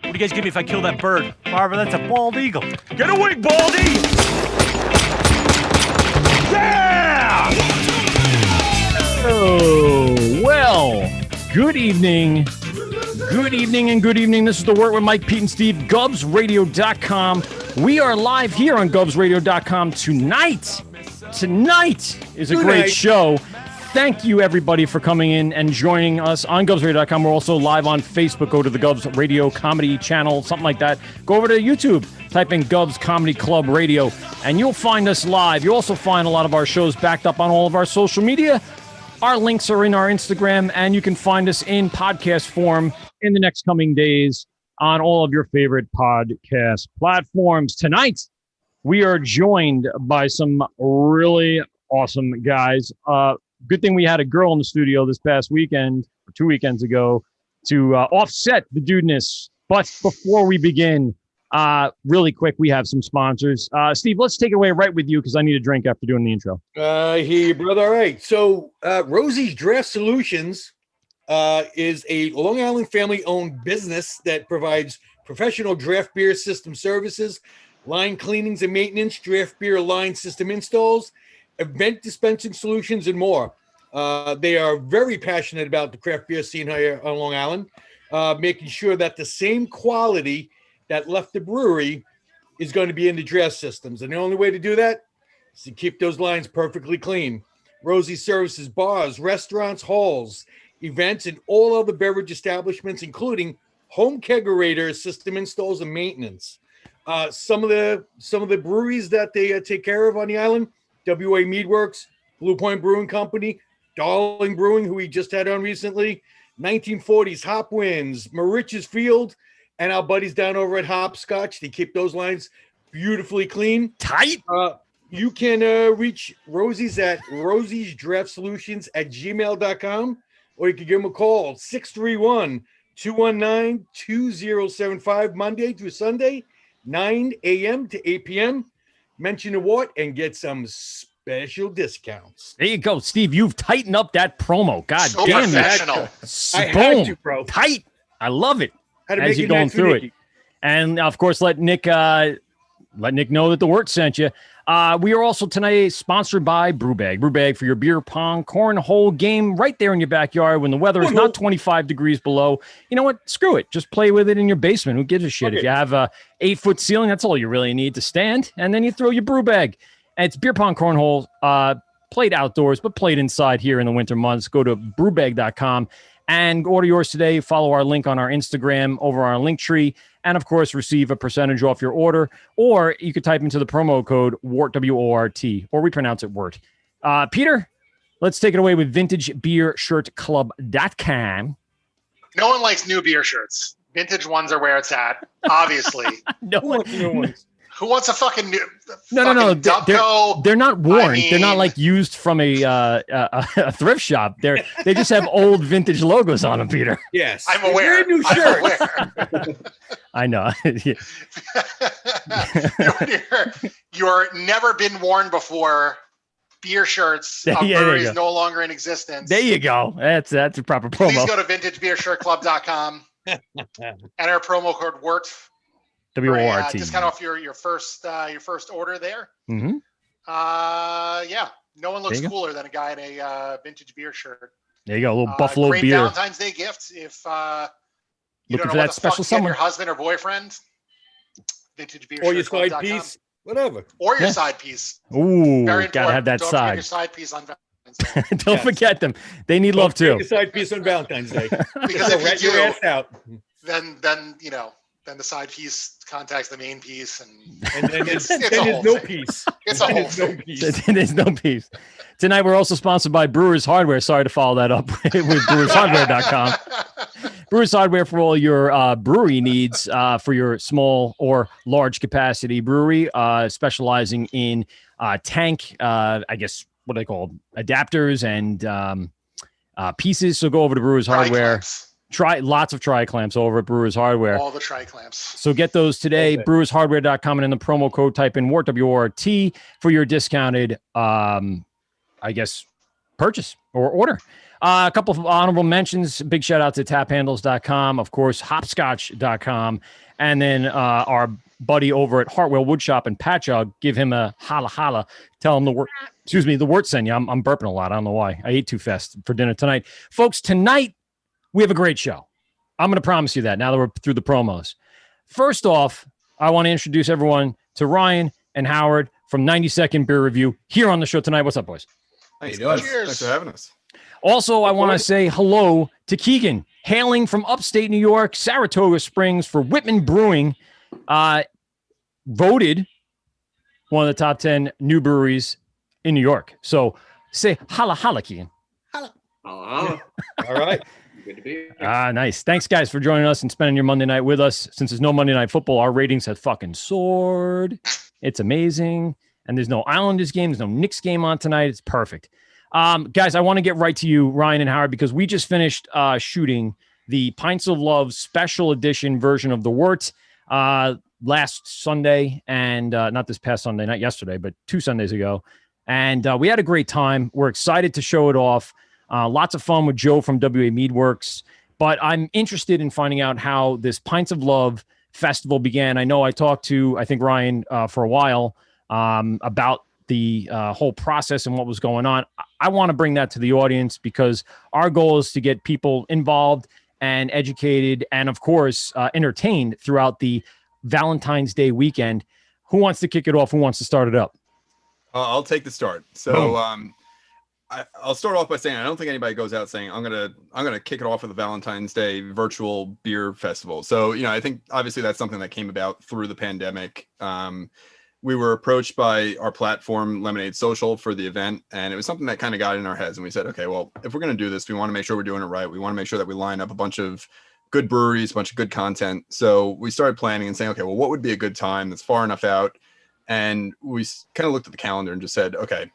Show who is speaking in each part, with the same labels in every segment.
Speaker 1: What do you guys give me if I kill that bird? Barbara, that's a bald eagle. Get away, Baldy! Yeah!
Speaker 2: Oh, well, good evening. Good evening and good evening. This is the Wort with Mike, Pete, and Steve, GubsRadio.com. We are live here on GubsRadio.com tonight. Tonight is a great show. Thank you, everybody, for coming in and joining us on GubsRadio.com. We're also live on Facebook. Go to the Gubs Radio Comedy channel, something like that. Go over to YouTube, type in Gubs Comedy Club Radio, and you'll find us live. You'll also find a lot of our shows backed up on all of our social media. Our links are in our Instagram, and you can find us in podcast form in the next coming days on all of your favorite podcast platforms. Tonight, we are joined by some really awesome guys. Good thing we had a girl in the studio this past weekend, or 2 weekends ago, to offset the dudeness. But before we begin, really quick, we have some sponsors. Steve, let's take it away right with you because I need a drink after doing the intro.
Speaker 3: I hear you, brother. All right. So Rosie's Draft Solutions is a Long Island family-owned business that provides professional draft beer system services, line cleanings and maintenance, draft beer line system installs, event dispensing solutions, and more. They are very passionate about the craft beer scene here on Long Island, making sure that the same quality that left the brewery is going to be in the draft systems. And the only way to do that is to keep those lines perfectly clean. Rosie services bars, restaurants, halls, events, and all other beverage establishments, including home kegerator system installs and maintenance. Some of the breweries that they take care of on the island: WA Meadworks, Blue Point Brewing Company, Darling Brewing, who we just had on recently, 1940s Hopwinds, Marich's Field, and our buddies down over at Hopscotch. They keep those lines beautifully clean.
Speaker 2: Tight.
Speaker 3: You can reach Rosie's at rosiesdraftsolutions@gmail.com, or you can give them a call, 631-219-2075, Monday through Sunday, 9 a.m. to 8 p.m. Mention the Wort and get some special discounts.
Speaker 2: There you go, Steve. You've tightened up that promo. God
Speaker 4: so
Speaker 2: damn
Speaker 4: professional.
Speaker 3: I had to, bro.
Speaker 2: Tight. I love it.
Speaker 3: Had to
Speaker 2: as
Speaker 3: make
Speaker 2: you're
Speaker 3: it
Speaker 2: going
Speaker 3: nice
Speaker 2: through
Speaker 3: Nicky.
Speaker 2: it. And of course, let Nick know that the Wort sent you. We are also tonight sponsored by Brewbag. Brewbag for your beer pong cornhole game right there in your backyard when the weather is not 25 degrees below. You know what? Screw it. Just play with it in your basement. Who gives a shit?
Speaker 3: Okay.
Speaker 2: If you have a 8-foot ceiling, that's all you really need to stand. And then you throw your Brewbag. And it's beer pong cornhole, played outdoors, but played inside here in the winter months. Go to brewbag.com and order yours today. Follow our link on our Instagram over our link tree. And, of course, receive a percentage off your order. Or you could type into the promo code WORT, W-O-R-T, or we pronounce it Wort. Peter, let's take it away with VintageBeerShirtClub.com.
Speaker 4: No one likes new beer shirts. Vintage ones are where it's at, obviously.
Speaker 2: No one.
Speaker 4: Who wants a fucking new?
Speaker 2: No. They're not worn.
Speaker 4: I mean,
Speaker 2: they're not like used from a thrift shop. They just have old vintage logos on them, Peter.
Speaker 3: Yes.
Speaker 4: I'm aware.
Speaker 3: Brand new shirt.
Speaker 2: I know.
Speaker 4: Your never been worn before beer shirts of breweries no longer in existence.
Speaker 2: There you go. That's a proper promo.
Speaker 4: Please go to VintageBeerShirtClub.com. Enter promo code WORT.
Speaker 2: W-O-R-T.
Speaker 4: Discount off your first order there.
Speaker 2: Mm-hmm.
Speaker 4: No one looks cooler than a guy in a vintage beer shirt.
Speaker 2: There you go, a little Buffalo
Speaker 4: great
Speaker 2: beer.
Speaker 4: Valentine's Day gift if you
Speaker 2: looking
Speaker 4: don't know
Speaker 2: for
Speaker 4: what
Speaker 2: that
Speaker 4: the
Speaker 2: special
Speaker 4: fuck to get
Speaker 2: summer.
Speaker 4: your husband or boyfriend.
Speaker 3: Or your side piece, whatever.
Speaker 4: Or your side piece.
Speaker 2: Ooh,
Speaker 4: Very
Speaker 2: gotta have that
Speaker 4: Don't
Speaker 2: side.
Speaker 4: forget your side piece on Valentine's Day.
Speaker 2: Don't forget them. They need love too.
Speaker 3: Your side piece on Valentine's Day.
Speaker 4: Because
Speaker 3: So
Speaker 4: if
Speaker 3: rat
Speaker 4: you
Speaker 3: your
Speaker 4: do,
Speaker 3: ass out.
Speaker 4: then the side piece contacts the main piece,
Speaker 3: And then
Speaker 4: it's
Speaker 3: then
Speaker 4: a
Speaker 3: there's
Speaker 4: whole
Speaker 3: no
Speaker 4: thing.
Speaker 3: peace.
Speaker 4: It's a
Speaker 3: Then
Speaker 4: whole
Speaker 3: there's no
Speaker 4: thing.
Speaker 3: peace.
Speaker 2: There's no peace. Tonight, we're also sponsored by Brewers Hardware. Sorry to follow that up with brewershardware.com. Brewers Hardware for all your brewery needs for your small or large capacity brewery, specializing in tank, I guess, what they call adapters and pieces. So go over to Brewers Hardware.
Speaker 4: Tri-clamps.
Speaker 2: Try lots of tri-clamps over at Brewers Hardware.
Speaker 4: All the tri-clamps.
Speaker 2: So get those today,
Speaker 3: Okay.
Speaker 2: brewershardware.com, and in the promo code type in Wort, W-O-R-T, for your discounted, purchase or order. A couple of honorable mentions. Big shout out to taphandles.com, of course, hopscotch.com, and then our buddy over at Hartwell Woodshop and Patchogue. Give him a holla holla. Tell him the Wort send you. I'm burping a lot. I don't know why. I ate too fast for dinner tonight. Folks, tonight, we have a great show. I'm going to promise you that now that we're through the promos. First off, I want to introduce everyone to Ryan and Howard from 90-Second Beer Review here on the show tonight. What's up, boys?
Speaker 5: Thanks,
Speaker 4: Cheers.
Speaker 5: Thanks for having us.
Speaker 2: Also, I want to say hello to Keegan, hailing from upstate New York, Saratoga Springs for Whitman Brewing, voted one of the top 10 new breweries in New York. So say holla holla, Keegan.
Speaker 5: Oh,
Speaker 3: All right.
Speaker 5: good to be here.
Speaker 2: Nice. Thanks, guys, for joining us and spending your Monday night with us. Since there's no Monday Night Football, our ratings have fucking soared. It's amazing. And there's no Islanders game. There's no Knicks game on tonight. It's perfect. Guys, I want to get right to you, Ryan and Howard, because we just finished shooting the Pints of Love special edition version of the Wort last Sunday, and not this past Sunday, not yesterday, but 2 Sundays ago. And we had a great time. We're excited to show it off. Lots of fun with Joe from WA Meadworks. But I'm interested in finding out how this Pints of Love festival began. I know I talked to, I think, Ryan for a while about the whole process and what was going on. I want to bring that to the audience because our goal is to get people involved and educated and, of course, entertained throughout the Valentine's Day weekend. Who wants to kick it off? Who wants to start it up?
Speaker 5: I'll take the start. So I'll start off by saying I don't think anybody goes out saying I'm gonna kick it off with a Valentine's Day virtual beer festival. So I think obviously that's something that came about through the pandemic. We were approached by our platform Lemonade Social for the event, and it was something that kind of got in our heads, and we said, okay, well, if we're going to do this, we want to make sure we're doing it right. We want to make sure that we line up a bunch of good breweries, a bunch of good content. So we started planning and saying, okay, well, what would be a good time that's far enough out? And we kind of looked at the calendar and just said, okay,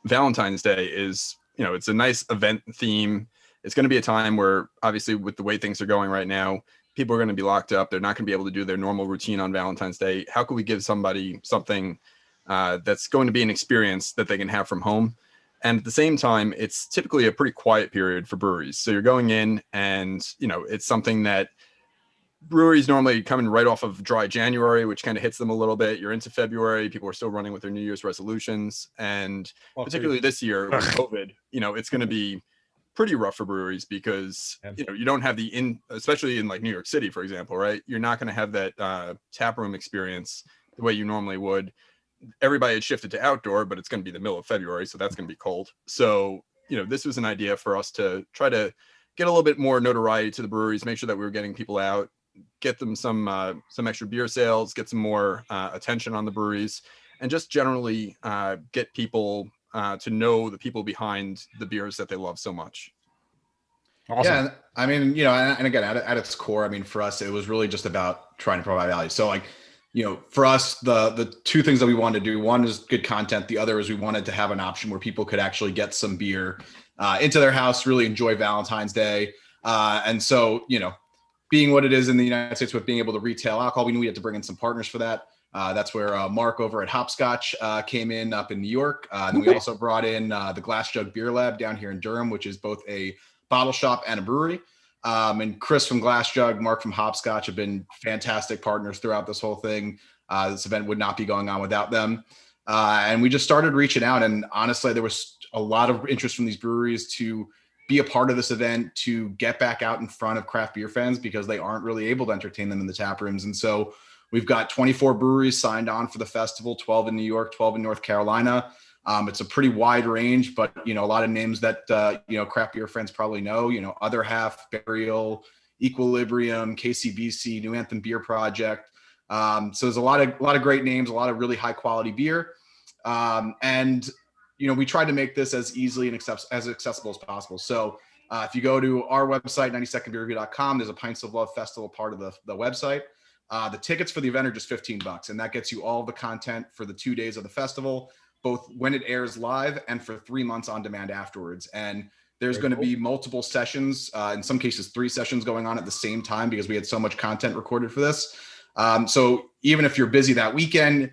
Speaker 5: Valentine's Day is, it's a nice event theme. It's going to be a time where, obviously, with the way things are going right now, people are going to be locked up. They're not going to be able to do their normal routine on Valentine's Day. How can we give somebody something that's going to be an experience that they can have from home? And at the same time, it's typically a pretty quiet period for breweries. So you're going in and, it's something that breweries normally coming right off of dry January, which kind of hits them a little bit. You're into February. People are still running with their New Year's resolutions. And particularly this year with COVID, it's going to be pretty rough for breweries because you don't have especially in like New York City, for example, right? You're not going to have that tap room experience the way you normally would. Everybody had shifted to outdoor, but it's going to be the middle of February, so that's going to be cold. So this was an idea for us to try to get a little bit more notoriety to the breweries, make sure that we were getting people out, get them some extra beer sales, get some more attention on the breweries, and just generally get people to know the people behind the beers that they love so much.
Speaker 2: Awesome.
Speaker 6: Yeah, I mean, and again, at its core, I mean, for us, it was really just about trying to provide value. So like, for us, the two things that we wanted to do, one is good content. The other is we wanted to have an option where people could actually get some beer into their house, really enjoy Valentine's Day. And so, being what it is in the United States with being able to retail alcohol, we knew we had to bring in some partners for that. That's where Mark over at Hopscotch came in up in New York. And then we also brought in the Glass Jug Beer Lab down here in Durham, which is both a bottle shop and a brewery. And Chris from Glass Jug, Mark from Hopscotch have been fantastic partners throughout this whole thing. This event would not be going on without them. And we just started reaching out. And honestly, there was a lot of interest from these breweries to be a part of this event, to get back out in front of craft beer fans because they aren't really able to entertain them in the tap rooms. And so We've got 24 breweries signed on for the festival, 12 in New York, 12 in North Carolina. It's a pretty wide range, but, a lot of names that, craft beer friends probably know, Other Half, Burial, Equilibrium, KCBC, New Anthem Beer Project. So there's a lot of great names, a lot of really high quality beer. And we tried to make this as easily and as accessible as possible. So if you go to our website, 92ndbeerreview.com, there's a Pints of Love Festival part of the website. The tickets for the event are just $15, and that gets you all the content for the 2 days of the festival, both when it airs live and for 3 months on demand afterwards. And there's going to be multiple sessions, in some cases 3 sessions going on at the same time because we had so much content recorded for this. So even if you're busy that weekend,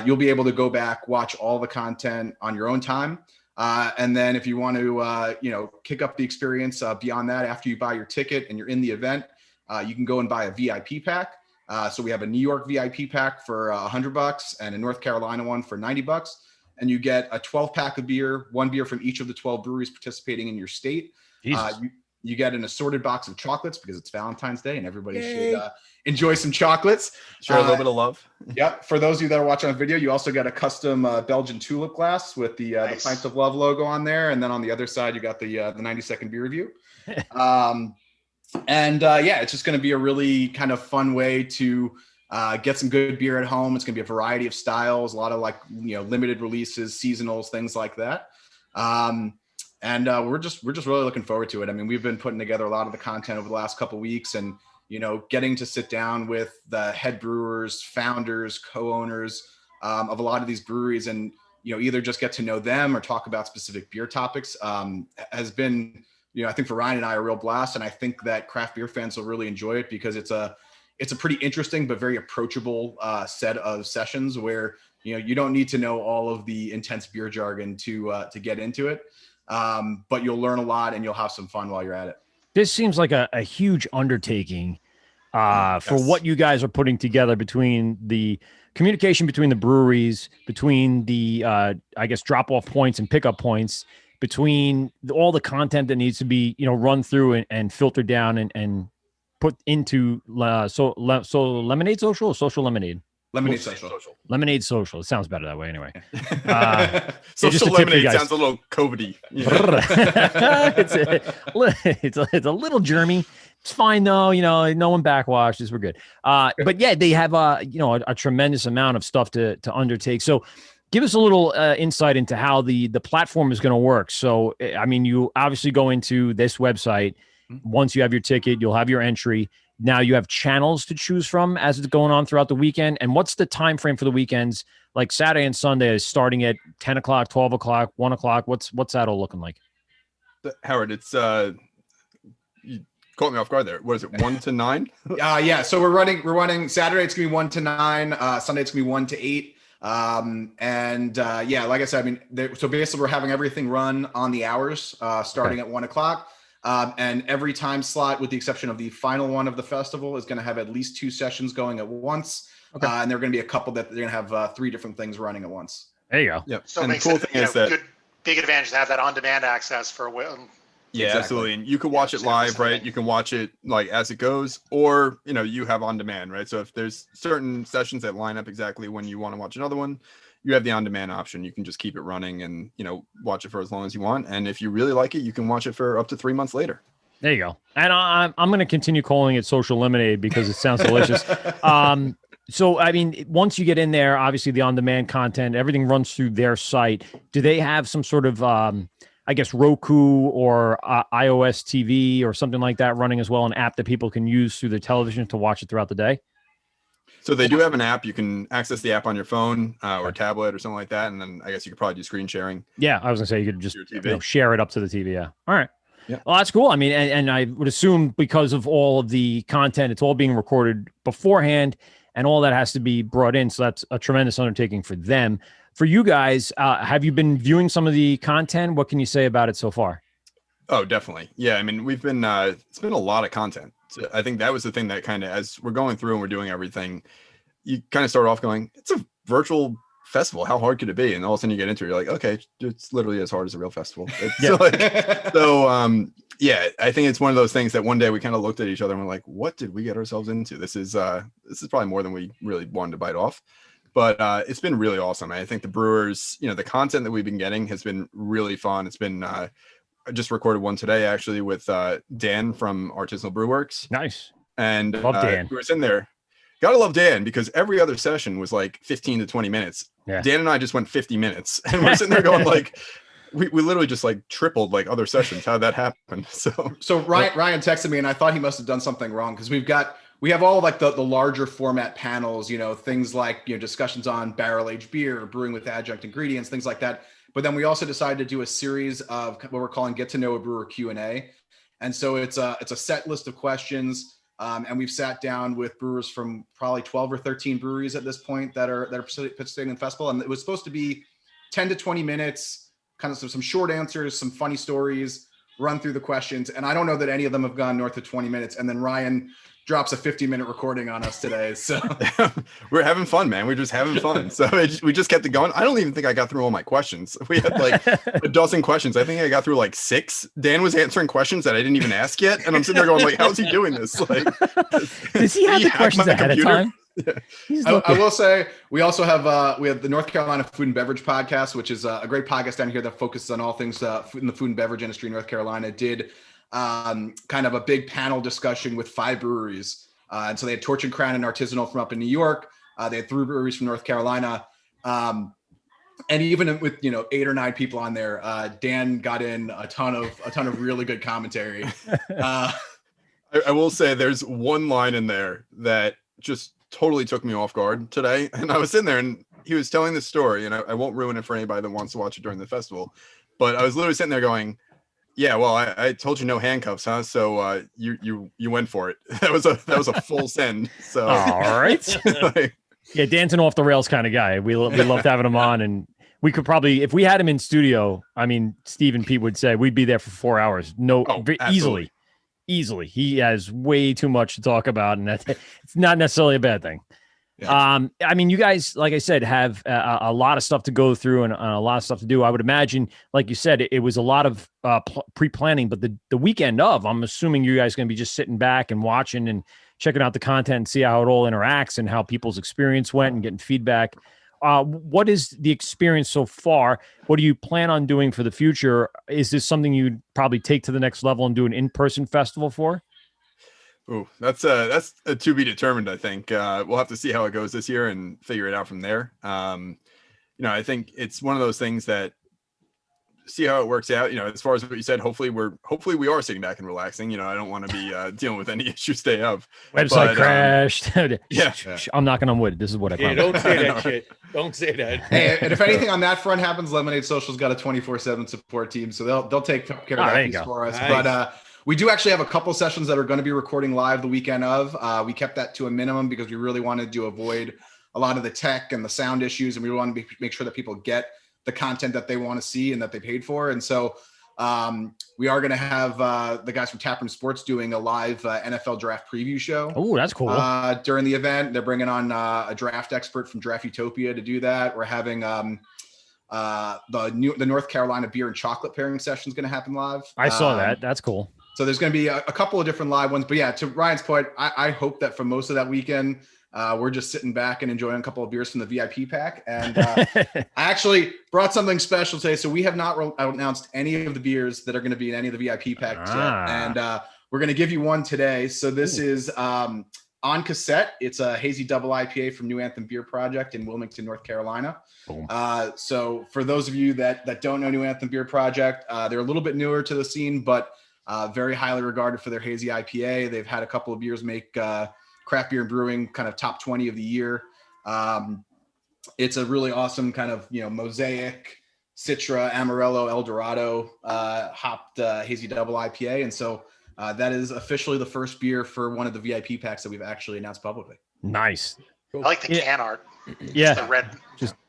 Speaker 6: you'll be able to go back, watch all the content on your own time. And then if you want to, kick up the experience beyond that, after you buy your ticket and you're in the event, you can go and buy a VIP pack. So we have a New York VIP pack for $100 and a North Carolina one for $90. And you get a 12 pack of beer, 1 beer from each of the 12 breweries participating in your state. You get an assorted box of chocolates because it's Valentine's Day and everybody should enjoy some chocolates.
Speaker 5: Share a little bit of love.
Speaker 6: Yep. For those of you that are watching on video, you also get a custom Belgian tulip glass with the Pints of Love logo on there. And then on the other side, you got the 90-second beer review. It's just going to be a really kind of fun way to get some good beer at home. It's going to be a variety of styles, a lot of limited releases, seasonals, things like that. We're just really looking forward to it. I mean, we've been putting together a lot of the content over the last couple of weeks and, getting to sit down with the head brewers, founders, co-owners of a lot of these breweries and, either just get to know them or talk about specific beer topics has been, I think for Ryan and I a real blast. And I think that craft beer fans will really enjoy it because it's a pretty interesting but very approachable set of sessions where, you don't need to know all of the intense beer jargon to get into it. But you'll learn a lot and you'll have some fun while you're at it.
Speaker 2: This seems like a huge undertaking for what you guys are putting together between the communication between the breweries, between the, drop-off points and pickup points, between all the content that needs to be, run through and filtered down and put into Lemonade Social or Social Lemonade?
Speaker 6: Lemonade Social.
Speaker 2: Lemonade Social. It sounds better that way anyway.
Speaker 5: Social Lemonade sounds a little COVID-y.
Speaker 2: It's a little germy. It's fine though. No one backwashes. We're good. But yeah, they have a tremendous amount of stuff to undertake. So give us a little insight into how the platform is going to work. So, I mean, you obviously go into this website. Once you have your ticket, you'll have your entry. Now you have channels to choose from as it's going on throughout the weekend. And what's the time frame for the weekends? Like Saturday and Sunday is starting at 10 o'clock, 12 o'clock, 1 o'clock. What's that all looking like?
Speaker 5: Howard, it's you caught me off guard there. What is it, 1 to 9?
Speaker 6: Yeah. So we're running Saturday. It's gonna be 1 to 9. Sunday it's gonna be 1 to 8. Like I said, I mean, so basically we're having everything run on the hours, starting at 1 o'clock. And every time slot, with the exception of the final one of the festival, is going to have at least 2 sessions going at once. Okay. And there are going to be a couple that they're going to have 3 different things running at once.
Speaker 2: There you go.
Speaker 5: Yep.
Speaker 4: So
Speaker 5: and
Speaker 4: it makes
Speaker 5: the cool
Speaker 4: it
Speaker 5: thing is that
Speaker 4: big advantage to have that on-demand access for
Speaker 5: Yeah, exactly. Absolutely. And you can watch it live, right? You can watch it like as it goes, or, you know, you have on demand, right? So if there's certain sessions that line up exactly when you want to watch another one, you have the on demand option. You can just keep it running and, you know, watch it for as long as you want. And if you really like it, you can watch it for up to 3 months later.
Speaker 2: There you go. And I'm going to continue calling it Social Lemonade because it sounds delicious. So, I mean, once you get in there, obviously the on-demand content, everything runs through their site. Do they have some sort of, I guess, Roku or iOS TV or something like that running as well, an app that people can use through their television to watch it throughout the day?
Speaker 5: So they do have an app. You can access the app on your phone or tablet or something like that. And then I guess you could probably do screen sharing.
Speaker 2: Yeah, I was going to say you could just share it up to the TV. Yeah. All right.
Speaker 5: Yeah.
Speaker 2: Well, that's cool. I mean, and I would assume because of all of the content, it's all being recorded beforehand and all that has to be brought in. So that's a tremendous undertaking for them. For you guys, have you been viewing some of the content? What can you say about it so far?
Speaker 5: Oh, definitely. Yeah. I mean, we've been, it's been a lot of content. So I think that was the thing that kind of, as we're going through and we're doing everything, you kind of start off going, it's a virtual festival, how hard could it be? And all of a sudden you get into it, you're like, okay, it's literally as hard as a real festival. Yeah, I think it's one of those things that one day we kind of looked at each other and we're like, what did we get ourselves into? This is probably more than we really wanted to bite off. But it's been really awesome. I think the brewers, the content that we've been getting has been really fun. It's been, I just recorded one today actually with Dan from Artisanal Brew Works.
Speaker 2: Nice.
Speaker 5: And
Speaker 2: love Dan.
Speaker 5: We were sitting there. Gotta love Dan, because every other session was like 15 to 20 minutes.
Speaker 2: Yeah.
Speaker 5: Dan and I just went 50 minutes. And we're sitting there going like, we literally just like tripled like other sessions. How'd that happen?
Speaker 6: So Ryan texted me and I thought he must have done something wrong, because we have all like the larger format panels, things like, discussions on barrel aged beer, brewing with adjunct ingredients, things like that. But then we also decided to do a series of what we're calling Get to Know a Brewer Q&A. And so it's a set list of questions. And we've sat down with brewers from probably 12 or 13 breweries at this point that are participating in the festival. And it was supposed to be 10 to 20 minutes, kind of some short answers, some funny stories, run through the questions. And I don't know that any of them have gone north of 20 minutes. And then Ryan drops a 50-minute recording on us today. So
Speaker 5: we're having fun, man. We're just having fun. So we just kept it going. I don't even think I got through all my questions. We had like a dozen questions. I think I got through like 6. Dan was answering questions that I didn't even ask yet. And I'm sitting there going like, how's he doing this? Like,
Speaker 2: does he have the questions ahead of time?
Speaker 5: Yeah.
Speaker 6: I will say we also have we have the North Carolina Food and Beverage Podcast, which is a great podcast down here that focuses on all things in the food and beverage industry in North Carolina. Did kind of a big panel discussion with 5 breweries, and so they had Torch and Crown and Artisanal from up in New York. They had 3 breweries from North Carolina, and even with 8 or 9 people on there, Dan got in a ton of really good commentary.
Speaker 5: I will say there's one line in there that just totally took me off guard today. And I was sitting there and he was telling this story, and I won't ruin it for anybody that wants to watch it during the festival, but I was literally sitting there going, yeah, well, I told you no handcuffs, huh? So you went for it. That was a full send. So
Speaker 2: all right. Yeah, dancing off the rails kind of guy. We loved having him on, and we could probably, if we had him in studio, I mean, Steve and Pete would say we'd be there for 4 hours. Easily. He has way too much to talk about, and it's not necessarily a bad thing. Yeah. I mean, you guys, like I said, have a lot of stuff to go through and a lot of stuff to do. I would imagine, like you said, it was a lot of pre-planning, but the weekend of, I'm assuming you guys are going to be just sitting back and watching and checking out the content and see how it all interacts and how people's experience went and getting feedback. What is the experience so far? What do you plan on doing for the future? Is this something you'd probably take to the next level and do an in-person festival for?
Speaker 5: Oh, that's a to be determined. I think we'll have to see how it goes this year and figure it out from there. I think it's one of those things that see how it works out. As far as what you said, hopefully we are sitting back and relaxing. I don't want to be dealing with any issues day of.
Speaker 2: Website crashed.
Speaker 5: Yeah,
Speaker 2: I'm knocking on wood. This is what I promise.
Speaker 3: Don't say that shit. Don't say that.
Speaker 6: Hey, and if anything on that front happens, Lemonade Social's got a 24/7 support team, so they'll take care of that piece for us.
Speaker 3: Nice.
Speaker 6: But we do actually have a couple sessions that are going to be recording live the weekend of. We kept that to a minimum because we really wanted to avoid a lot of the tech and the sound issues, and we wanted to make sure that people get the content that they want to see and that they paid for. And so we are going to have the guys from Taproom Sports doing a live NFL draft preview show.
Speaker 2: Oh, that's cool.
Speaker 6: During the event, they're bringing on a draft expert from Draft Utopia to do that. We're having the North Carolina beer and chocolate pairing session is going to happen live.
Speaker 2: I saw that. That's cool.
Speaker 6: So there's going to be a couple of different live ones. But yeah, to Ryan's point, I hope that for most of that weekend, we're just sitting back and enjoying a couple of beers from the VIP pack. And I actually brought something special today. So we have not announced any of the beers that are going to be in any of the VIP packs yet. And we're going to give you one today. So this is on cassette. It's a hazy double IPA from New Anthem Beer Project in Wilmington, North Carolina. So for those of you that don't know New Anthem Beer Project, they're a little bit newer to the scene, but very highly regarded for their hazy IPA. They've had a couple of beers make craft beer and brewing kind of top 20 of the year. It's a really awesome kind of, Mosaic, Citra, Amarillo, El Dorado hopped hazy double IPA. And so that is officially the first beer for one of the VIP packs that we've actually announced publicly.
Speaker 2: Nice.
Speaker 4: I like the can art.
Speaker 2: Yeah.
Speaker 4: Just the red,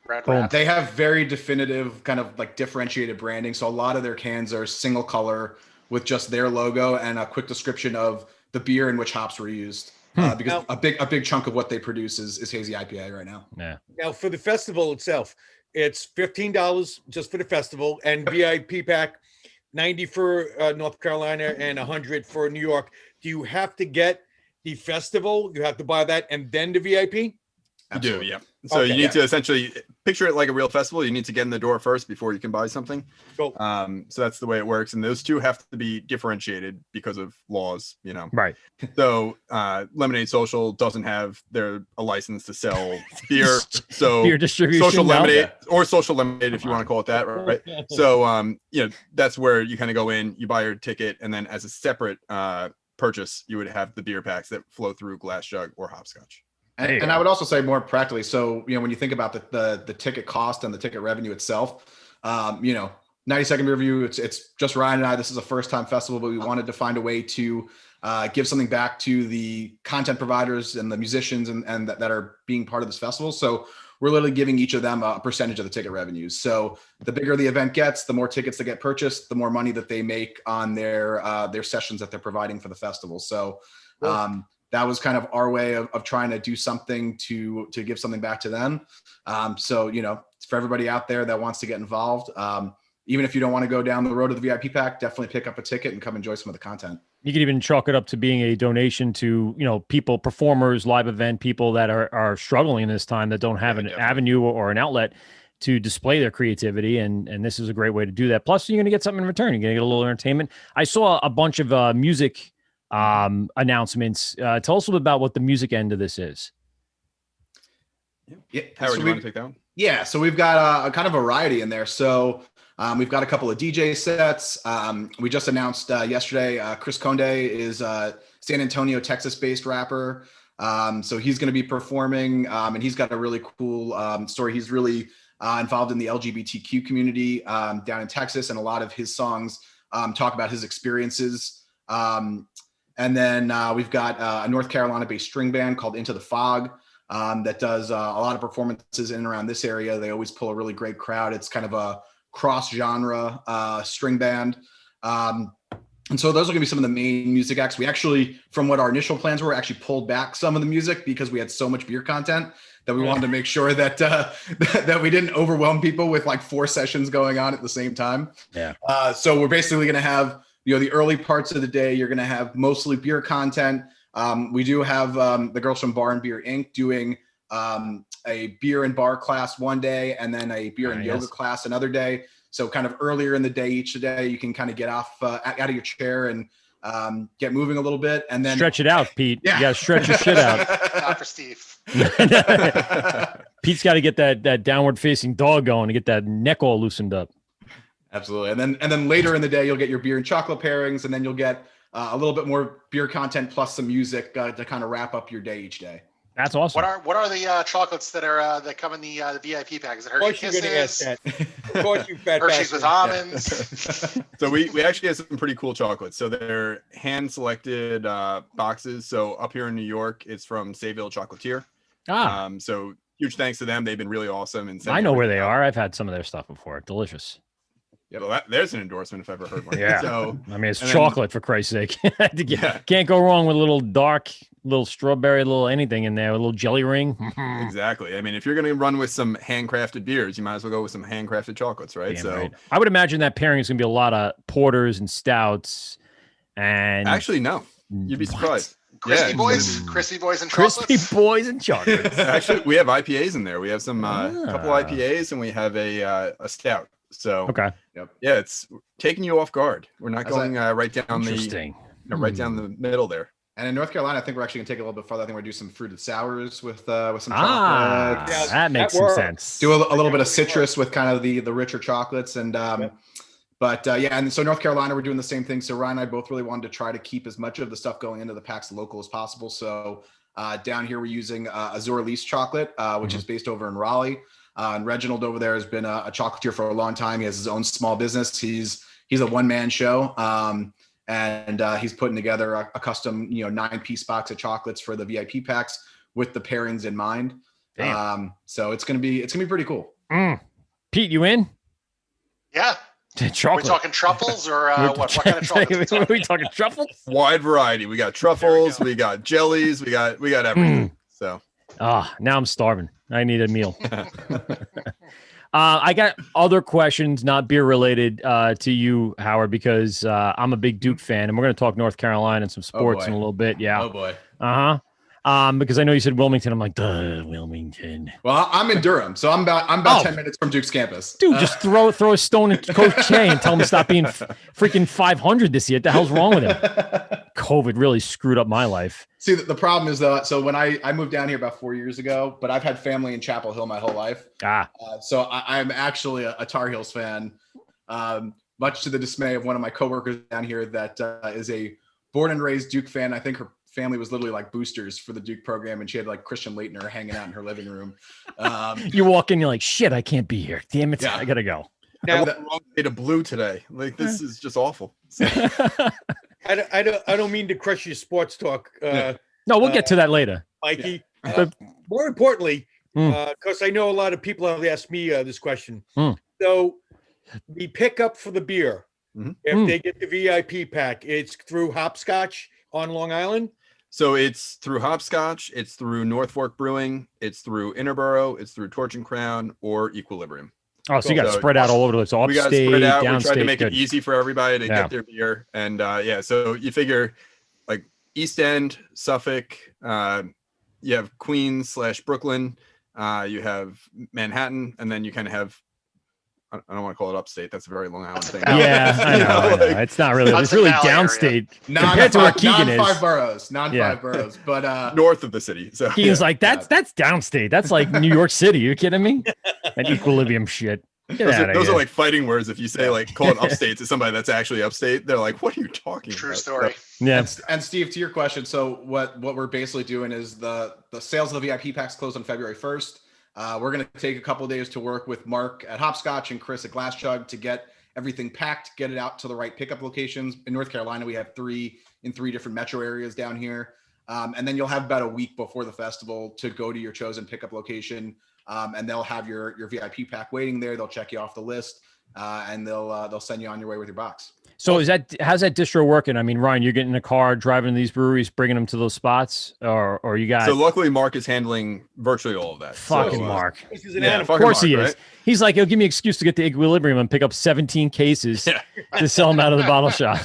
Speaker 4: red
Speaker 2: boom.
Speaker 4: wrap.
Speaker 6: They have very definitive kind of like differentiated branding. So a lot of their cans are single color with just their logo and a quick description of the beer and which hops were used. because a big chunk of what they produce is hazy IPA right now.
Speaker 2: Yeah.
Speaker 3: Now for the festival itself, it's $15 just for the festival, and VIP pack, 90 for North Carolina and 100 for New York. Do you have to get the festival? You have to buy that and then the VIP?
Speaker 5: You do, yeah. So you need to essentially picture it like a real festival. You need to get in the door first before you can buy something.
Speaker 3: Cool.
Speaker 5: So that's the way it works. And those two have to be differentiated because of laws, you know.
Speaker 2: Right.
Speaker 5: So Lemonade Social doesn't have a license to sell beer. So
Speaker 2: beer distribution.
Speaker 5: Social Lemonade or Social Lemonade, if you want to call it that, right? So that's where you kind of go in, you buy your ticket, and then as a separate purchase, you would have the beer packs that flow through glass jug or hopscotch.
Speaker 6: And I would also say more practically. So, when you think about the ticket cost and the ticket revenue itself, 90-second beer review, it's just Ryan and I. This is a first-time festival, but we wanted to find a way to give something back to the content providers and the musicians and that are being part of this festival. So we're literally giving each of them a percentage of the ticket revenues. So the bigger the event gets, the more tickets that get purchased, the more money that they make on their sessions that they're providing for the festival. So that was kind of our way of trying to do something to give something back to them. So, for everybody out there that wants to get involved, even if you don't want to go down the road of the VIP pack, definitely pick up a ticket and come enjoy some of the content.
Speaker 2: You could even chalk it up to being a donation to, people, performers, live event people that are struggling in this time, that don't have an avenue or an outlet to display their creativity. And this is a great way to do that. Plus, you're going to get something in return. You're going to get a little entertainment. I saw a bunch of music announcements. Tell us a little bit about what the music end of this is.
Speaker 6: Yeah,
Speaker 5: Howard,
Speaker 6: so
Speaker 5: you want to take that one?
Speaker 6: Yeah, so we've got a kind of variety in there. So we've got a couple of DJ sets. We just announced yesterday, Chris Conde is a San Antonio, Texas-based rapper. So he's going to be performing, and he's got a really cool story. He's really involved in the LGBTQ community down in Texas, and a lot of his songs talk about his experiences. And then we've got a North Carolina-based string band called Into the Fog that does a lot of performances in and around this area. They always pull a really great crowd. It's kind of a cross-genre string band. And so those are going to be some of the main music acts. We actually, from what our initial plans were, actually pulled back some of the music because we had so much beer content that we wanted to make sure that that we didn't overwhelm people with like 4 sessions going on at the same time. Yeah. So we're basically going to have the early parts of the day, you're going to have mostly beer content. We do have the girls from Bar and Beer Inc. doing a beer and bar class one day, and then a beer and yoga class another day. So kind of earlier in the day, each day, you can kind of get off out of your chair and get moving a little bit, and then
Speaker 2: stretch it out, Pete. Yeah. You got to stretch your shit out.
Speaker 4: Not for Steve.
Speaker 2: Pete's got to get that downward facing dog going to get that neck all loosened up.
Speaker 6: Absolutely. And then later in the day, you'll get your beer and chocolate pairings, and then you'll get a little bit more beer content plus some music to kind of wrap up your day each day.
Speaker 2: That's awesome.
Speaker 4: What are the chocolates that come in the VIP pack? Is it Hershey Kisses?
Speaker 3: Of course you fat
Speaker 4: Hershey's with almonds.
Speaker 5: So we actually have some pretty cool chocolates. So they're hand selected boxes. So up here in New York, it's from Sayville Chocolatier. So huge thanks to them. They've been really awesome. And
Speaker 2: I know where they are. I've had some of their stuff before. Delicious.
Speaker 5: Yeah, well, there's an endorsement if I've ever heard one.
Speaker 2: Yeah.
Speaker 5: So,
Speaker 2: I mean, it's chocolate for Christ's sake. Can't go wrong with a little dark, little strawberry, little anything in there, a little jelly ring.
Speaker 5: Exactly. I mean, if you're going to run with some handcrafted beers, you might as well go with some handcrafted chocolates, right?
Speaker 2: Damn
Speaker 5: so
Speaker 2: right. I would imagine that pairing is going to be a lot of porters and stouts. And
Speaker 5: actually, no, you'd be surprised.
Speaker 4: Crispy boys and chocolates.
Speaker 2: Crispy boys and chocolates.
Speaker 5: Actually, we have IPAs in there. We have some couple IPAs, and we have a stout. So
Speaker 2: okay,
Speaker 5: yeah, it's taking you off guard. We're not going right down right down the middle there.
Speaker 6: And in North Carolina, I think we're actually gonna take it a little bit further. I think we're gonna do some fruited sours with some chocolate.
Speaker 2: That makes some sense.
Speaker 6: Do a little bit of citrus with kind of the richer chocolates, and but and so North Carolina, we're doing the same thing. So Ryan and I both really wanted to try to keep as much of the stuff going into the packs local as possible. So down here, we're using Azor Lease chocolate, which is based over in Raleigh. And Reginald over there has been a chocolatier for a long time. He has his own small business. He's a one-man show, and he's putting together a custom 9-piece box of chocolates for the VIP packs with the pairings in mind. So it's gonna be pretty cool.
Speaker 2: Pete, you in?
Speaker 4: Yeah. we
Speaker 2: Chocolate.
Speaker 4: talking truffles or what kind of chocolate?
Speaker 2: Are we talking truffles?
Speaker 5: Wide variety. We got truffles, we got jellies, we got everything. So
Speaker 2: now I'm starving. I need a meal. I got other questions, not beer related, to you, Howard, because I'm a big Duke fan, and we're going to talk North Carolina and some sports in a little bit. Yeah.
Speaker 6: Oh boy.
Speaker 2: Because I know you said Wilmington. I'm like, duh, Wilmington.
Speaker 6: Well, I'm in Durham, so I'm about 10 minutes from Duke's campus.
Speaker 2: Dude, just throw a stone at Coach Che and tell him to stop being freaking 500 this year. What the hell's wrong with him? COVID really screwed up my life.
Speaker 6: See, the problem is though, so when I moved down here about 4 years ago, but I've had family in Chapel Hill my whole life. So I'm actually a Tar Heels fan, much to the dismay of one of my coworkers down here that is a born and raised Duke fan. I think her family was literally like boosters for the Duke program, and she had like Christian Leitner hanging out in her living room.
Speaker 2: You walk in, you're like, shit, I can't be here. Damn it, I gotta go.
Speaker 5: Now, I wrong shade of blue today. Like, this is just awful. So.
Speaker 3: I don't mean to crush your sports talk.
Speaker 2: No, we'll get to that later,
Speaker 3: Mikey. More importantly, because I know a lot of people have asked me this question. So the pickup for the beer, if they get the VIP pack, it's through Hopscotch on Long Island.
Speaker 5: So it's through Hopscotch, it's through North Fork Brewing, it's through Interborough, it's through Torch and Crown, or Equilibrium.
Speaker 2: Oh, so you got to spread out all over the place. So
Speaker 5: we got
Speaker 2: upstate,
Speaker 5: spread out.
Speaker 2: downstate.
Speaker 5: We tried to make
Speaker 2: good.
Speaker 5: it easy for everybody to get their beer. And so you figure like East End, Suffolk, you have Queens / Brooklyn, you have Manhattan, and then you kind of have, I don't want to call it upstate. That's a very Long Island thing.
Speaker 2: Yeah, I know. It's not really. It's really downstate compared to where Keegan is.
Speaker 6: Non-5 boroughs, but
Speaker 5: north of the city. So
Speaker 2: Keegan's like, that's downstate. That's like New York City. You kidding me? That Equilibrium shit.
Speaker 5: Those are like fighting words. If you say like call it upstate to somebody that's actually upstate, they're like, "What are you talking
Speaker 4: True
Speaker 5: about?"
Speaker 4: story.
Speaker 2: Yeah.
Speaker 6: And Steve, to your question, so what we're basically doing is the sales of the VIP packs close on February 1st. We're going to take a couple of days to work with Mark at Hopscotch and Chris at Glass Jug to get everything packed, get it out to the right pickup locations. In North Carolina, we have 3 different metro areas down here. And then you'll have about a week before the festival to go to your chosen pickup location. And they'll have your VIP pack waiting there. They'll check you off the list, and they'll send you on your way with your box.
Speaker 2: So how's that distro working? I mean, Ryan, you're getting in a car, driving to these breweries, bringing them to those spots, or you got?
Speaker 5: So luckily, Mark is handling virtually all of that.
Speaker 2: Fucking Mark.
Speaker 3: Of
Speaker 2: course he is.
Speaker 5: Right?
Speaker 2: He's like, he'll give me an excuse to get to Equilibrium and pick up 17 cases to sell them out of the bottle shop.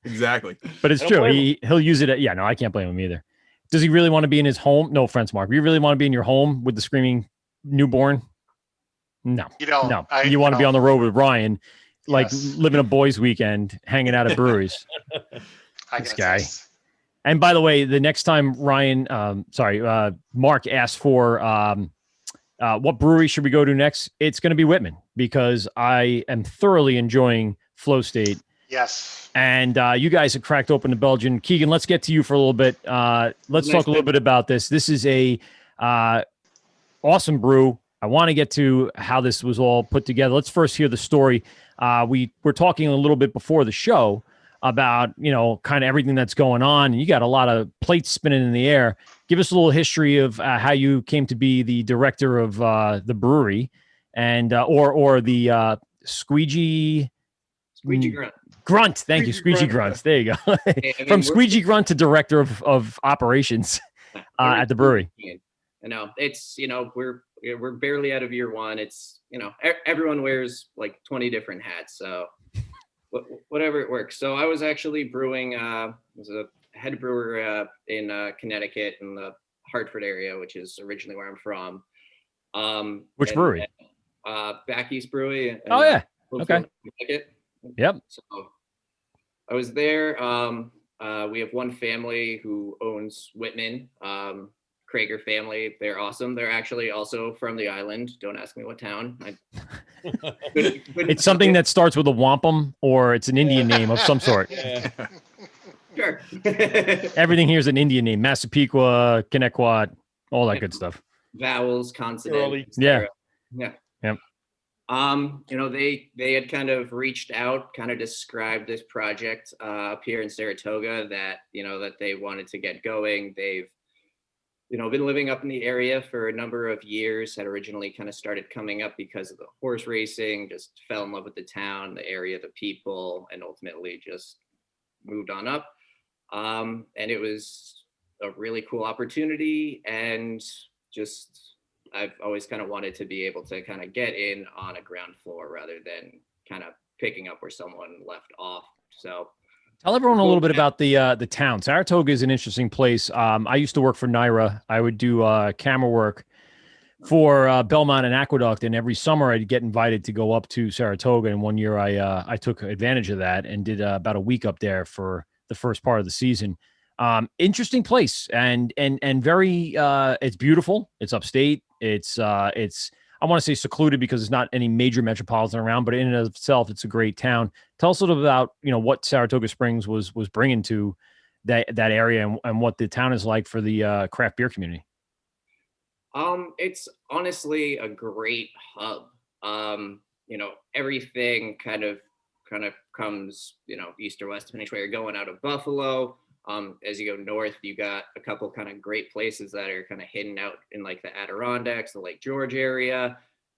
Speaker 5: Exactly.
Speaker 2: But it's true. He'll use it. No, I can't blame him either. Does he really want to be in his home? No offense, Mark. Do you really want to be in your home with the screaming newborn? No. No. You want to be on the road with Ryan, like living a boys' weekend, hanging out at breweries. This guy. And by the way, the next time Mark asked for what brewery should we go to next, it's going to be Whitman, because I am thoroughly enjoying Flow State.
Speaker 4: Yes.
Speaker 2: And you guys have cracked open the Belgian. Keegan, let's get to you for a little bit. Let's talk a little bit about this. This is a awesome brew. I want to get to how this was all put together. Let's first hear the story. We were talking a little bit before the show about, kind of everything that's going on. And you got a lot of plates spinning in the air. Give us a little history of how you came to be the director of the brewery, and or the Squeegee Grunt. Thank you, Squeegee Grunt. There you go. From Squeegee Grunt to director of operations at the brewery.
Speaker 7: It's we're barely out of year one. It's everyone wears like 20 different hats, so whatever it works. So I was actually brewing. Was a head brewer in Connecticut in the Hartford area, which is originally where I'm from.
Speaker 2: Which brewery?
Speaker 7: Back East Brewery.
Speaker 2: Oh yeah. Okay.
Speaker 7: Connecticut.
Speaker 2: Yep.
Speaker 7: So I was there. We have one family who owns Whitman. Krager family. They're awesome. They're actually also from the island. Don't ask me what town.
Speaker 2: It's something that starts with a wampum, or it's an Indian name of some sort.
Speaker 7: Sure.
Speaker 2: Everything here is an Indian name. Massapequa, Kennequot, all that good stuff.
Speaker 7: Vowels, consonants.
Speaker 2: Yeah.
Speaker 7: Yeah.
Speaker 2: Yep.
Speaker 7: They had kind of reached out, kind of described this project up here in Saratoga that, that they wanted to get going. They've been living up in the area for a number of years. Had originally kind of started coming up because of the horse racing, just fell in love with the town, the area, the people, and ultimately just moved on up. And it was a really cool opportunity, and just I've always kind of wanted to be able to kind of get in on a ground floor rather than kind of picking up where someone left off. So
Speaker 2: tell everyone a little bit about the town. Saratoga is an interesting place. I used to work for NYRA. I would do camera work for Belmont and Aqueduct, and every summer I'd get invited to go up to Saratoga. And one year I took advantage of that and did about a week up there for the first part of the season. Interesting place, and very it's beautiful. It's upstate. It's I want to say secluded because there's not any major metropolitan around, but in and of itself, it's a great town. Tell us a little bit about, what Saratoga Springs was bringing to that area, and what the town is like for the craft beer community.
Speaker 7: It's honestly a great hub. Everything kind of comes, east or west, depending where you're going out of Buffalo. As you go north, you got a couple kind of great places that are kind of hidden out in like the Adirondacks, the Lake George area.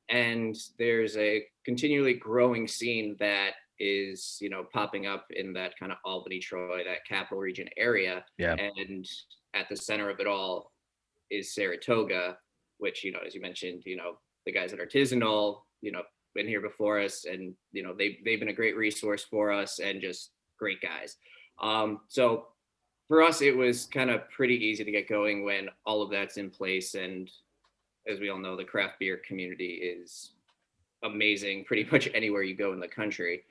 Speaker 7: And there's a continually growing scene that is, popping up in that kind of Albany, Troy, that capital region area.
Speaker 2: Yeah. And
Speaker 7: at the center of it all is Saratoga, which, as you mentioned, the guys at Artisanal, been here before us, and, they've been a great resource for us and just great guys. So for us, it was kind of pretty easy to get going when all of that's in place. And as we all know, the craft beer community is amazing pretty much anywhere you go in the country.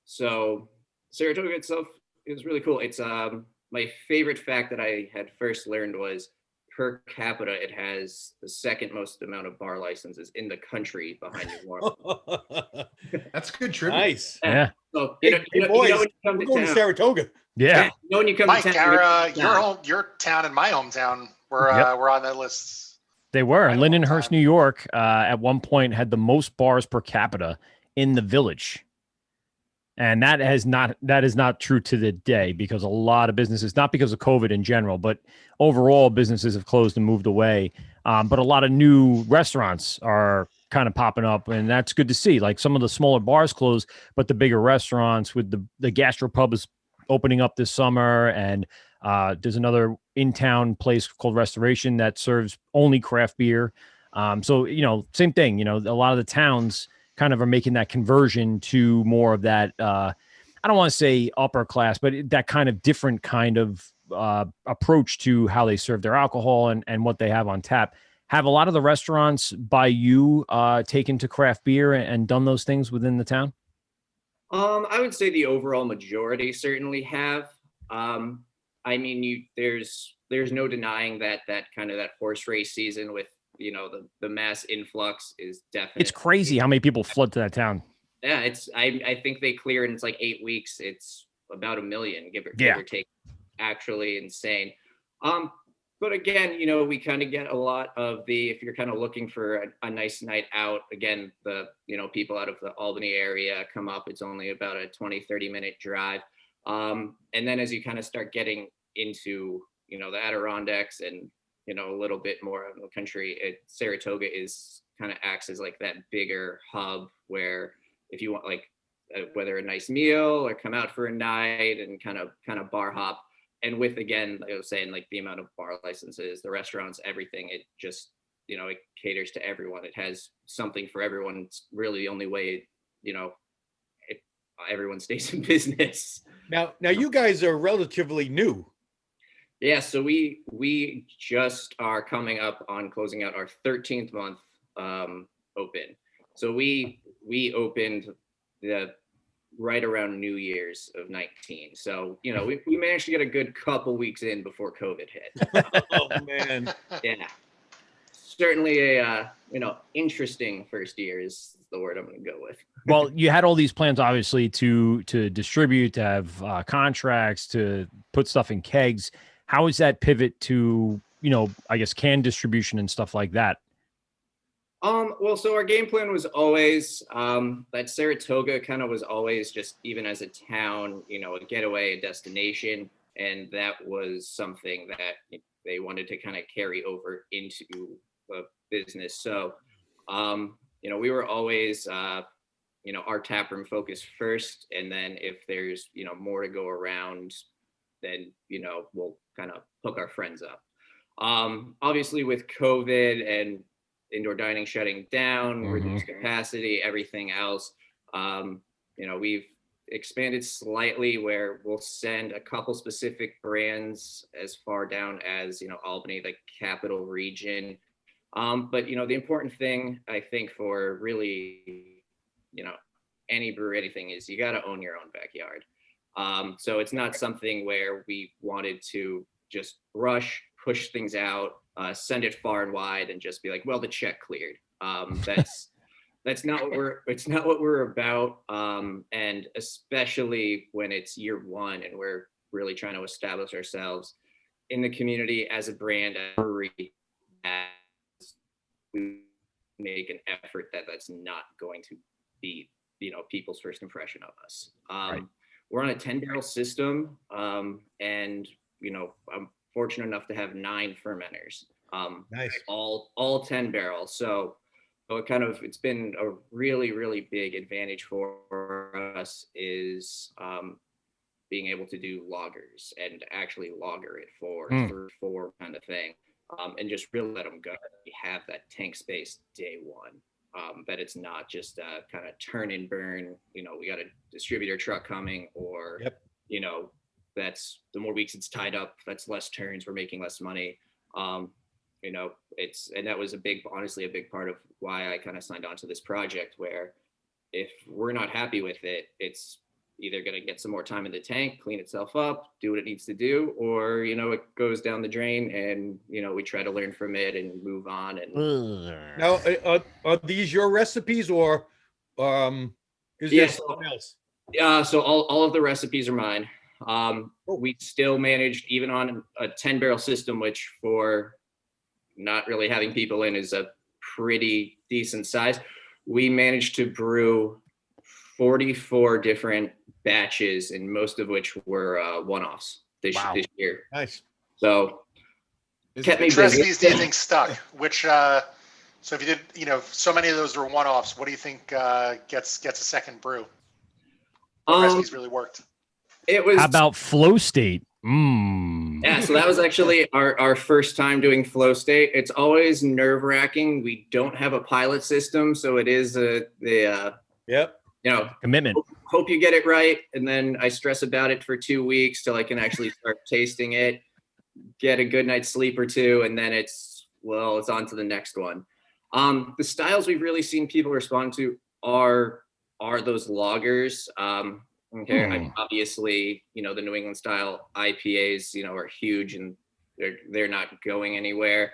Speaker 7: So Saratoga itself is really cool. It's my favorite fact that I had first learned was per capita, it has the second most amount of bar licenses in the country behind New Orleans.
Speaker 6: That's good trivia.
Speaker 3: Nice.
Speaker 2: Yeah.
Speaker 7: So,
Speaker 3: Hey, boys,
Speaker 7: when you come
Speaker 3: we're
Speaker 7: to
Speaker 3: going to
Speaker 7: town,
Speaker 3: Saratoga.
Speaker 2: Yeah.
Speaker 7: when you come
Speaker 4: Mike,
Speaker 7: to town,
Speaker 4: your town and my hometown were
Speaker 2: Yep.
Speaker 4: on that list.
Speaker 2: They were.
Speaker 4: Right,
Speaker 2: Lindenhurst, New York, at one point had the most bars per capita in the village. And that is not true to the day, because a lot of businesses, not because of COVID in general, but overall businesses have closed and moved away. But a lot of new restaurants are kind of popping up, and that's good to see. Like some of the smaller bars closed, but the bigger restaurants with the gastropub is opening up this summer. And there's another in-town place called Restoration that serves only craft beer. So, same thing, a lot of the towns kind of are making that conversion to more of that, I don't want to say upper class, but that kind of different kind of approach to how they serve their alcohol and what they have on tap. Have a lot of the restaurants by you taken to craft beer and done those things within the town?
Speaker 7: I would say the overall majority certainly have. There's no denying that kind of that horse race season with the mass influx is definitely.
Speaker 2: It's crazy how many people flood to that town.
Speaker 7: Yeah, I think they cleared in 8 weeks. It's about 1 million, give or take. Actually insane. But again, we kind of get a lot of if you're kind of looking for a nice night out, again, the people out of the Albany area come up. It's only about a 20-30 minute drive. And then as you kind of start getting into the Adirondacks and a little bit more of the country, Saratoga kind of acts as that bigger hub where if you want whether a nice meal or come out for a night and kind of bar hop, and with, again, like I was saying, the amount of bar licenses, the restaurants, everything, it just it caters to everyone. It has something for everyone. It's really the only way everyone stays in business.
Speaker 3: Now you guys are relatively new.
Speaker 7: Yeah, so we just are coming up on closing out our 13th month open. So we opened right around New Year's of 19. So we managed to get a good couple weeks in before COVID hit.
Speaker 3: Oh man,
Speaker 7: yeah, certainly a interesting first year is the word I'm going to go with.
Speaker 2: Well, you had all these plans, obviously, to distribute, to have contracts, to put stuff in kegs. How is that pivot to, I guess, can distribution and stuff like that?
Speaker 7: Well, so our game plan was always that Saratoga kind of was always just, even as a town, a getaway, a destination. And that was something that they wanted to kind of carry over into the business. So, we were always, our taproom focus first, and then if there's, more to go around, then, we'll kind of hook our friends up. Obviously with COVID and indoor dining shutting down, reduced capacity, everything else, we've expanded slightly where we'll send a couple specific brands as far down as, Albany, the capital region. But, the important thing I think for really, any brewery, anything is you got to own your own backyard. So it's not something where we wanted to just rush, push things out, send it far and wide and just be like, well, the check cleared. That's not what we're about. And especially when it's year one and we're really trying to establish ourselves in the community as a brand, as a brewery, we make an effort that's not going to be, people's first impression of us. Right. We're on a 10-barrel system, and I'm fortunate enough to have 9 fermenters.
Speaker 3: Nice.
Speaker 7: All 10 barrels. So it's been a really, really big advantage for us is being able to do lagers and actually lager it for 4 kind of thing, and just really let them go. We have that tank space day one. That it's not just kind of turn and burn, we got a distributor truck coming, or, that's the more weeks it's tied up, that's less turns, we're making less money. And that was honestly a big part of why I kind of signed on to this project, where if we're not happy with it, it's either going to get some more time in the tank, clean itself up, do what it needs to do, or, it goes down the drain and, we try to learn from it and move on. And
Speaker 3: now, are these your recipes, or is there something else?
Speaker 7: Yeah, so all of the recipes are mine. We still managed, even on a 10-barrel system, which for not really having people in is a pretty decent size, we managed to brew 44 different batches, and most of which were one-offs this year. Nice. So kept me busy.
Speaker 4: Which recipes do you think stuck? Which so if you did, so many of those were one-offs, what do you think gets a second brew? What recipes really worked?
Speaker 2: How about Flow State?
Speaker 7: Yeah, so that was actually our first time doing Flow State. It's always nerve-wracking. We don't have a pilot system, so it is
Speaker 2: commitment.
Speaker 7: Hope you get it right, and then I stress about it for 2 weeks till I can actually start tasting it, get a good night's sleep or two, and then it's on to the next one. The styles we've really seen people respond to are those lagers. Obviously, the New England style IPAs, are huge, and they're not going anywhere.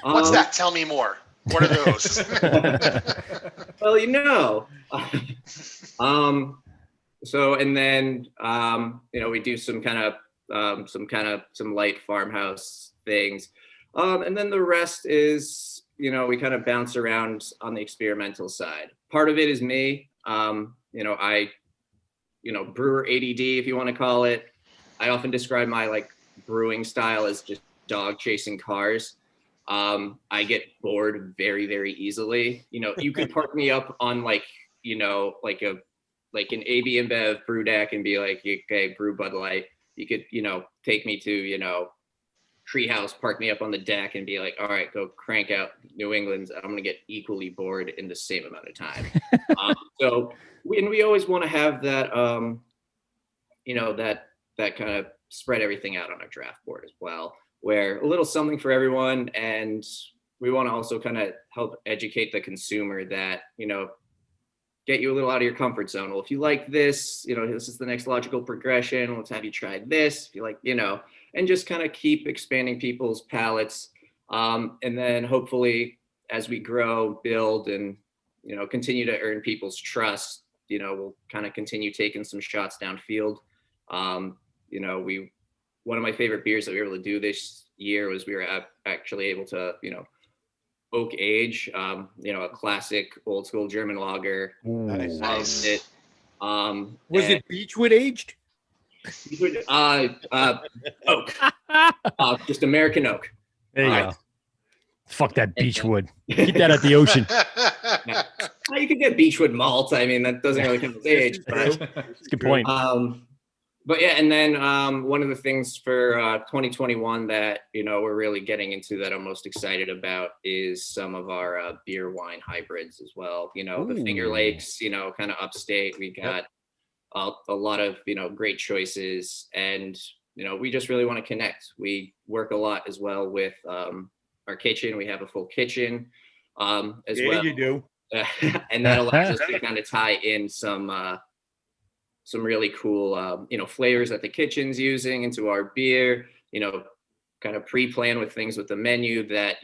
Speaker 4: What's that? Tell me more. What are those?
Speaker 7: Well, so, and then, we do some light farmhouse things. And then the rest is, we kind of bounce around on the experimental side. Part of it is me. Brewer ADD, if you want to call it. I often describe my brewing style as just dog chasing cars. I get bored very, very easily. You could park me up on an AB InBev brew deck and be like, okay, brew Bud Light. You could, take me to, Treehouse, park me up on the deck and be like, all right, go crank out New England's. I'm going to get equally bored in the same amount of time. So we always want to have that, that kind of spread everything out on our draft board as well, where a little something for everyone. And we want to also kind of help educate the consumer that, get you a little out of your comfort zone. Well, if you like this, this is the next logical progression. Let's have you try this. If you like, and just kind of keep expanding people's palates. And then hopefully as we grow, build, and, continue to earn people's trust, we'll kind of continue taking some shots downfield. One of my favorite beers that we were able to do this year was we were actually able to, oak age, a classic old school German lager.
Speaker 3: Nice.
Speaker 7: It.
Speaker 3: Was it Beechwood aged?
Speaker 7: Oak. Just American oak.
Speaker 2: There you go. Fuck that beechwood. Keep that at the ocean.
Speaker 7: Yeah. Well, you can get beechwood malt. I mean, that doesn't really come with age, but
Speaker 2: That's a good point.
Speaker 7: but yeah, and then one of the things for 2021 that we're really getting into that I'm most excited about is some of our beer wine hybrids as well. The Finger Lakes, kind of upstate. We got a lot of great choices, and we just really want to connect. We work a lot as well with our kitchen. We have a full kitchen as well.
Speaker 3: You do.
Speaker 7: And that allows us to kind of tie in some really cool flavors that the kitchen's using into our beer, kind of pre-plan with things with the menu that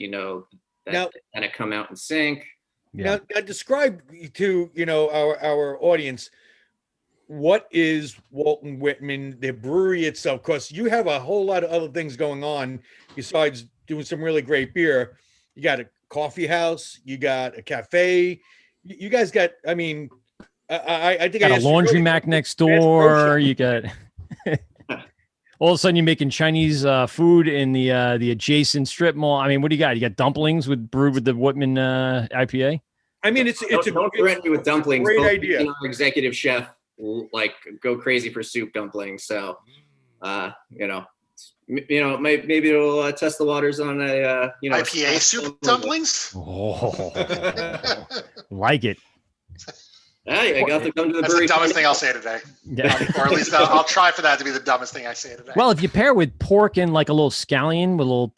Speaker 7: that kind of come out in sync.
Speaker 3: Now describe to our audience, what is Wort and Whitman, the brewery itself? Because you have a whole lot of other things going on besides doing some really great beer. You got a coffee house, you got a cafe, you guys got, I mean, I think
Speaker 2: got a laundromat next door. You got all of a sudden you're making Chinese food in the adjacent strip mall. I mean, what do you got? You got dumplings brewed with the Whitman IPA.
Speaker 3: I mean,
Speaker 7: don't threaten me with dumplings.
Speaker 3: Great idea.
Speaker 7: Our executive chef go crazy for soup dumplings. So, maybe it'll test the waters on a
Speaker 4: IPA soup dumplings.
Speaker 2: Oh, like it.
Speaker 7: Hey, I got to come to the
Speaker 4: That's
Speaker 7: brewery.
Speaker 4: the dumbest thing I'll say today.
Speaker 2: Yeah.
Speaker 4: Or at least I'll try for that to be the dumbest thing I say today.
Speaker 2: Well, if you pair with pork and like a little scallion with a little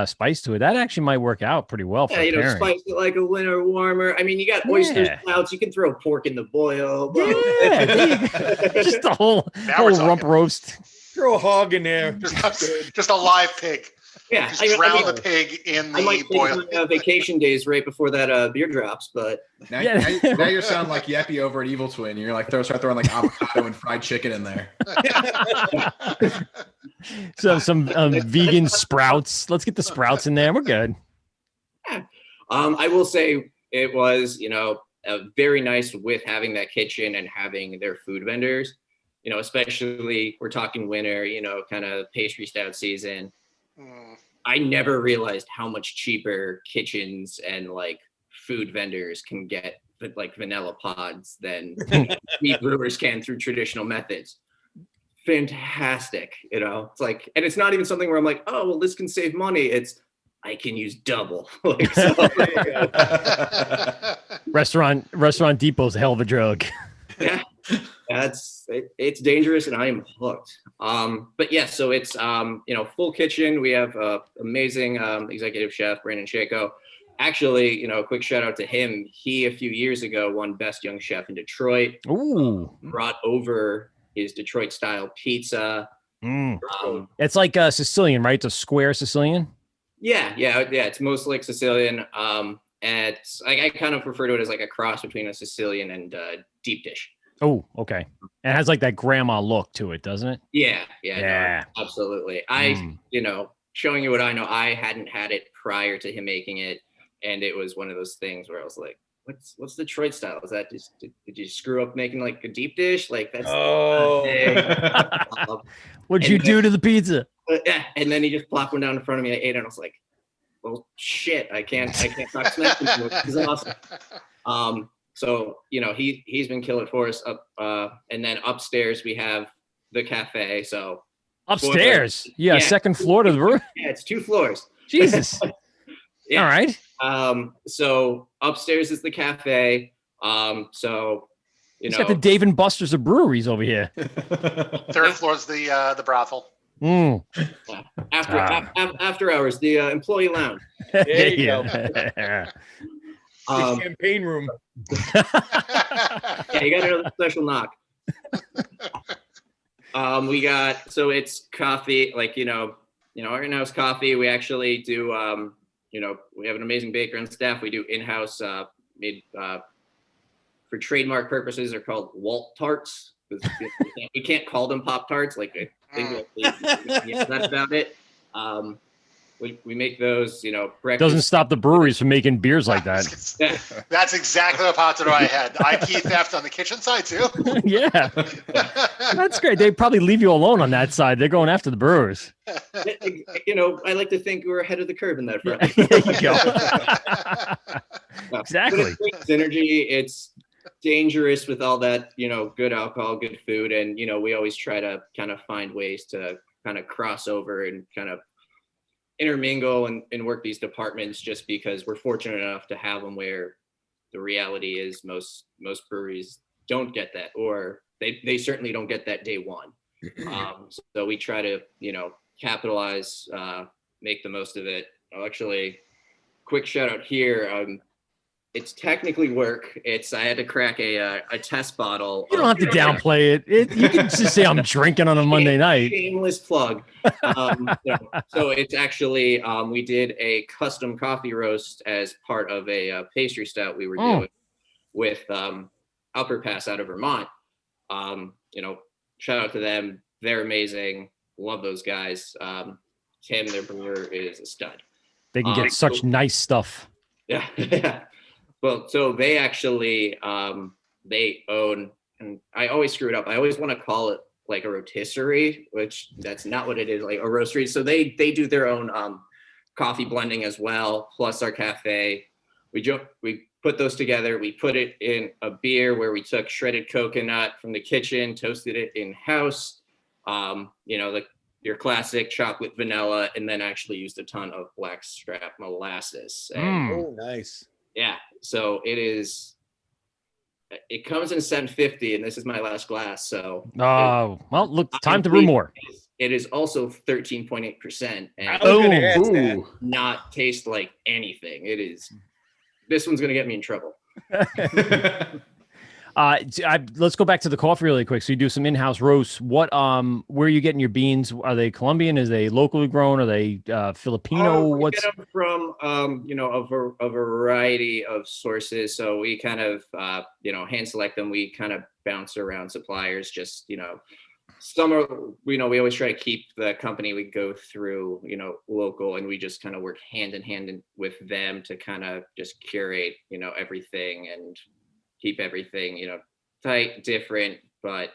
Speaker 2: spice to it, that actually might work out pretty well for pairing.
Speaker 7: Spice it like a winter warmer. I mean, you got oysters, clouds. You can throw pork in the boil.
Speaker 2: Yeah, there you go. Just the whole rump roast.
Speaker 3: Throw a hog in there.
Speaker 4: Just a live pig.
Speaker 7: Yeah,
Speaker 4: just drown the pig in the boil.
Speaker 7: My, vacation days right before that beer drops, but
Speaker 6: now you sound like Yeppy over at Evil Twin. You're like start throwing like avocado and fried chicken in there.
Speaker 2: So some vegan sprouts. Let's get the sprouts in there. We're good.
Speaker 7: Yeah. I will say it was very nice with having that kitchen and having their food vendors. Especially we're talking winter. Kind of pastry stout season. I never realized how much cheaper kitchens and like food vendors can get like vanilla pods than meat brewers can through traditional methods. Fantastic, It's like, and it's not even something where I'm like, oh well, this can save money. It's I can use double.
Speaker 2: Restaurant Depot's a hell of a drug.
Speaker 7: Yeah. It's dangerous and I am hooked. But yeah, so it's full kitchen. We have amazing executive chef Brandon Shako. Actually, a quick shout out to him. He a few years ago won Best Young Chef in Detroit.
Speaker 2: Ooh.
Speaker 7: Brought over his Detroit style pizza.
Speaker 2: It's like Sicilian, right? It's a square Sicilian.
Speaker 7: Yeah. It's mostly like Sicilian. And I kind of refer to it as like a cross between a Sicilian and deep dish.
Speaker 2: Oh, okay. It has like that grandma look to it, doesn't it?
Speaker 7: Yeah. No, absolutely. Showing you what I know, I hadn't had it prior to him making it, and it was one of those things where I was like, "What's the Detroit style? Is that just did you screw up making like a deep dish? Like that's
Speaker 2: what'd you do to the pizza?"
Speaker 7: Yeah, and then he just plopped one down in front of me. I ate it, and I was like, "Well, shit, I can't talk smack anymore. This is awesome." So, he's been killing for us up, and then upstairs we have the cafe. So
Speaker 2: upstairs, second floor to the room.
Speaker 7: Yeah, it's 2 floors.
Speaker 2: Jesus.
Speaker 7: Yeah.
Speaker 2: All right.
Speaker 7: So upstairs is the cafe. So
Speaker 2: He's got the Dave and Buster's of breweries over here.
Speaker 4: Third floor is the brothel.
Speaker 7: After hours, the employee lounge.
Speaker 3: There you go. The champagne room.
Speaker 7: Yeah, you got another special knock. So it's coffee, like our in-house coffee. We actually do we have an amazing baker on staff. We do in-house made for trademark purposes. They're called Walt tarts. We can't call them Pop Tarts. Like I think that's about it. we make those, breakfast.
Speaker 2: Doesn't stop the breweries from making beers like that.
Speaker 4: That's exactly what popped into my head. IT theft on the kitchen side too.
Speaker 2: Yeah, that's great. They probably leave you alone on that side. They're going after the brewers.
Speaker 7: I like to think we're ahead of the curve in that front.
Speaker 2: There you go. Exactly.
Speaker 7: Synergy. It's dangerous with all that, good alcohol, good food. And, we always try to kind of find ways to kind of cross over and kind of intermingle and work these departments, just because we're fortunate enough to have them, where the reality is most breweries don't get that, or they certainly don't get that day one. So we try to, capitalize, make the most of it. Actually, quick shout out here. It's technically work. I had to crack a test bottle.
Speaker 2: You don't have to downplay it. You can just say I'm drinking on a Monday night.
Speaker 7: Shameless plug. So it's actually, we did a custom coffee roast as part of a pastry stout we were doing with Upper Pass out of Vermont. Shout out to them. They're amazing. Love those guys. Tim, their brewer, is a stud.
Speaker 2: They can get such nice stuff.
Speaker 7: Yeah. Well, so they actually, they own, and I always screw it up. I always want to call it like a rotisserie, which that's not what it is, like a roastery. So they do their own coffee blending as well, plus our cafe. We put those together. We put it in a beer where we took shredded coconut from the kitchen, toasted it in-house, your classic chocolate vanilla, and then actually used a ton of blackstrap molasses. And,
Speaker 3: Oh, nice.
Speaker 7: Yeah, so it comes in 750, and this is my last glass. So
Speaker 2: well, look, time to brew more.
Speaker 7: It is also 13.8%,
Speaker 3: And
Speaker 7: not taste like anything. This one's gonna get me in trouble.
Speaker 2: Let's go back to the coffee really quick. So you do some in-house roasts. Where are you getting your beans? Are they Colombian? Is they locally grown? Are they Filipino?
Speaker 7: We get them from a variety of sources. So we kind of hand select them. We kind of bounce around suppliers. Just some are we always try to keep the company we go through local, and we just kind of work hand in hand with them to kind of just curate everything and keep everything, tight, different, but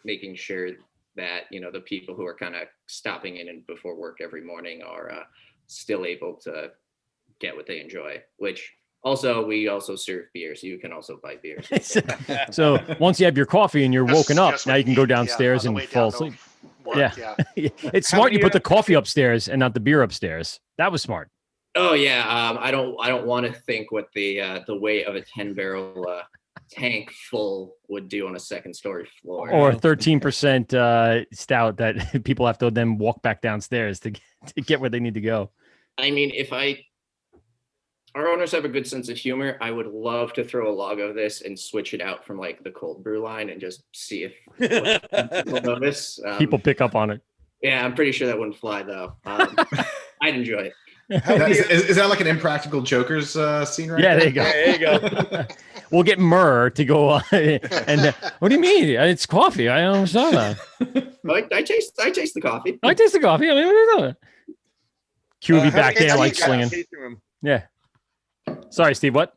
Speaker 7: making sure that, the people who are kind of stopping in and before work every morning are still able to get what they enjoy, which also, we also serve beer. So you can also buy beers.
Speaker 2: So once you have your coffee and you're woken up, now you can go downstairs and fall asleep.
Speaker 4: Work,
Speaker 2: yeah. It's smart you put the coffee upstairs and not the beer upstairs. That was smart.
Speaker 7: Oh yeah. I don't want to think what the weight of a 10-barrel tank full would do on a second story floor,
Speaker 2: or 13% stout that people have to then walk back downstairs to get where they need to go.
Speaker 7: I mean, our owners have a good sense of humor. I would love to throw a log of this and switch it out from like the cold brew line and just see if people notice.
Speaker 2: People pick up on it.
Speaker 7: Yeah, I'm pretty sure that wouldn't fly though. I'd enjoy it.
Speaker 6: Is that like an Impractical Jokers scene right
Speaker 2: Yeah,
Speaker 6: there?
Speaker 2: there you go. We'll get Murr to go and what do you mean? It's coffee. I don't understand that.
Speaker 7: I taste the coffee.
Speaker 2: I taste the coffee. I mean, what are you doing? Q will be back there like slinging. Yeah. Sorry, Steve. What?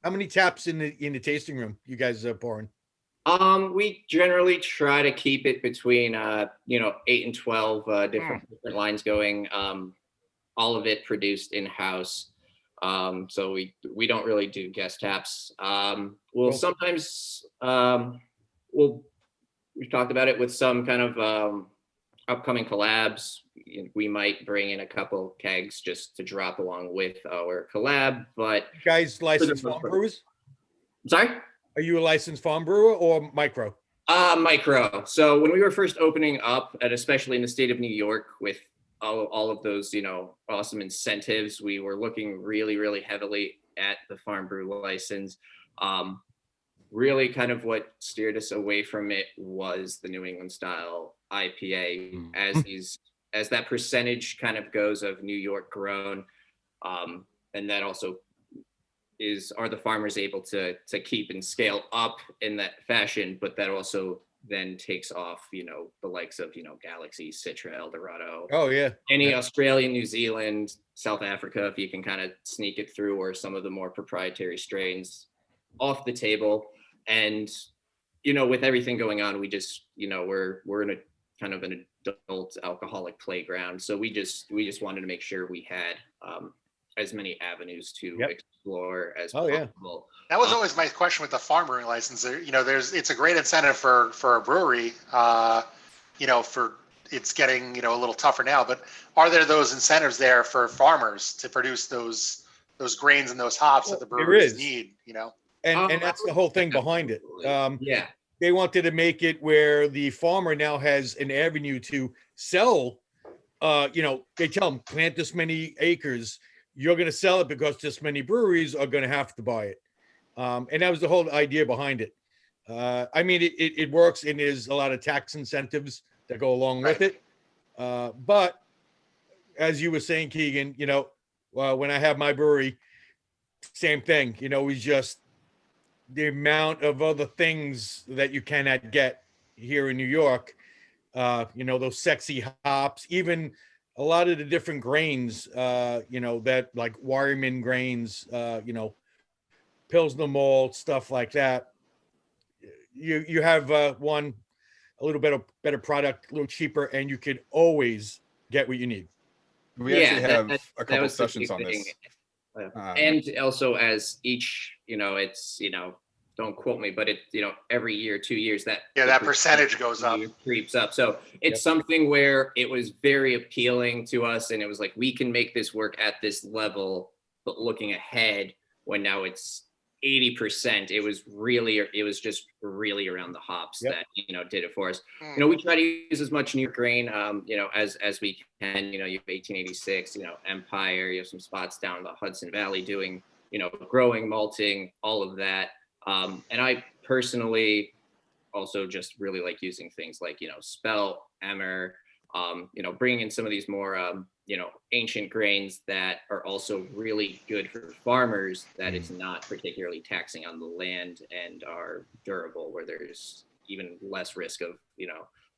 Speaker 3: How many taps in the tasting room you guys are pouring?
Speaker 7: We generally try to keep it between 8 and 12 different lines going. All of it produced in-house. So we don't really do guest taps. We'll sometimes we've talked about it with some kind of upcoming collabs. We might bring in a couple kegs just to drop along with our collab. But
Speaker 3: You guys licensed farm brewers?
Speaker 7: Sorry?
Speaker 3: Are you a licensed farm brewer or micro?
Speaker 7: Micro. So when we were first opening up, and especially in the state of New York with all of those, awesome incentives, we were looking really, really heavily at the farm brew license. Really kind of what steered us away from it was the New England style IPA as that percentage kind of goes of New York grown. And that also are the farmers able to keep and scale up in that fashion, but that also then takes off, the likes of, Galaxy, Citra, Eldorado,
Speaker 3: Oh yeah.
Speaker 7: any Australia, New Zealand, South Africa, if you can kind of sneak it through, or some of the more proprietary strains off the table. And, with everything going on, we just, we're in a kind of an adult alcoholic playground. So we just wanted to make sure we had as many avenues to explore as possible.
Speaker 4: That was always my question with the farm brewing license. It's a great incentive for a brewery, for it's getting, a little tougher now, but are there those incentives there for farmers to produce those grains and those hops that the breweries need,
Speaker 3: And that's the whole thing behind it.
Speaker 7: Yeah.
Speaker 3: They wanted to make it where the farmer now has an avenue to sell. They tell them, plant this many acres, you're going to sell it because this many breweries are going to have to buy it. And that was the whole idea behind it. It works, and there's a lot of tax incentives that go along with it. But as you were saying, Keegan, when I have my brewery, same thing, we just, the amount of other things that you cannot get here in New York, those sexy hops, even a lot of the different grains, that like Wireman grains, Pilsner malt, stuff like that. You have one a little bit of better product, a little cheaper, and you can always get what you need.
Speaker 5: We actually have a couple sessions on this.
Speaker 7: And also, as each, it's, don't quote me, but it, every year, 2 years, that
Speaker 4: percentage goes up,
Speaker 7: creeps up. So it's something where it was very appealing to us, and it was like, we can make this work at this level. But looking ahead, when now it's 80%, it was just really around the hops that did it for us. We try to use as much New York grain as we can. You have 1886, Empire, you have some spots down the Hudson Valley doing growing, malting, all of that. And I personally also just really like using things like Spelt, Emmer, bringing in some of these more ancient grains that are also really good for farmers, that it's not particularly taxing on the land and are durable, where there's even less risk of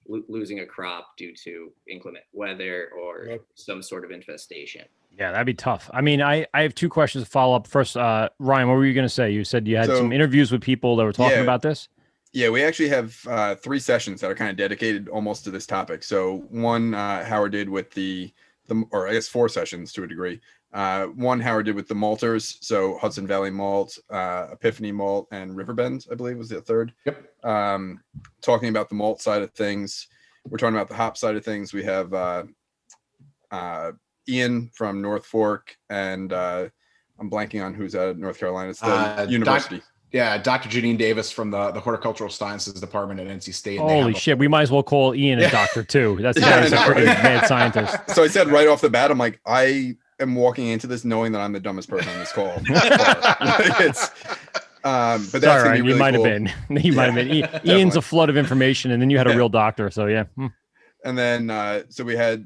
Speaker 7: losing a crop due to inclement weather or some sort of infestation.
Speaker 2: Yeah, that'd be tough. I have two questions to follow up. First, Ryan, what were you going to say? You said you had some interviews with people that were talking about this.
Speaker 5: Yeah, we actually have 3 sessions that are kind of dedicated almost to this topic. So one Howard did with or I guess 4 sessions to a degree. One Howard did with the malters, so Hudson Valley Malt, Epiphany Malt, and Riverbend, I believe was the third.
Speaker 6: Yep.
Speaker 5: Talking about the malt side of things. We're talking about the hop side of things. We have Ian from North Fork, and I'm blanking on who's at North Carolina. It's the university.
Speaker 6: Dr. Janine Davis from the Horticultural Sciences Department at NC State.
Speaker 2: Holy shit, we might as well call Ian a doctor too. That's a pretty mad scientist.
Speaker 5: So I said right off the bat, I'm like, I am walking into this knowing that I'm the dumbest person on this call. But that's
Speaker 2: sorry,
Speaker 5: really
Speaker 2: you might
Speaker 5: cool.
Speaker 2: have been. You might have been. Ian's a flood of information, and then you had a real doctor. So yeah.
Speaker 5: And then so we had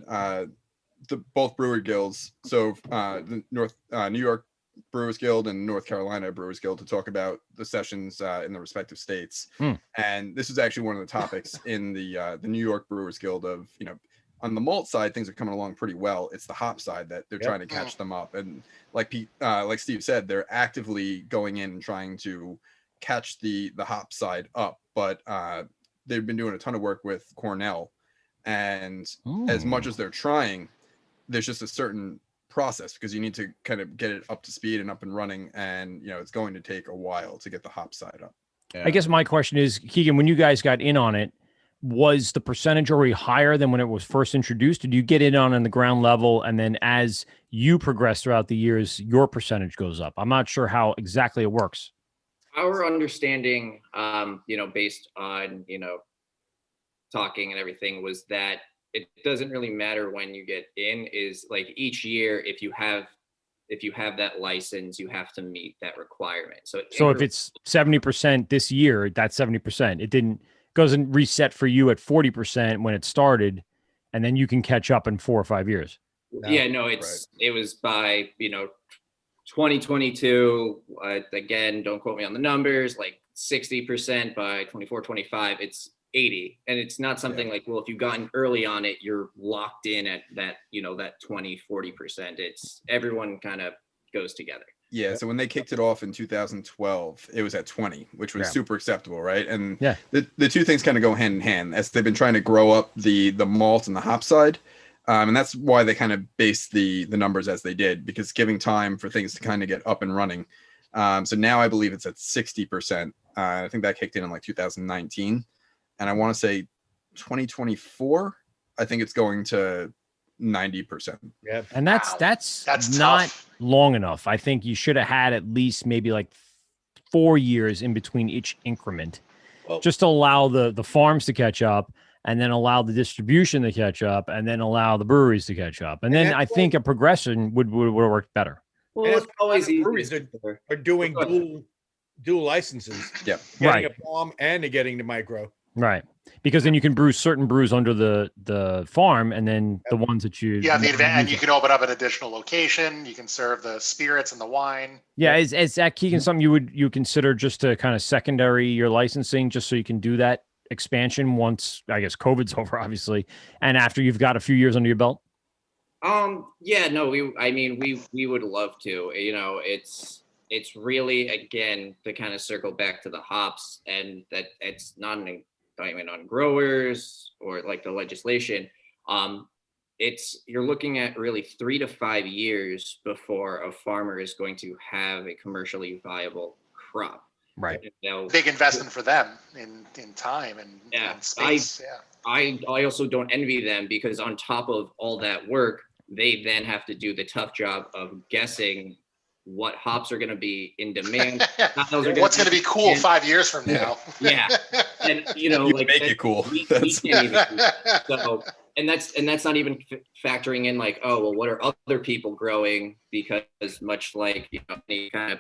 Speaker 5: both brewer guilds. So the New York Brewers Guild and North Carolina Brewers Guild to talk about the sessions in the respective states. And this is actually one of the topics in the New York Brewers Guild of, on the malt side, things are coming along pretty well. It's the hop side that they're trying to catch them up. And like Steve said, they're actively going in and trying to catch the hop side up. But they've been doing a ton of work with Cornell. And as much as they're trying, there's just a certain process, because you need to kind of get it up to speed and up and running, and it's going to take a while to get the hop side up.
Speaker 2: I guess my question is, Keegan, when you guys got in on it, was the percentage already higher than when it was first introduced? Did you get in on the ground level, and then as you progress throughout the years, your percentage goes up? I'm not sure how exactly it works.
Speaker 7: Our understanding, based on talking and everything, was that it doesn't really matter when you get in. Is like each year, if you have that license, you have to meet that requirement. So if it's 70% this year, that's 70%. It doesn't reset for you at 40% when it started, and then you can catch up in 4 or 5 years. It was by 2022. Again, don't quote me on the numbers. Like 60% by 24, 25. 80. And it's not something like, well, if you've gotten early on it, you're locked in at that, that 20, 40%. It's everyone kind of goes together.
Speaker 5: Yeah, so when they kicked it off in 2012, it was at 20, which was super acceptable, right? And the two things kind of go hand in hand as they've been trying to grow up the malt and the hop side. And that's why they kind of based the numbers as they did, because giving time for things to kind of get up and running. So now I believe it's at 60%. I think that kicked in like 2019. And I want to say 2024, I think it's going to 90%.
Speaker 3: Yeah.
Speaker 2: And that's not
Speaker 4: tough.
Speaker 2: long enough. I think you should have had at least maybe like 4 years in between each increment, just to allow the farms to catch up, and then allow the distribution to catch up, and then allow the breweries to catch up. And then I think a progression would work better.
Speaker 7: Well, it's always
Speaker 3: breweries
Speaker 7: easy.
Speaker 3: are doing dual licenses.
Speaker 5: Yeah.
Speaker 3: Getting a farm and they're getting the micro.
Speaker 2: Right. Because then you can brew certain brews under the farm, and then the ones that you
Speaker 4: and you can open up an additional location. You can serve the spirits and the wine.
Speaker 2: Yeah, is that, Keegan, something you consider just to kind of secondary your licensing, just so you can do that expansion once, I guess, COVID's over, obviously, and after you've got a few years under your belt?
Speaker 7: Yeah, no, we would love to. It's really, again, to kind of circle back to the hops, and that it's not an indictment on growers or like the legislation. You're looking at really 3 to 5 years before a farmer is going to have a commercially viable crop.
Speaker 2: Right.
Speaker 4: Big investment for them in time and space.
Speaker 7: I also don't envy them, because on top of all that work, they then have to do the tough job of guessing what hops are going to be in demand.
Speaker 4: What's going to be cool 5 years from now?
Speaker 7: Yeah. And
Speaker 5: you
Speaker 7: like
Speaker 5: make it cool.
Speaker 7: We can't even do that. So, and that's not even factoring in like, oh, well, what are other people growing? Because much like any kind of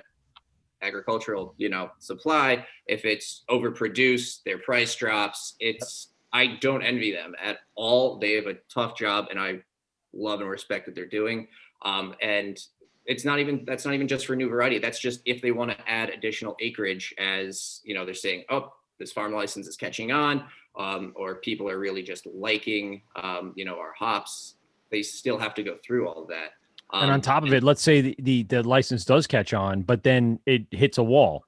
Speaker 7: agricultural supply, if it's overproduced, their price drops. I don't envy them at all. They have a tough job, and I love and respect what they're doing. And that's not even just for new variety. That's just if they want to add additional acreage, as they're saying, oh, this farm license is catching on, or people are really just liking our hops. They still have to go through all of that.
Speaker 2: And on top of it, let's say the license does catch on, but then it hits a wall,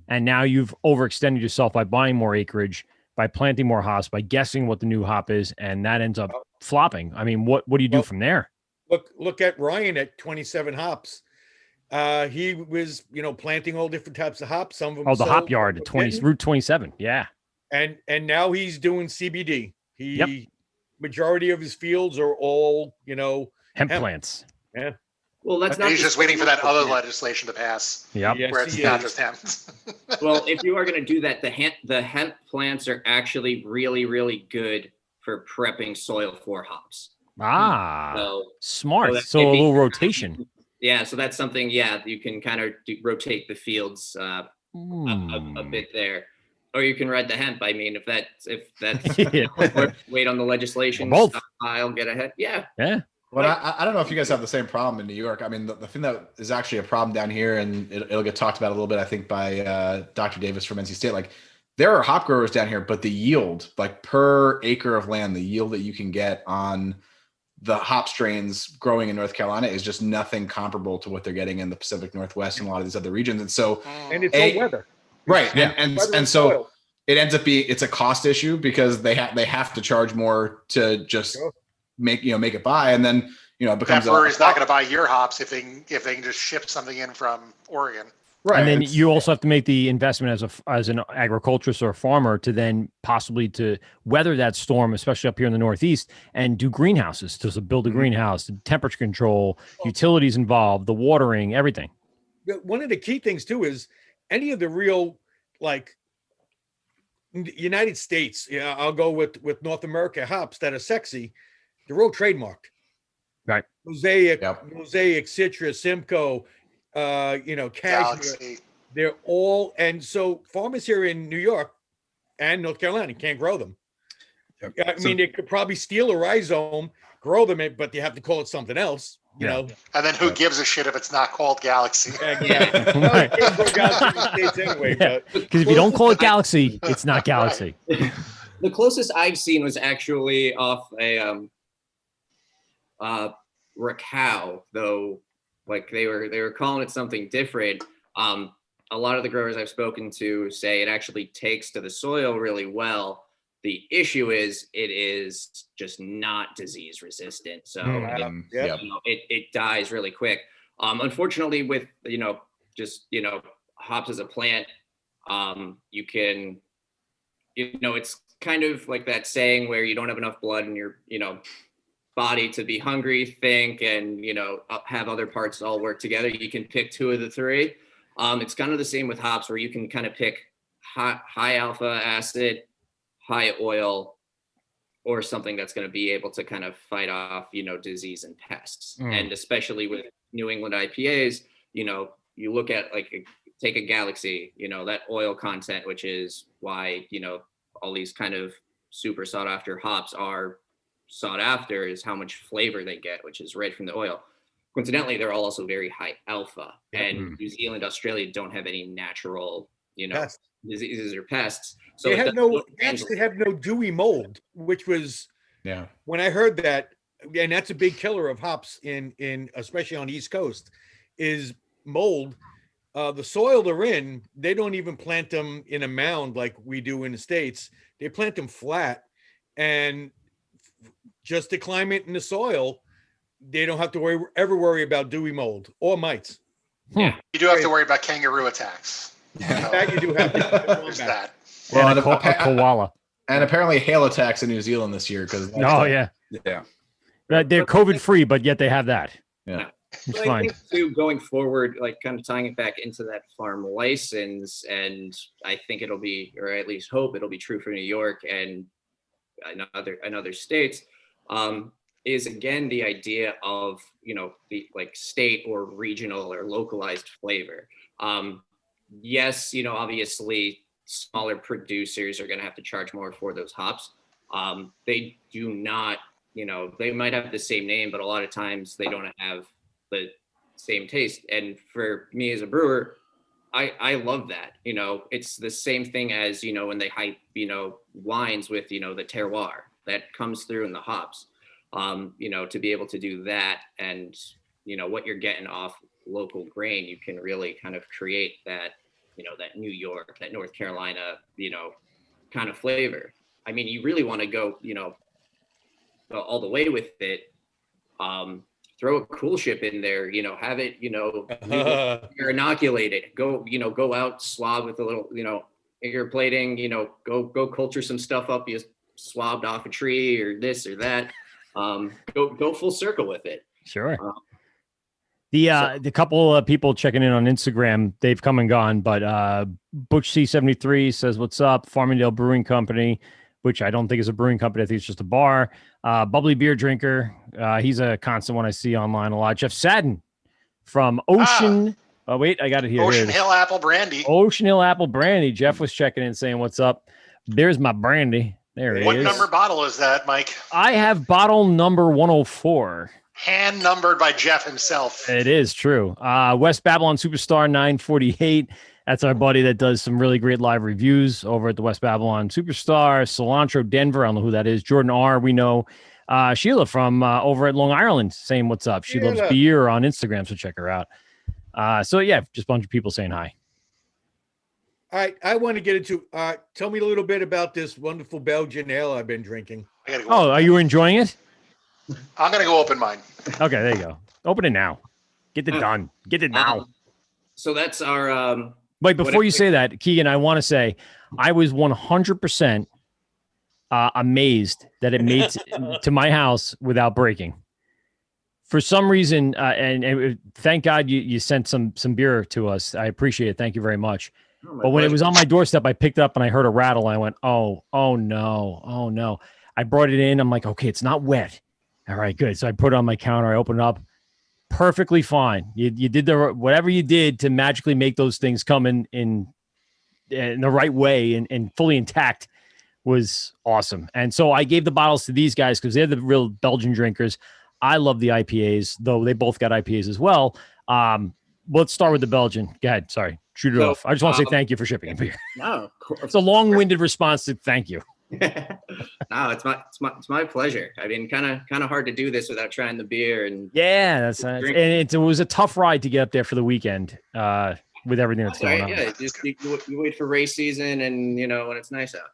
Speaker 2: and now you've overextended yourself by buying more acreage, by planting more hops, by guessing what the new hop is, and that ends up flopping. I mean, what do you do from there?
Speaker 3: Look at Ryan at 27 hops. He was, planting all different types of hops. Some of them.
Speaker 2: The hop yard at Route 27. Yeah.
Speaker 3: And now he's doing CBD. Majority of his fields are all,
Speaker 2: hemp plants.
Speaker 3: Yeah.
Speaker 7: Well, that's not.
Speaker 4: He's just waiting for that other legislation to pass.
Speaker 2: Yep.
Speaker 3: Yes,
Speaker 4: where it's not just hemp.
Speaker 7: Well, if you are going to do that, the hemp plants are actually really, really good for prepping soil for hops.
Speaker 2: Smart. So a little rotation.
Speaker 7: Yeah, so that's something. Yeah, you can kind of rotate the fields a bit there, or you can ride the hemp. I mean, if that's wait on the legislation.
Speaker 2: Both.
Speaker 7: I'll get ahead. Yeah.
Speaker 2: Yeah.
Speaker 6: Well, I don't know if you guys have the same problem in New York. I mean, the thing that is actually a problem down here, and it'll get talked about a little bit, I think, by Dr. Davis from NC State. Like, there are hop growers down here, but the yield, like per acre of land, the yield that you can get on the hop strains growing in North Carolina is just nothing comparable to what they're getting in the Pacific Northwest and a lot of these other regions. And so,
Speaker 3: and it's all weather,
Speaker 6: right? Yeah. And so it ends up it's a cost issue, because they have to charge more to just make it by, and then it becomes
Speaker 4: that brewery's not going to buy your hops if they can just ship something in from Oregon.
Speaker 2: Right. And then you also have to make the investment as an agriculturist or a farmer to then possibly to weather that storm, especially up here in the Northeast, and do greenhouses, to build a greenhouse, the temperature control, utilities involved, the watering, everything.
Speaker 3: One of the key things too is any of the real, like, United States, I'll go with North America hops that are sexy, they're all trademarked.
Speaker 2: Right.
Speaker 3: Mosaic, Citrus, Simcoe, Cashmere,
Speaker 4: Galaxy.
Speaker 3: They're all, and so farmers here in New York and North Carolina can't grow them.
Speaker 5: Yep.
Speaker 3: I mean, they could probably steal a rhizome, grow them, but they have to call it something else, you know.
Speaker 4: And then who gives a shit if it's not called Galaxy?
Speaker 3: Exactly. No, you can't grow Galaxy in the States anyway.
Speaker 2: Because if you don't call it Galaxy, it's not Galaxy.
Speaker 7: The closest I've seen was actually off a Racow, though. Like they were calling it something different. A lot of the growers I've spoken to say it actually takes to the soil really well. The issue is it is just not disease resistant. So it dies really quick. Unfortunately, with hops as a plant, you can, it's kind of like that saying where you don't have enough blood in your body to be hungry, think, and have other parts all work together. You can pick two of the three. It's kind of the same with hops, where you can kind of pick high alpha acid, high oil, or something that's going to be able to kind of fight off disease and pests. And especially with New England IPAs, you look at take a Galaxy, that oil content, which is why all these kind of super sought after hops are sought after, is how much flavor they get, which is right from the oil. Coincidentally, they're all also very high alpha, and New Zealand, Australia don't have any natural, diseases or pests. So
Speaker 3: they actually have no dewy mold, which was when I heard that, and that's a big killer of hops in especially on the East Coast, is mold. The soil they're in, they don't even plant them in a mound like we do in the States. They plant them flat, and just the climate and the soil, they don't have to ever worry about dewy mold or mites.
Speaker 4: Yeah, you do have to worry about kangaroo attacks.
Speaker 3: That you do have to.
Speaker 4: There's that.
Speaker 2: Well, and a koala.
Speaker 6: And apparently hail attacks in New Zealand this year because
Speaker 2: yeah. They're COVID free, but yet they have that.
Speaker 6: Yeah.
Speaker 2: It's
Speaker 7: I
Speaker 2: fine.
Speaker 7: think too, going forward, kind of tying it back into that farm license, and I think it'll be, or at least hope it'll be true for New York and other states, is again the idea of the state or regional or localized flavor. Yes, obviously smaller producers are going to have to charge more for those hops. They do not, they might have the same name, but a lot of times they don't have the same taste. And for me as a brewer, I love that. It's the same thing as when they hype wines with the terroir that comes through in the hops. To be able to do that, and what you're getting off local grain, you can really kind of create that that New York, that North Carolina kind of flavor. I mean, you really want to go all the way with it. Throw a cool ship in there, have it, you're inoculated, go out, swab with a little, air plating, go culture some stuff up you swabbed off a tree or this or that. Go full circle with it.
Speaker 2: Sure. The couple of people checking in on Instagram, they've come and gone, but Butch C73 says, "What's up?" Farmingdale Brewing Company, which I don't think is a brewing company. I think it's just a bar. Bubbly beer drinker. He's a constant one I see online a lot. Jeff Sadden from Ocean. Oh, wait, I got it here.
Speaker 4: Ocean Hill Apple Brandy.
Speaker 2: Ocean Hill Apple Brandy. Jeff was checking in saying, "What's up?" There's my brandy. There it is.
Speaker 4: What number bottle is that, Mike?
Speaker 2: I have bottle number 104.
Speaker 4: Hand numbered by Jeff himself.
Speaker 2: It is true. West Babylon Superstar 948. That's our buddy that does some really great live reviews over at the West Babylon Superstar. Cilantro Denver. I don't know who that is. Jordan R. We know. Sheila from over at Long Island saying what's up. She loves beer on Instagram, so check her out. So yeah, just a bunch of people saying hi.
Speaker 3: All right, I want to get into. Tell me a little bit about this wonderful Belgian ale I've been drinking.
Speaker 2: Are you enjoying it?
Speaker 4: I'm gonna go open mine.
Speaker 2: Okay, there you go. Open it now. Get it done. Get it now.
Speaker 7: So that's our.
Speaker 2: Wait, before you say that, Keegan, I want to say I was 100% amazed that it made to my house without breaking. For some reason, and thank God you sent some beer to us. I appreciate it. Thank you very much. But when it was on my doorstep, I picked it up and I heard a rattle. And I went, oh no. I brought it in. I'm like, okay, it's not wet. All right, good. So I put it on my counter. I opened it up. Perfectly fine. You did whatever you did to magically make those things come in the right way and fully intact was awesome. And so I gave the bottles to these guys because they're the real Belgian drinkers. I love the IPAs, though they both got IPAs as well. Let's start with the Belgian. Go ahead. Sorry. Shoot it off. I just want to say thank you for shipping it here.
Speaker 7: No,
Speaker 2: it's a long-winded response to thank you.
Speaker 7: No, it's my pleasure. I mean, kind of hard to do this without trying the beer and
Speaker 2: Yeah, that's and it was a tough ride to get up there for the weekend with everything that's going on.
Speaker 7: Yeah, just you wait for race season and when it's nice out.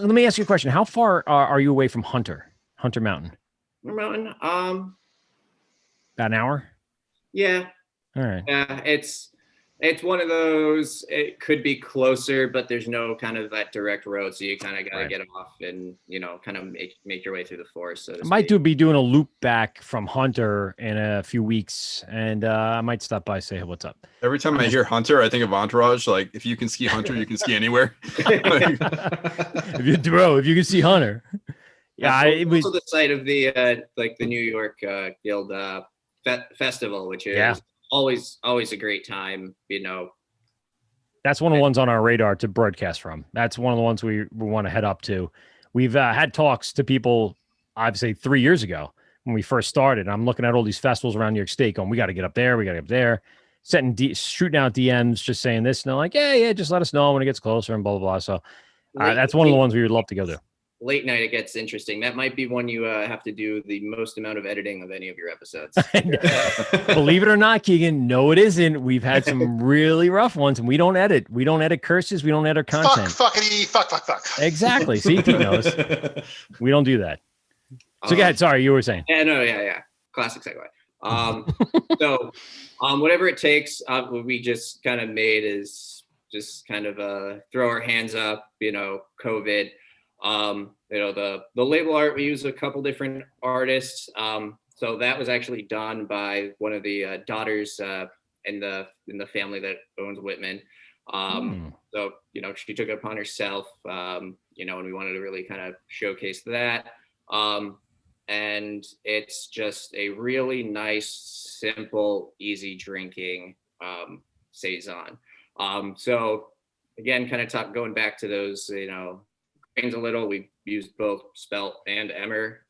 Speaker 2: Let me ask you a question. How far are you away from Hunter Mountain?
Speaker 7: Mountain,
Speaker 2: about an hour.
Speaker 7: Yeah.
Speaker 2: All right.
Speaker 7: Yeah, it's one of those. It could be closer, but there's no kind of that direct road, so you kind of got to get off and kind of make your way through the forest. So
Speaker 2: I might be doing a loop back from Hunter in a few weeks, and I might stop by, say what's up.
Speaker 5: Every time I hear Hunter, I think of Entourage. Like, if you can ski Hunter, you can ski anywhere.
Speaker 2: If you can see Hunter. Yeah,
Speaker 7: it was also the site of the the New York Guild Festival, which is always a great time.
Speaker 2: That's one of the ones on our radar to broadcast from. That's one of the ones we want to head up to. We've had talks to people, I'd say 3 years ago when we first started. I'm looking at all these festivals around New York State going, we got to get up there. We got to get up there. Shooting out DMs, just saying this. And they're like, yeah, just let us know when it gets closer and blah, blah, blah. So that's one of the ones we would love to go to.
Speaker 7: Late night, it gets interesting. That might be one you have to do the most amount of editing of any of your episodes.
Speaker 2: Believe it or not, Keegan, no, it isn't. We've had some really rough ones, and we don't edit. We don't edit curses. We don't edit content.
Speaker 4: Fuck.
Speaker 2: Exactly. See, Pete knows. We don't do that. So go ahead. Sorry, you were saying.
Speaker 7: Yeah. Classic segue. So, whatever it takes, what we just kind of made is just kind of throw our hands up. COVID. The label art, we use a couple different artists. So that was actually done by one of the daughters in the family that owns Whitman. So she took it upon herself, and we wanted to really kind of showcase that. And it's just a really nice, simple, easy drinking saison. So again, kind of going back to those, grains a little. We used both spelt and emmer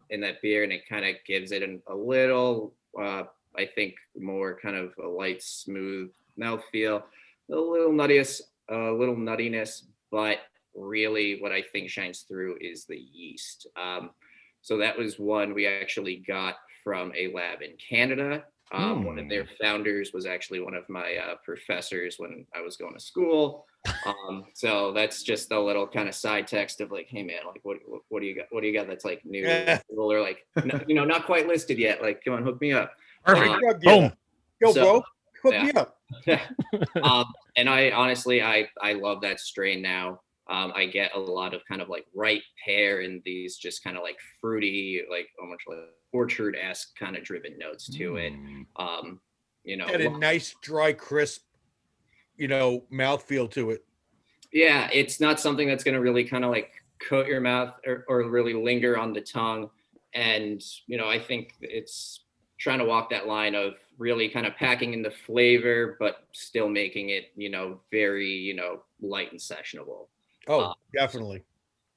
Speaker 7: in that beer, and it kind of gives it a little, I think, more kind of a light, smooth mouthfeel, a little nuttiness, but really what I think shines through is the yeast. So that was one we actually got from a lab in Canada. One of their founders was actually one of my professors when I was going to school. So that's just a little kind of side text of like, hey man, like what do you got? What do you got that's like new or like not quite listed yet? Like, come on, hook me up.
Speaker 2: Perfect. Boom.
Speaker 3: Yo, bro, hook me up.
Speaker 7: And I honestly, I love that strain now. I get a lot of kind of like ripe pear and these just kind of like fruity, like almost like orchard-esque kind of driven notes to it.
Speaker 3: Had a nice, dry, crisp, mouthfeel to it.
Speaker 7: Yeah, it's not something that's going to really kind of like coat your mouth or really linger on the tongue. And, I think it's trying to walk that line of really kind of packing in the flavor, but still making it, very, light and sessionable.
Speaker 3: Oh, definitely.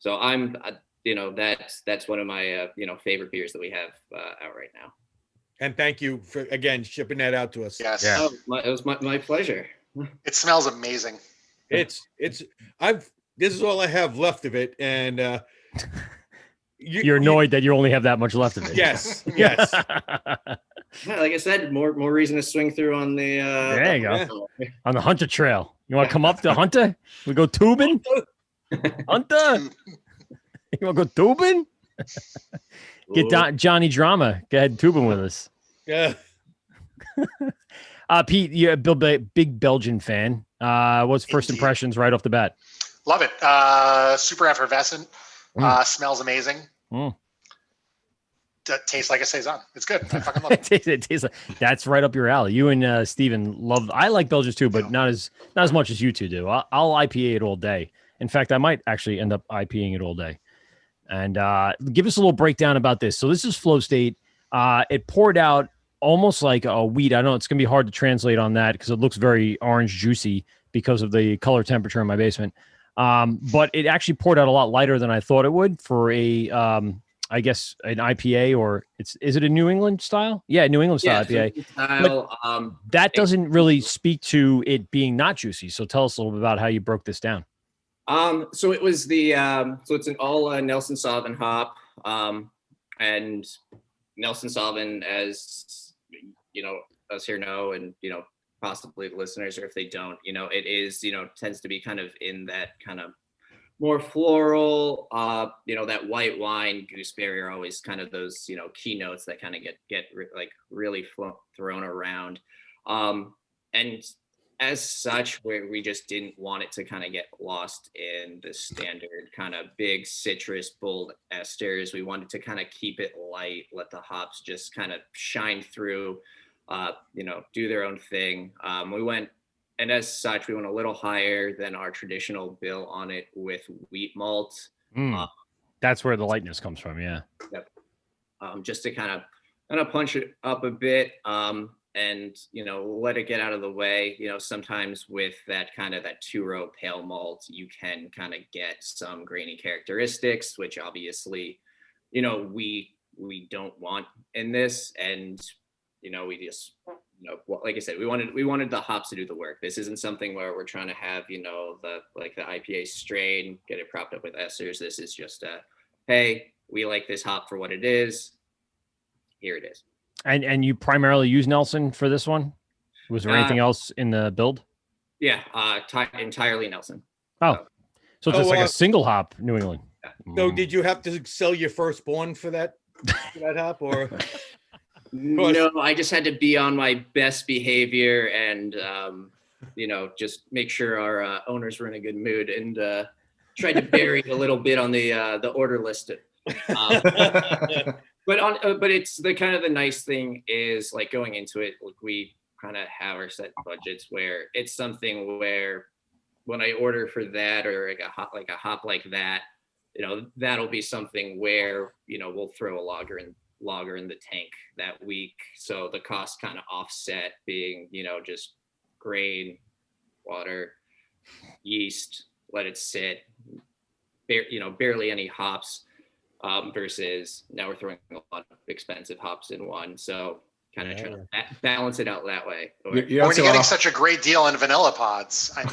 Speaker 7: So I'm, that's one of my, favorite beers that we have out right now. And
Speaker 3: thank you for, again, shipping that out to us.
Speaker 4: Yes.
Speaker 7: Yeah. It was my pleasure.
Speaker 4: It smells amazing.
Speaker 3: This is all I have left of it. And
Speaker 2: you're annoyed that you only have that much left of it.
Speaker 3: Yes.
Speaker 7: Yeah, like I said, more reason to swing through on the
Speaker 2: there you go. On the Hunter Trail. You want to come up to Hunter? We go tubing? Hunter? You want to go tubing? Get Johnny Drama. Go ahead and tubing with us.
Speaker 3: Yeah.
Speaker 2: Pete, you're a big Belgian fan. What's first impressions right off the bat?
Speaker 4: Love it. Super effervescent. Smells amazing. Tastes like a saison. It's good. I fucking love it.
Speaker 2: It tastes like, that's right up your alley. You and Steven love. I like Belgians too, but not as much as you two do. I'll IPA it all day. In fact, I might actually end up IPAing it all day. And give us a little breakdown about this. So this is Flow State. It poured out almost like a wheat. I know it's going to be hard to translate on that because it looks very orange juicy because of the color temperature in my basement. But it actually poured out a lot lighter than I thought it would for I guess an IPA, or is it a New England style? Yeah, New England style IPA.
Speaker 7: Style,
Speaker 2: that doesn't really speak to it being not juicy. So tell us a little bit about how you broke this down.
Speaker 7: So it was the so it's an all Nelson Sauvin hop, and Nelson Sauvin, as you know, us here know, and possibly the listeners, or if they don't, it is tends to be kind of in that kind of more floral, that white wine, gooseberry are always kind of those key notes that kind of get like really thrown around, and as such, we just didn't want it to kind of get lost in the standard kind of big citrus, bold esters. We wanted to kind of keep it light, let the hops just kind of shine through, do their own thing. And as such, we went a little higher than our traditional bill on it with wheat malt.
Speaker 2: That's where the lightness comes from, yeah.
Speaker 7: Yep. Just to kind of punch it up a bit. And let it get out of the way. Sometimes with that 2-row pale malt, you can kind of get some grainy characteristics, which obviously we don't want in this. And we just like I said, we wanted the hops to do the work. This isn't something where we're trying to have the IPA strain, get it propped up with esters. This is just hey, we like this hop for what it is. Here it is.
Speaker 2: And you primarily use Nelson for this one? Was there anything else in the build?
Speaker 7: Yeah, entirely Nelson.
Speaker 2: Oh, so it's just like a single hop New England.
Speaker 3: So did you have to sell your firstborn for that hop, or?
Speaker 7: No, I just had to be on my best behavior and just make sure our owners were in a good mood, and tried to bury it a little bit on the order list. But it's the kind of the nice thing is like going into it, like we kind of have our set budgets where it's something where when I order for that or like a hop like that, that'll be something where we'll throw a lager in the tank that week, so the cost kind of offset being just grain, water, yeast, let it sit, barely any hops. Versus now we're throwing a lot of expensive hops in one. So kind of trying to balance it out that way.
Speaker 4: When you're getting such a great deal in vanilla pods, I mean,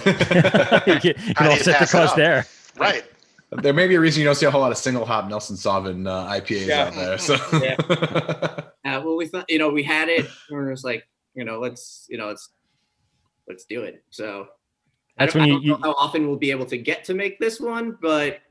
Speaker 2: you can offset the cost there.
Speaker 4: Right.
Speaker 6: There may be a reason you don't see a whole lot of single hop Nelson Sauvin IPAs out there. So
Speaker 7: well, we thought, we had it, and it was like, let's do it. So
Speaker 2: that's
Speaker 7: I
Speaker 2: when
Speaker 7: don't know how often we'll be able to get to make this one, but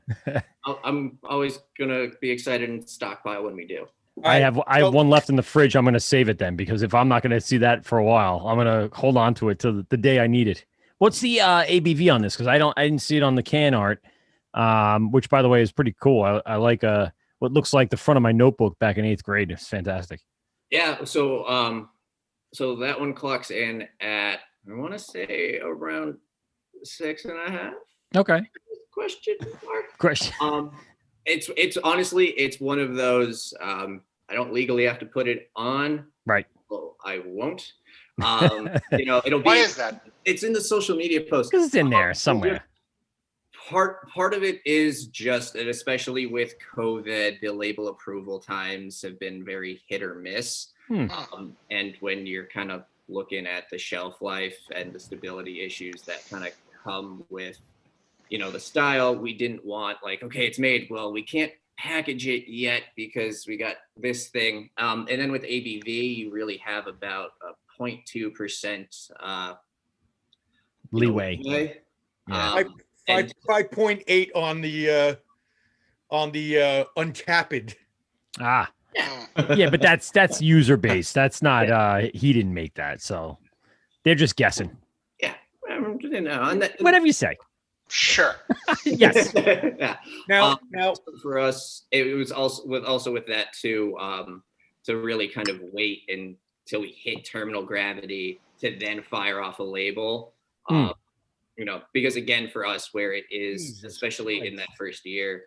Speaker 7: I'm always gonna be excited and stockpile when we do.
Speaker 2: I have one left in the fridge. I'm gonna save it then, because if I'm not gonna see that for a while, I'm gonna hold on to it till the day I need it. What's the ABV on this? Because I didn't see it on the can art, which by the way is pretty cool. I like what looks like the front of my notebook back in 8th grade. It's fantastic.
Speaker 7: Yeah. So that one clocks in at, I want to say, around 6.5.
Speaker 2: Okay.
Speaker 7: Question
Speaker 2: mark.
Speaker 7: It's honestly, it's one of those, I don't legally have to put it on.
Speaker 2: Right.
Speaker 7: Well, I won't. It'll be.
Speaker 4: Why is that?
Speaker 7: It's in the social media post.
Speaker 2: Because it's in there somewhere.
Speaker 7: Part of it is just, and especially with COVID, the label approval times have been very hit or miss. And when you're kind of looking at the shelf life and the stability issues that kind of come with, the style, we didn't want like, okay, it's made, well, we can't package it yet because we got this thing. And then with ABV, you really have about a 0.2%
Speaker 2: leeway.
Speaker 7: Yeah.
Speaker 3: 5.8 on the Untapped.
Speaker 2: Yeah, but that's user based. That's not he didn't make that, so they're just guessing.
Speaker 7: Yeah,
Speaker 2: whatever you say.
Speaker 4: Sure.
Speaker 2: Yes.
Speaker 7: Yeah.
Speaker 3: Now
Speaker 7: for us, it was also with that too, to really kind of wait until we hit terminal gravity to then fire off a label. Because again, for us, where it is, especially in that first year,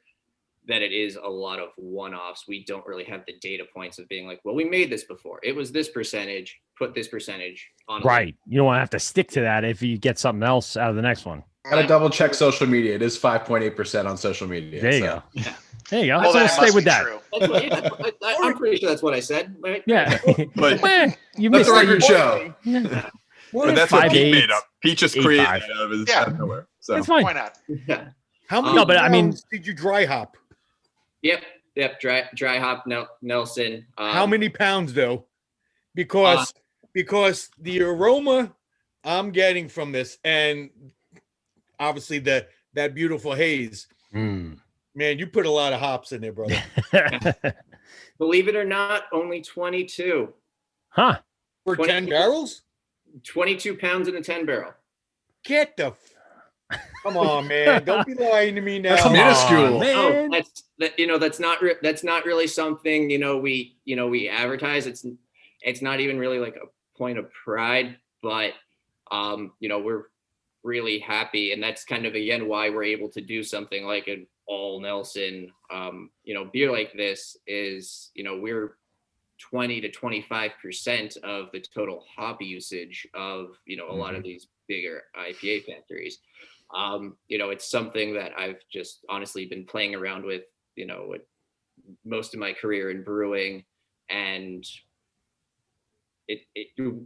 Speaker 7: that it is a lot of one-offs. We don't really have the data points of being like, well, we made this before. It was this percentage, put this percentage on.
Speaker 2: Right. You don't want to have to stick to that if you get something else out of the next one.
Speaker 6: Gotta double check social media. It is 5.8% on social media.
Speaker 2: There you go.
Speaker 7: Yeah.
Speaker 2: There you go.
Speaker 4: Well,
Speaker 2: Let's stay with that.
Speaker 7: I'm pretty sure that's what I said. Right?
Speaker 2: Yeah.
Speaker 5: But
Speaker 2: you
Speaker 6: let
Speaker 2: missed
Speaker 6: the record show.
Speaker 5: but that's what Pete
Speaker 2: 5.8,
Speaker 5: made up. Pete just created
Speaker 2: 8.5.
Speaker 5: it out of his
Speaker 4: Yeah.
Speaker 5: out of nowhere. So
Speaker 2: That's fine.
Speaker 4: Why not?
Speaker 7: Yeah.
Speaker 3: How many
Speaker 2: No, but I mean-
Speaker 3: pounds did you dry hop?
Speaker 7: Yep. Dry hop Nelson.
Speaker 3: How many pounds though? Because the aroma I'm getting from this, and obviously that beautiful haze,
Speaker 2: Mm.
Speaker 3: man, you put a lot of hops in there, brother.
Speaker 7: Believe it or not, only 22.
Speaker 2: Huh.
Speaker 3: For
Speaker 7: 20
Speaker 3: 10 barrels?
Speaker 7: 22 pounds in a 10 barrel.
Speaker 3: Get the come on, man! Don't be lying to me now.
Speaker 6: That's minuscule.
Speaker 2: man.
Speaker 7: That's not really something we advertise. It's not even really like a point of pride, but we're really happy, and that's kind of again why we're able to do something like an all Nelson beer like this. Is we're 20 to 25% of the total hop usage of a lot of these bigger IPA factories. It's something that I've just honestly been playing around with most of my career in brewing, and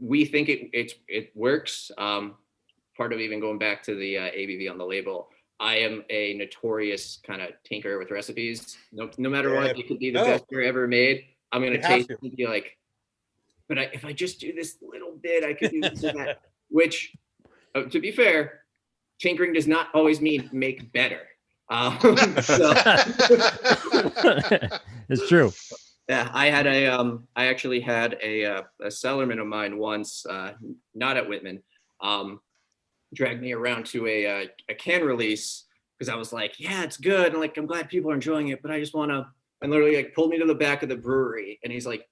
Speaker 7: we think it works. Part of even going back to the ABV on the label, I am a notorious kind of tinkerer with recipes. No matter what, it could be the best beer ever made. I'm gonna taste it and be like, but if I just do this little bit, I could do this and that. Which, to be fair, tinkering does not always mean make better.
Speaker 2: It's true.
Speaker 7: Yeah, I actually had a cellarman of mine once, not at Whitman, dragged me around to a can release because I was like, yeah, it's good, and like I'm glad people are enjoying it, but I just want to. And literally like pulled me to the back of the brewery, and he's like,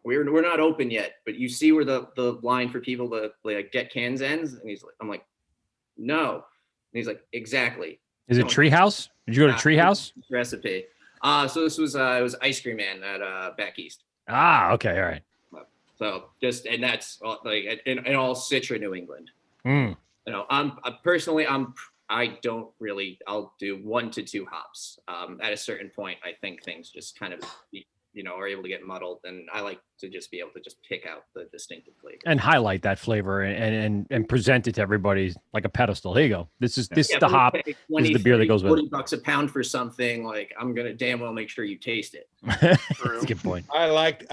Speaker 7: we're not open yet, but you see where the line for people to like get cans ends, and I'm like, no, and he's like, exactly.
Speaker 2: Is it Treehouse? Did you go to Treehouse?
Speaker 7: Recipe. So this was it was Ice Cream Man at back east.
Speaker 2: Ah, okay, all right.
Speaker 7: So and that's like in all Citra, New England.
Speaker 2: Mm.
Speaker 7: I'll do 1 to 2 hops. At a certain point, I think things just kind of are able to get muddled, and I like to just be able to just pick out the distinctive flavor
Speaker 2: And highlight that flavor and present it to everybody like a pedestal. Here you go. This is the hop. This is the beer that goes with it.
Speaker 7: $40 a pound for something, like I'm gonna damn well make sure you taste it.
Speaker 2: That's a good point.
Speaker 3: I like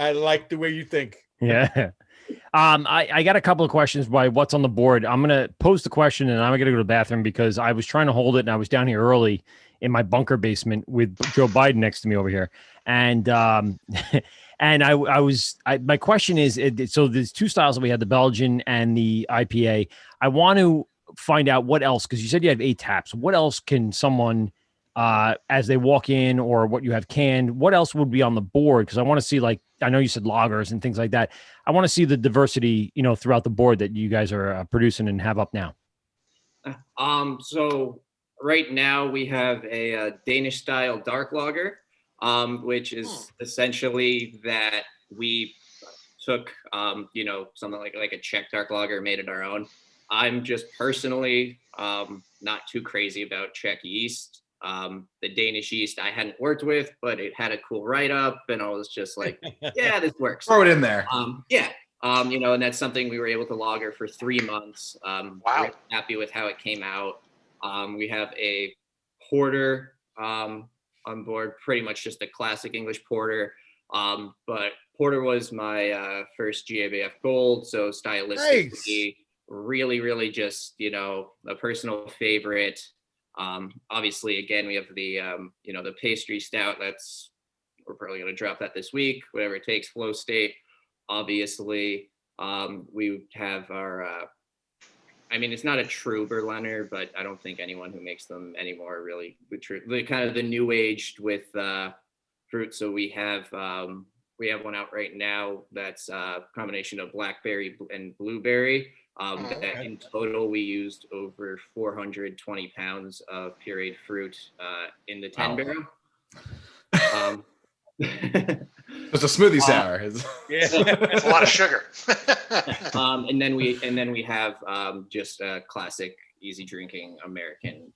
Speaker 3: the way you think.
Speaker 2: Yeah. I got a couple of questions by what's on the board. I'm gonna post the question and I'm gonna go to the bathroom because I was trying to hold it and I was down here early in my bunker basement with Joe Biden next to me over here. And and my question is, so there's 2 styles that we had, the Belgian and the IPA. I want to find out what else, because you said you have 8 taps. What else can someone as they walk in, or what you have canned, what else would be on the board? Because I want to see, like, I know you said lagers and things like that. I want to see the diversity, throughout the board that you guys are producing and have up now.
Speaker 7: So right now we have a Danish style dark lager, which is essentially that we took, something like a Czech dark lager, made it our own. I'm just personally not too crazy about Czech yeast. The Danish yeast I hadn't worked with, but it had a cool write-up, and I was just like, yeah, this works.
Speaker 6: Throw it in there.
Speaker 7: And that's something we were able to lager for 3 months.
Speaker 4: Wow.
Speaker 7: Really happy with how it came out. We have a porter on board, pretty much just a classic English porter. But porter was my first GABF Gold, so stylistically, really, really just, a personal favorite. Obviously, again, we have the the pastry stout. We're probably going to drop that this week, whatever it takes. Flow State, obviously. We have our it's not a true Berliner, but I don't think anyone who makes them anymore really kind of the new aged with fruit. So we have one out right now that's a combination of blackberry and blueberry. That in total we used over 420 pounds of pureed fruit in the 10 barrel.
Speaker 6: It's a smoothie sour.
Speaker 4: It's a lot of sugar.
Speaker 7: And then we have just a classic easy drinking American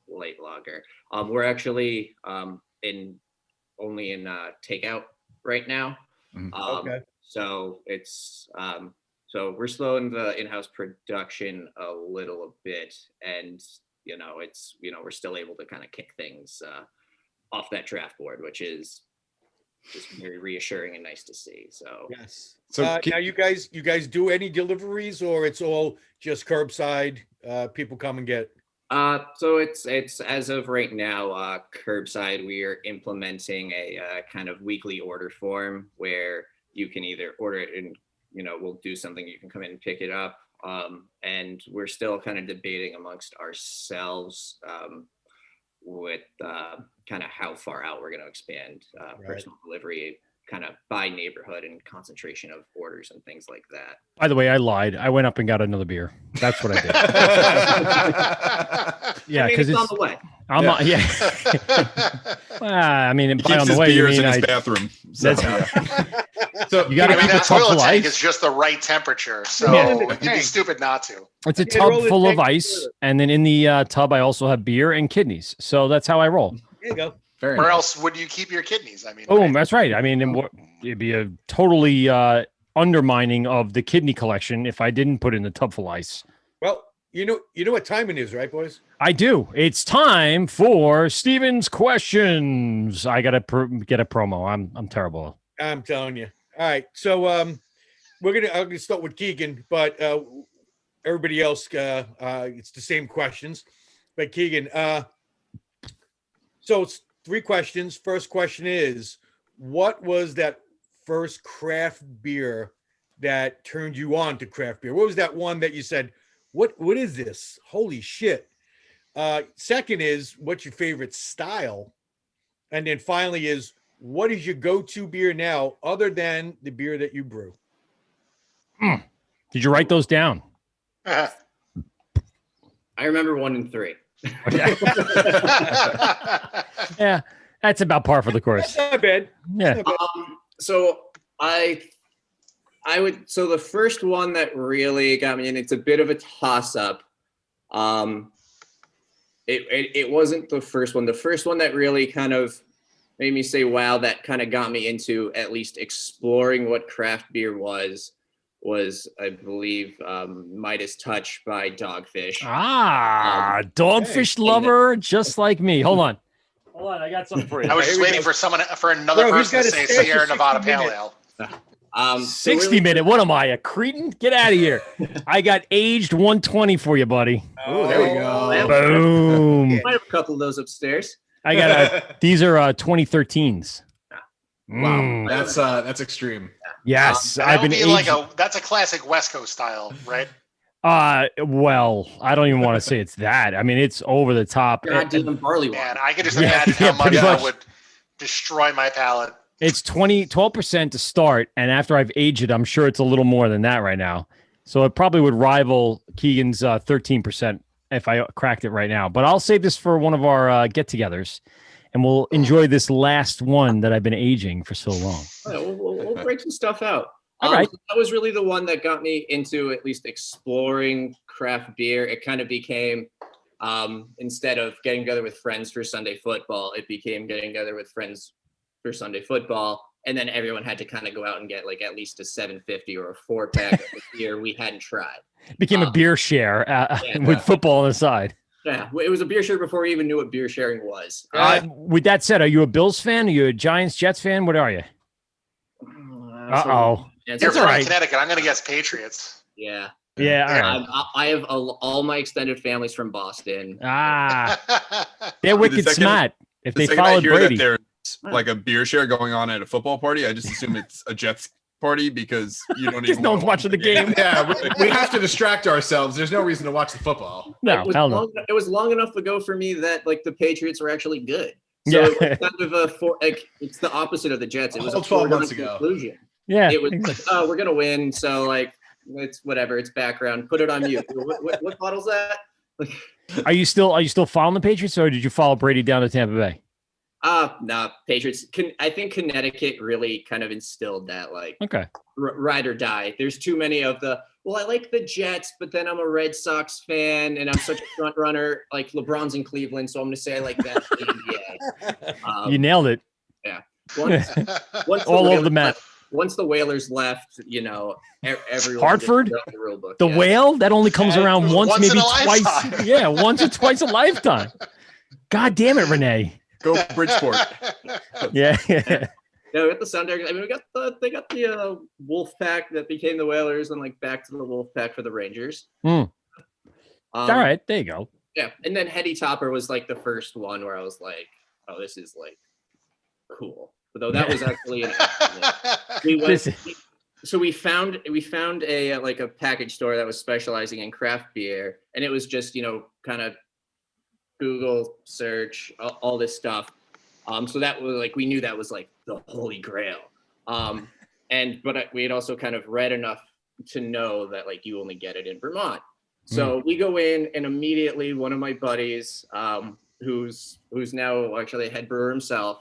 Speaker 7: light lager. We're actually only in takeout right now. So it's so we're slowing the in-house production a little bit, and it's, we're still able to kind of kick things off that draft board, which is just very reassuring and nice to see. So
Speaker 3: Yes.
Speaker 6: So
Speaker 3: Now you guys do any deliveries, or it's all just curbside? People come and get.
Speaker 7: So it's as of right now, curbside. We are implementing a kind of weekly order form where you can either order it and we'll do something. You can come in and pick it up. And we're still kind of debating amongst ourselves with kind of how far out we're going to expand personal delivery, kind of by neighborhood and concentration of orders and things like that.
Speaker 2: By the way, I lied. I went up and got another beer. That's what I did. Yeah, because
Speaker 7: it's on the way.
Speaker 2: I'm not. Yeah. I mean,
Speaker 5: He
Speaker 2: by
Speaker 5: keeps
Speaker 2: on the
Speaker 5: his
Speaker 2: way, you
Speaker 5: beers
Speaker 2: mean
Speaker 5: in his bathroom. So.
Speaker 6: So
Speaker 2: you got to keep a
Speaker 4: that
Speaker 2: tub
Speaker 4: toilet
Speaker 2: full of
Speaker 4: tank
Speaker 2: ice.
Speaker 4: is just the right temperature, so
Speaker 3: Yeah.
Speaker 4: you'd be stupid not to.
Speaker 2: It's a
Speaker 3: Yeah, roll
Speaker 2: tub
Speaker 3: the
Speaker 2: full of
Speaker 3: tank
Speaker 2: ice,
Speaker 3: together.
Speaker 2: and then in the tub, I also have beer and kidneys. So that's how I roll.
Speaker 3: There you go.
Speaker 6: very
Speaker 4: Where
Speaker 6: nice.
Speaker 4: else would you keep your kidneys? I mean,
Speaker 2: Oh, that's right. I mean, it'd be a totally undermining of the kidney collection if I didn't put in the tub full of ice.
Speaker 3: Well, you know what time it is, right, boys?
Speaker 2: I do. It's time for Steven's questions. I gotta get a promo. I'm terrible.
Speaker 3: I'm telling you. All right, so I'm gonna start with Keegan, but everybody else, it's the same questions. But Keegan, so it's 3 questions. First question is, what was that first craft beer that turned you on to craft beer? What was that one that you said, what is this? Holy shit. Second is, what's your favorite style? And then finally is, what is your go-to beer now other than the beer that you brew?
Speaker 2: Did you write those down?
Speaker 7: I remember 1 and 3.
Speaker 2: Yeah, that's about par for the course.
Speaker 3: Not bad.
Speaker 2: Yeah.
Speaker 7: So so the first one that really got me, and it's a bit of a toss-up. It wasn't the first one. The first one that really kind of made me say, wow, that kind of got me into at least exploring what craft beer was, I believe, Midas Touch by Dogfish.
Speaker 2: Dogfish lover, just like me. Hold on, I got something for you.
Speaker 4: I was just waiting for another
Speaker 3: Bro, he's
Speaker 4: person to
Speaker 3: got a
Speaker 4: say
Speaker 3: stash of
Speaker 4: Sierra
Speaker 3: 60
Speaker 4: Nevada Pale
Speaker 3: minutes.
Speaker 4: Ale.
Speaker 2: 60 minute. What am I, a cretin? Get out of here. I got aged 120 for you, buddy.
Speaker 6: Oh, there we go.
Speaker 2: Boom.
Speaker 7: I have a couple of those upstairs.
Speaker 2: I got these are 2013s.
Speaker 6: Wow,
Speaker 2: Mm.
Speaker 6: that's extreme.
Speaker 2: Yes,
Speaker 4: That
Speaker 2: I've
Speaker 4: would
Speaker 2: been
Speaker 4: be like
Speaker 2: aged.
Speaker 4: that's a classic West Coast style, right?
Speaker 2: Well, I don't even want to say it's that. I mean, it's over the top.
Speaker 7: Goddamn barley wine.
Speaker 4: Man, I could just
Speaker 2: Yeah,
Speaker 4: imagine
Speaker 2: yeah,
Speaker 4: how much
Speaker 2: pretty
Speaker 4: that
Speaker 2: much.
Speaker 4: would destroy my palate.
Speaker 2: It's 12% to start, and after I've aged it, I'm sure it's a little more than that right now. So it probably would rival Keegan's 13% if I cracked it right now. But I'll save this for one of our get-togethers, and we'll enjoy this last one that I've been aging for so long.
Speaker 7: We'll break some stuff out.
Speaker 2: All right.
Speaker 7: So that was really the one that got me into at least exploring craft beer. It kind of became, instead of getting together with friends for Sunday football, it became getting together with friends for Sunday football. And then everyone had to kind of go out and get like at least a 750 or a 4-pack of beer we hadn't tried.
Speaker 2: It became a beer share with football on the side.
Speaker 7: Yeah, it was a beer share before we even knew what beer sharing was.
Speaker 2: With that said, are you a Bills fan? Are you a Giants, Jets fan? What are you? Uh-oh.
Speaker 4: You're
Speaker 2: That's
Speaker 4: from
Speaker 2: all right.
Speaker 4: Connecticut. I'm going to guess Patriots.
Speaker 7: Yeah.
Speaker 2: Yeah, all right.
Speaker 7: I have all my extended families from Boston.
Speaker 2: They're wicked
Speaker 5: second-
Speaker 2: smart. If
Speaker 5: The
Speaker 2: they
Speaker 5: second I
Speaker 2: followed
Speaker 5: hear
Speaker 2: Brady.
Speaker 5: that there's like a beer share going on at a football party, I just assume it's a Jets party because you don't
Speaker 2: Because
Speaker 5: even
Speaker 2: no
Speaker 5: wanna
Speaker 2: one's watching the game.
Speaker 6: Yeah, we have to distract ourselves. There's no reason to watch the football.
Speaker 2: No, hell no.
Speaker 7: It was long enough ago for me that like the Patriots were actually good.
Speaker 2: Yeah.
Speaker 7: So it was kind of it's the opposite of the Jets. It was a
Speaker 6: 12 months
Speaker 7: foregone
Speaker 6: ago.
Speaker 7: conclusion.
Speaker 2: Yeah.
Speaker 7: It was like, oh, we're gonna win. So like it's whatever. It's background. Put it on mute. What bottle's that?
Speaker 2: Are you still following the Patriots, or did you follow Brady down to Tampa Bay?
Speaker 7: No, Patriots. I think Connecticut really kind of instilled that like
Speaker 2: Okay.
Speaker 7: ride or die. There's too many of the, well, I like the Jets, but then I'm a Red Sox fan and I'm such a front runner. Like LeBron's in Cleveland, so I'm going to say I like that. NBA.
Speaker 2: You nailed it.
Speaker 7: Once
Speaker 2: All over the map.
Speaker 7: once the Whalers left, you know, everyone
Speaker 2: Hartford?
Speaker 7: just wrote the rule book.
Speaker 2: The
Speaker 7: yeah.
Speaker 2: whale that only comes around once,
Speaker 4: Once in
Speaker 2: maybe
Speaker 4: a
Speaker 2: twice.
Speaker 4: lifetime.
Speaker 2: Yeah, once or twice a lifetime. God damn it, Renee.
Speaker 5: Go Bridgeport.
Speaker 2: Yeah.
Speaker 7: No, we got the Sounders. I mean, they got the Wolf Pack that became the Whalers, and like back to the Wolf Pack for the Rangers.
Speaker 2: All right, there you go.
Speaker 7: Yeah, and then Heady Topper was like the first one where I was like, oh, this is like cool. Though that was actually an accident. We found a like a package store that was specializing in craft beer, and it was just, you know, kind of Google search all this stuff. So that was like, we knew that was like the holy grail. But we had also kind of read enough to know that like you only get it in Vermont. So we go in, and immediately one of my buddies, who's now actually a head brewer himself,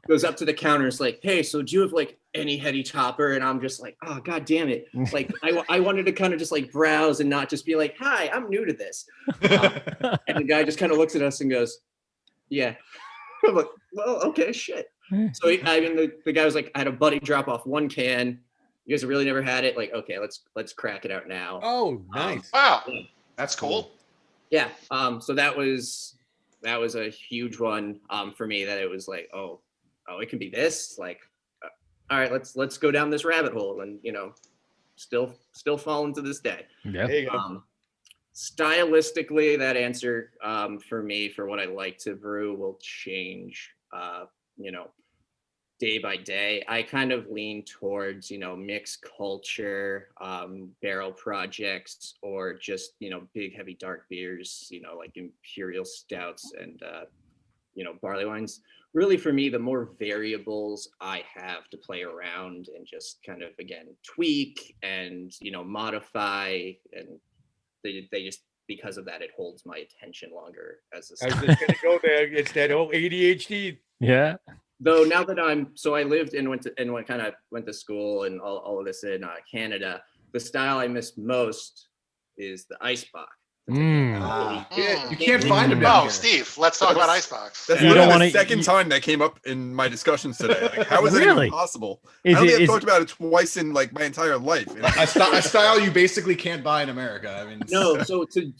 Speaker 7: goes up to the counter and is like, hey, so do you have like any Heady Topper? And I'm just like, oh, God damn it. Like I wanted to kind of just like browse and not just be like, hi, I'm new to this. And the guy just kind of looks at us and goes, yeah. I'm like, well, okay, shit. So the guy was like, I had a buddy drop off one can. You guys have really never had it. Like, okay, let's crack it out now.
Speaker 3: Oh, nice.
Speaker 4: Wow, that's cool.
Speaker 7: Yeah. So that was a huge one for me, that it was like, oh, it can be this. Like, all right, let's go down this rabbit hole, and you know, still falling to this day.
Speaker 2: Yeah.
Speaker 3: There you go.
Speaker 7: Stylistically, that answer for me, for what I like to brew, will change, you know, day by day. I kind of lean towards, you know, mixed culture, barrel projects, or just, you know, big, heavy, dark beers, you know, like imperial stouts and, you know, barley wines. Really, for me, the more variables I have to play around and just kind of, again, tweak and, you know, modify, and they just, because of that, it holds my attention longer as a
Speaker 3: I was just gonna go there. It's that whole ADHD.
Speaker 2: Yeah.
Speaker 7: Though now that I lived and went to school and all of this in Canada, the style I miss most is the icebox.
Speaker 3: Yeah,
Speaker 6: You can't find them down
Speaker 4: Oh,
Speaker 6: here.
Speaker 4: Steve, let's talk about Icebox.
Speaker 5: That's
Speaker 2: You
Speaker 5: literally
Speaker 2: don't
Speaker 5: the
Speaker 2: wanna-
Speaker 5: second time that came up in my discussions today. Like, how is that
Speaker 2: Really?
Speaker 5: even possible?
Speaker 2: Is
Speaker 5: I don't
Speaker 2: it-
Speaker 5: think I've
Speaker 2: is-
Speaker 5: talked about it twice in like my entire life.
Speaker 6: A style you basically can't buy in America. I mean,
Speaker 7: No, so to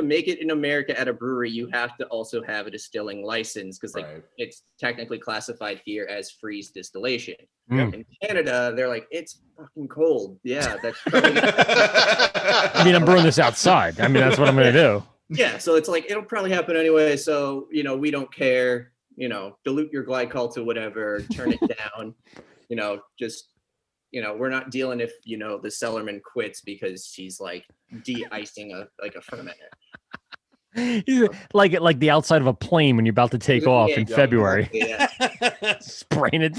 Speaker 7: make it in America at a brewery, you have to also have a distilling license, because like
Speaker 6: Right.
Speaker 7: it's technically classified here as freeze distillation.
Speaker 2: Mm.
Speaker 7: In Canada, they're like, it's fucking cold. Yeah, that's
Speaker 2: I mean, I'm brewing this outside. I mean, that's what I'm going to do.
Speaker 7: yeah. So it's like, it'll probably happen anyway. So, you know, we don't care, you know, dilute your glycol to whatever, turn it down, you know, just, you know, we're not dealing if, you know, the cellarman quits because he's like de-icing a fermenter.
Speaker 2: Like the outside of a plane when you're about to take off in
Speaker 7: Yeah,
Speaker 2: February.
Speaker 7: Yeah.
Speaker 2: Spraying it.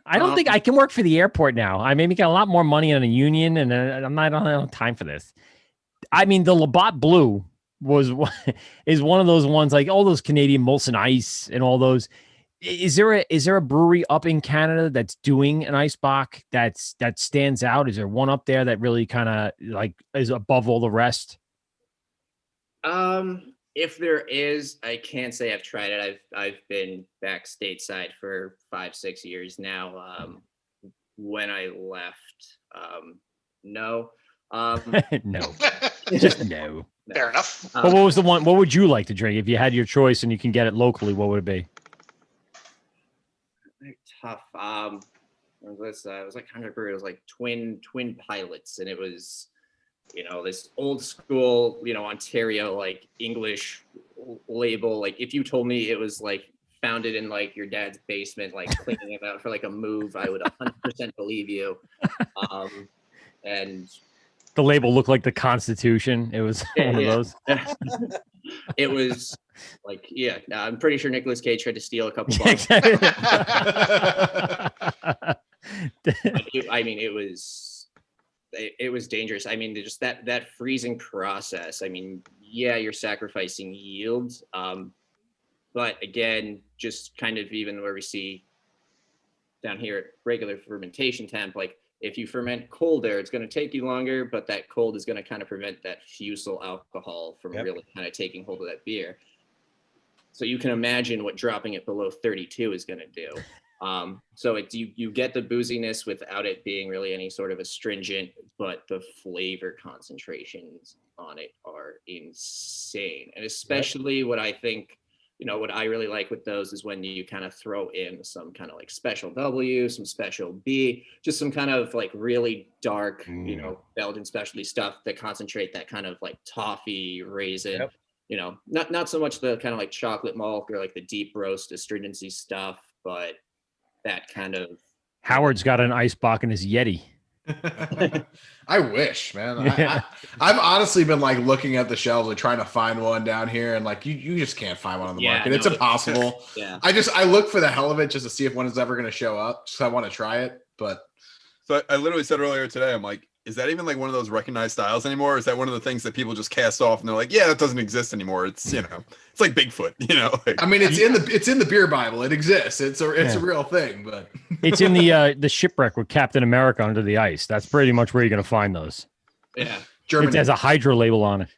Speaker 2: I don't think I can work for the airport now. I may make a lot more money on a union, and I don't have time for this. I mean, the Labatt Blue is one of those ones, like all those Canadian Molson Ice and all those. Is there a brewery up in Canada that's doing an ice bock that stands out? Is there one up there that really kind of like is above all the rest?
Speaker 7: If there is, I can't say I've tried it. I've been back stateside for 5-6 years now. When I left, no.
Speaker 2: No, just no.
Speaker 4: Fair enough.
Speaker 2: But what was the one? What would you like to drink if you had your choice and you can get it locally? What would it be?
Speaker 7: Tough. It was like 100 brewery. It was like twin pilots, and it was, you know, this old school, you know, Ontario like English label. Like if you told me it was like founded in like your dad's basement, like cleaning it out for like a move, I would 100% believe you. And
Speaker 2: The label looked like the Constitution. It was one of those.
Speaker 7: It was like, yeah, I'm pretty sure Nicolas Cage tried to steal a couple
Speaker 2: Yeah,
Speaker 7: bottles.
Speaker 2: exactly.
Speaker 7: I mean, it was dangerous. I mean, just that freezing process. I mean, yeah, you're sacrificing yield, but again, just kind of even where we see down here at regular fermentation temp, like if you ferment colder, it's going to take you longer, but that cold is going to kind of prevent that fusel alcohol from really kind of taking hold of that beer. So you can imagine what dropping it below 32 is going to do. So it's you get the booziness without it being really any sort of astringent, but the flavor concentrations on it are insane. And especially what I think, what I really like with those is when you kind of throw in some kind of like special W, some special B, just some kind of like really dark, Belgian specialty stuff that concentrate that kind of like toffee raisin. Yep. Not so much the kind of like chocolate malt or like the deep roast astringency stuff, but that kind of.
Speaker 2: Howard's got an ice box in his Yeti.
Speaker 6: I wish, man.
Speaker 2: Yeah.
Speaker 6: I've honestly been like looking at the shelves and trying to find one down here, and like you just can't find one on the market. It's impossible.
Speaker 7: Yeah.
Speaker 6: I look for the hell of it just to see if one is ever going to show up. Just I want to try it, but.
Speaker 5: So I literally said earlier today, I'm like, is that even like one of those recognized styles anymore? Or is that one of the things that people just cast off and they're like, yeah, that doesn't exist anymore? It's it's like Bigfoot, Like,
Speaker 6: I mean, it's in the beer Bible. It exists. It's a real thing, but
Speaker 2: it's in the shipwreck with Captain America under the ice. That's pretty much where you're gonna find those.
Speaker 7: Yeah,
Speaker 2: Germany. It has a Hydra label on it.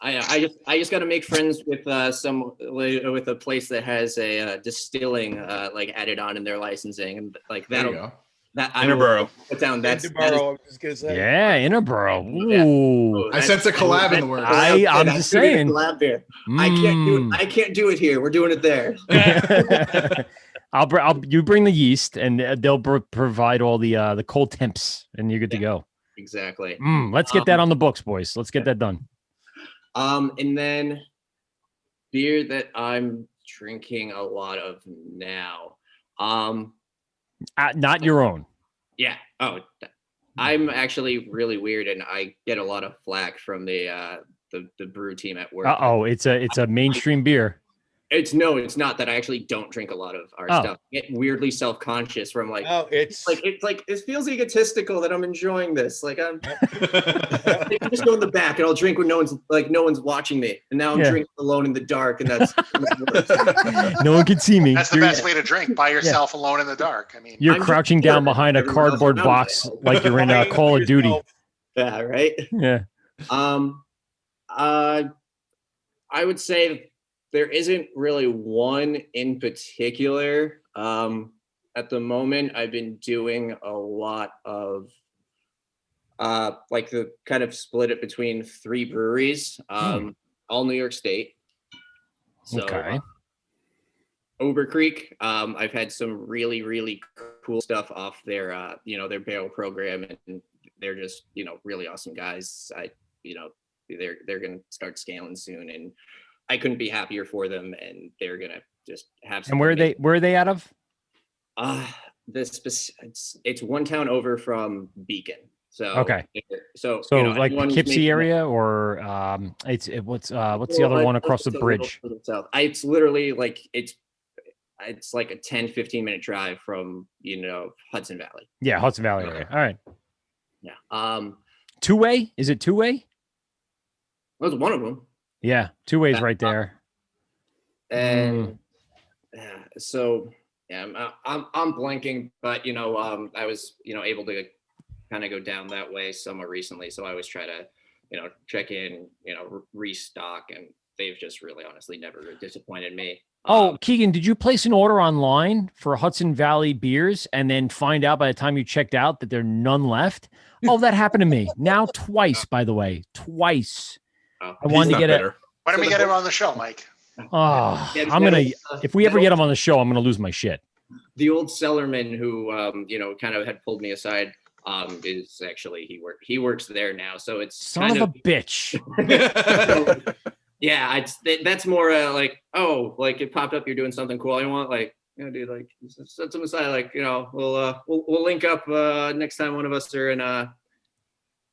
Speaker 7: I just got to make friends with with a place that has a distilling like added on in their licensing, and like that'll. That
Speaker 5: Interboro.
Speaker 7: Put down. That's
Speaker 3: Interboro, I was just gonna say.
Speaker 2: Yeah, Interboro. Ooh.
Speaker 6: I sense a collab in the works.
Speaker 2: I'm just saying.
Speaker 7: Collab there. I can't do it here. We're doing it there.
Speaker 2: You bring the yeast, and they'll provide all the cold temps, and you're good to go.
Speaker 7: Exactly.
Speaker 2: Let's get that on the books, boys. Let's get that done.
Speaker 7: And then beer that I'm drinking a lot of now.
Speaker 2: Not your own.
Speaker 7: Yeah. Oh, I'm actually really weird, and I get a lot of flack from the brew team at work.
Speaker 2: It's a mainstream beer.
Speaker 7: It's not that I actually don't drink a lot of our stuff. I get weirdly self-conscious where I'm like, it's like it feels egotistical that I'm enjoying this. Like I'm I can just go in the back and I'll drink when no one's watching me. And now I'm drinking alone in the dark, and that's
Speaker 2: no one can see me.
Speaker 4: That's the best way to drink, by yourself alone in the dark. I mean,
Speaker 2: you're crouching down behind a cardboard box like you're in Call of Duty.
Speaker 7: Yeah, right.
Speaker 2: Yeah.
Speaker 7: I would say there isn't really one in particular. At the moment, I've been doing a lot of like the kind of split it between 3 breweries, all New York State. So Over Creek, I've had some really, really cool stuff off their their barrel program, and they're just really awesome guys. They're gonna start scaling soon, and I couldn't be happier for them, and they're gonna just have.
Speaker 2: And where are they out of?
Speaker 7: It's one town over from Beacon. So
Speaker 2: okay.
Speaker 7: So
Speaker 2: like Poughkeepsie area, or what's the other one across the bridge?
Speaker 7: South. It's literally like it's like a 10-15 minute drive from Hudson Valley.
Speaker 2: Yeah, Hudson Valley area. All right.
Speaker 7: Yeah.
Speaker 2: Two-way? Is it two-way?
Speaker 7: That was one of them.
Speaker 2: Yeah, two-way's right there.
Speaker 7: And I'm blanking, but I was able to kind of go down that way somewhat recently, so I always try to check in, restock, and they've just really honestly never disappointed me.
Speaker 2: Keegan, did you place an order online for Hudson Valley beers and then find out by the time you checked out that there are none left? Oh, that happened to me. Now twice, by the way. Twice.
Speaker 7: Oh,
Speaker 2: I wanted to get it.
Speaker 4: Why don't we get him on the show, Mike?
Speaker 2: Oh, if we ever get him on the show, I'm gonna lose my shit.
Speaker 7: The old cellarman who kind of had pulled me aside is actually he works there now, so it's
Speaker 2: son of a bitch.
Speaker 7: Yeah, that's more like it popped up, you're doing something cool, I want dude, like set some aside, we'll link up next time one of us are in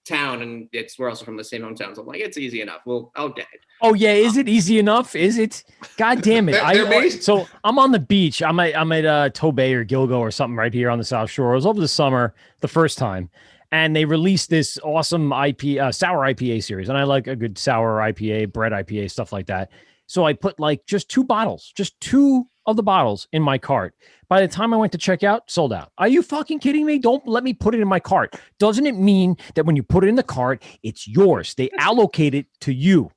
Speaker 7: town, and we're also from the same hometown, so I'm like, it's easy enough, I'll get it.
Speaker 2: Oh yeah, is it easy enough? Is it? God damn it! So I'm on the beach. I'm at Tobay or Gilgo or something right here on the South Shore. It was over the summer the first time, and they released this awesome sour IPA series, and I like a good sour IPA, bread IPA, stuff like that. So I put just two of the bottles in my cart. By the time I went to check out, sold out. Are you fucking kidding me? Don't let me put it in my cart. Doesn't it mean that when you put it in the cart, it's yours? They allocate it to you.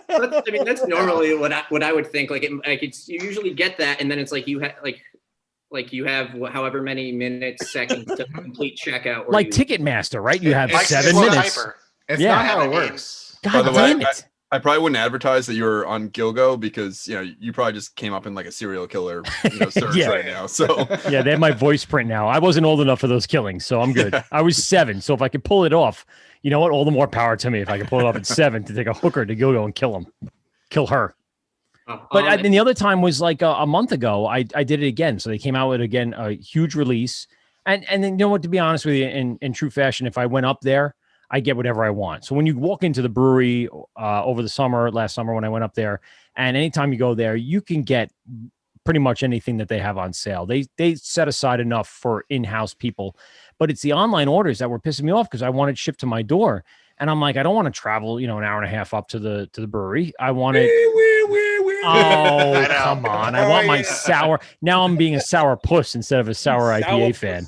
Speaker 7: That's normally what I would think. You usually get that, and then it's like you have like you have however many minutes, seconds to complete checkout. Or
Speaker 2: Like
Speaker 7: you,
Speaker 2: Ticketmaster, right? You have
Speaker 4: Like
Speaker 2: 7
Speaker 4: Slow
Speaker 2: minutes.
Speaker 4: Hyper.
Speaker 6: It's
Speaker 2: Yeah.
Speaker 6: not how
Speaker 4: I
Speaker 6: it
Speaker 4: mean,
Speaker 6: works.
Speaker 2: God
Speaker 5: By the way,
Speaker 2: damn it.
Speaker 5: I probably wouldn't advertise that you were on Gilgo because you probably just came up in like a serial killer search
Speaker 2: Yeah.
Speaker 5: right now. So
Speaker 2: Yeah, they have my voice print now. I wasn't old enough for those killings, so I'm good.
Speaker 5: Yeah.
Speaker 2: I was 7, so if I could pull it off, you know what? All the more power to me if I could pull it off at 7 to take a hooker to go and kill her. But I mean, the other time was like a month ago. I did it again. So they came out with again a huge release, and then you know what? To be honest with you, in true fashion, if I went up there, I get whatever I want. So when you walk into the brewery over the last summer when I went up there, and anytime you go there, you can get pretty much anything that they have on sale. They set aside enough for in-house people, but it's the online orders that were pissing me off because I wanted shipped to my door, and I'm like, I don't want to travel, an hour and a half up to the brewery. I want it. Oh,
Speaker 4: I know.
Speaker 2: come on. I want my sour. Now I'm being a sour puss instead of a sour IPA fan.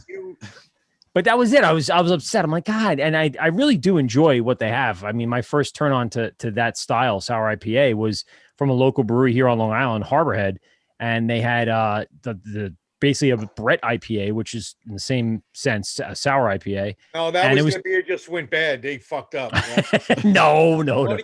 Speaker 2: But that was it. I was upset. I'm like, God. And I really do enjoy what they have. I mean, my first turn on to that style, sour IPA, was from a local brewery here on Long Island, Harborhead. And they had the basically a Brett IPA, which is in the same sense, a sour IPA.
Speaker 3: No, that was the beer just went bad. They fucked up.
Speaker 2: No.
Speaker 3: Only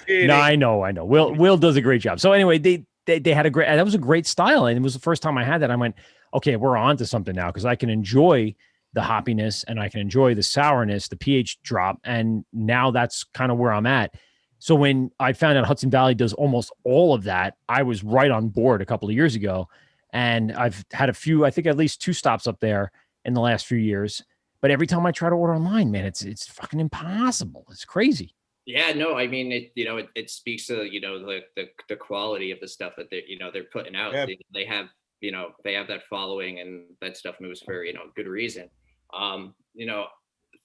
Speaker 3: kidding.
Speaker 2: No, I know. Will does a great job. So anyway, they had that was a great style. And it was the first time I had that. I went, okay, we're on to something now because I can enjoy the hoppiness and I can enjoy the sourness, the pH drop. And now that's kind of where I'm at. So when I found out Hudson Valley does almost all of that, I was right on board a couple of years ago. And I've had a few, I think at least 2 stops up there in the last few years. But every time I try to order online, man, it's fucking impossible. It's crazy.
Speaker 7: Yeah, no, I mean, it speaks to, the quality of the stuff that they're putting out.
Speaker 3: Yeah.
Speaker 7: They have, they have that following, and that stuff moves for, good reason.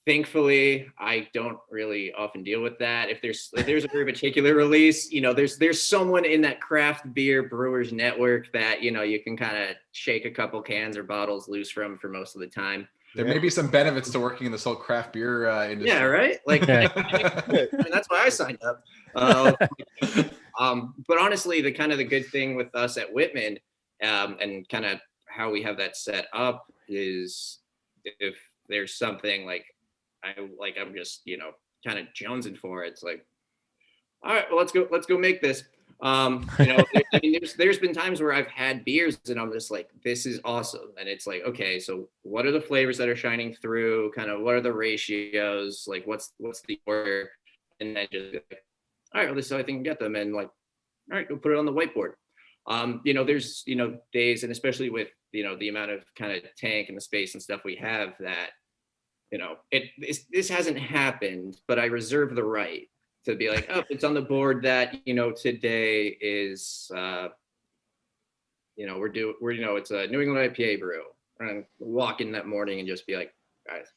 Speaker 7: Thankfully, I don't really often deal with that. If there's a very particular release, there's someone in that craft beer brewers network that, you can kind of shake a couple cans or bottles loose from for most of the time.
Speaker 6: There may be some benefits to working in this whole craft beer industry.
Speaker 7: Yeah, right. Like, I mean, that's why I signed up. But honestly, the good thing with us at Whitman, and kind of how we have that set up is if there's something I'm just kind of jonesing for it. It's like, all right, well, let's go make this. There's been times where I've had beers and I'm just like, this is awesome. And it's like, okay, so what are the flavors that are shining through? Kind of what are the ratios? Like what's the order? And then just like, all right, well, this is how I think I can get them. And like, all right, go put it on the whiteboard. There's, days, and especially with, the amount of kind of tank and the space and stuff we have that, this hasn't happened, but I reserve the right to be like, oh, it's on the board that, today is, it's a New England IPA brew. And walk in that morning and just be like, guys,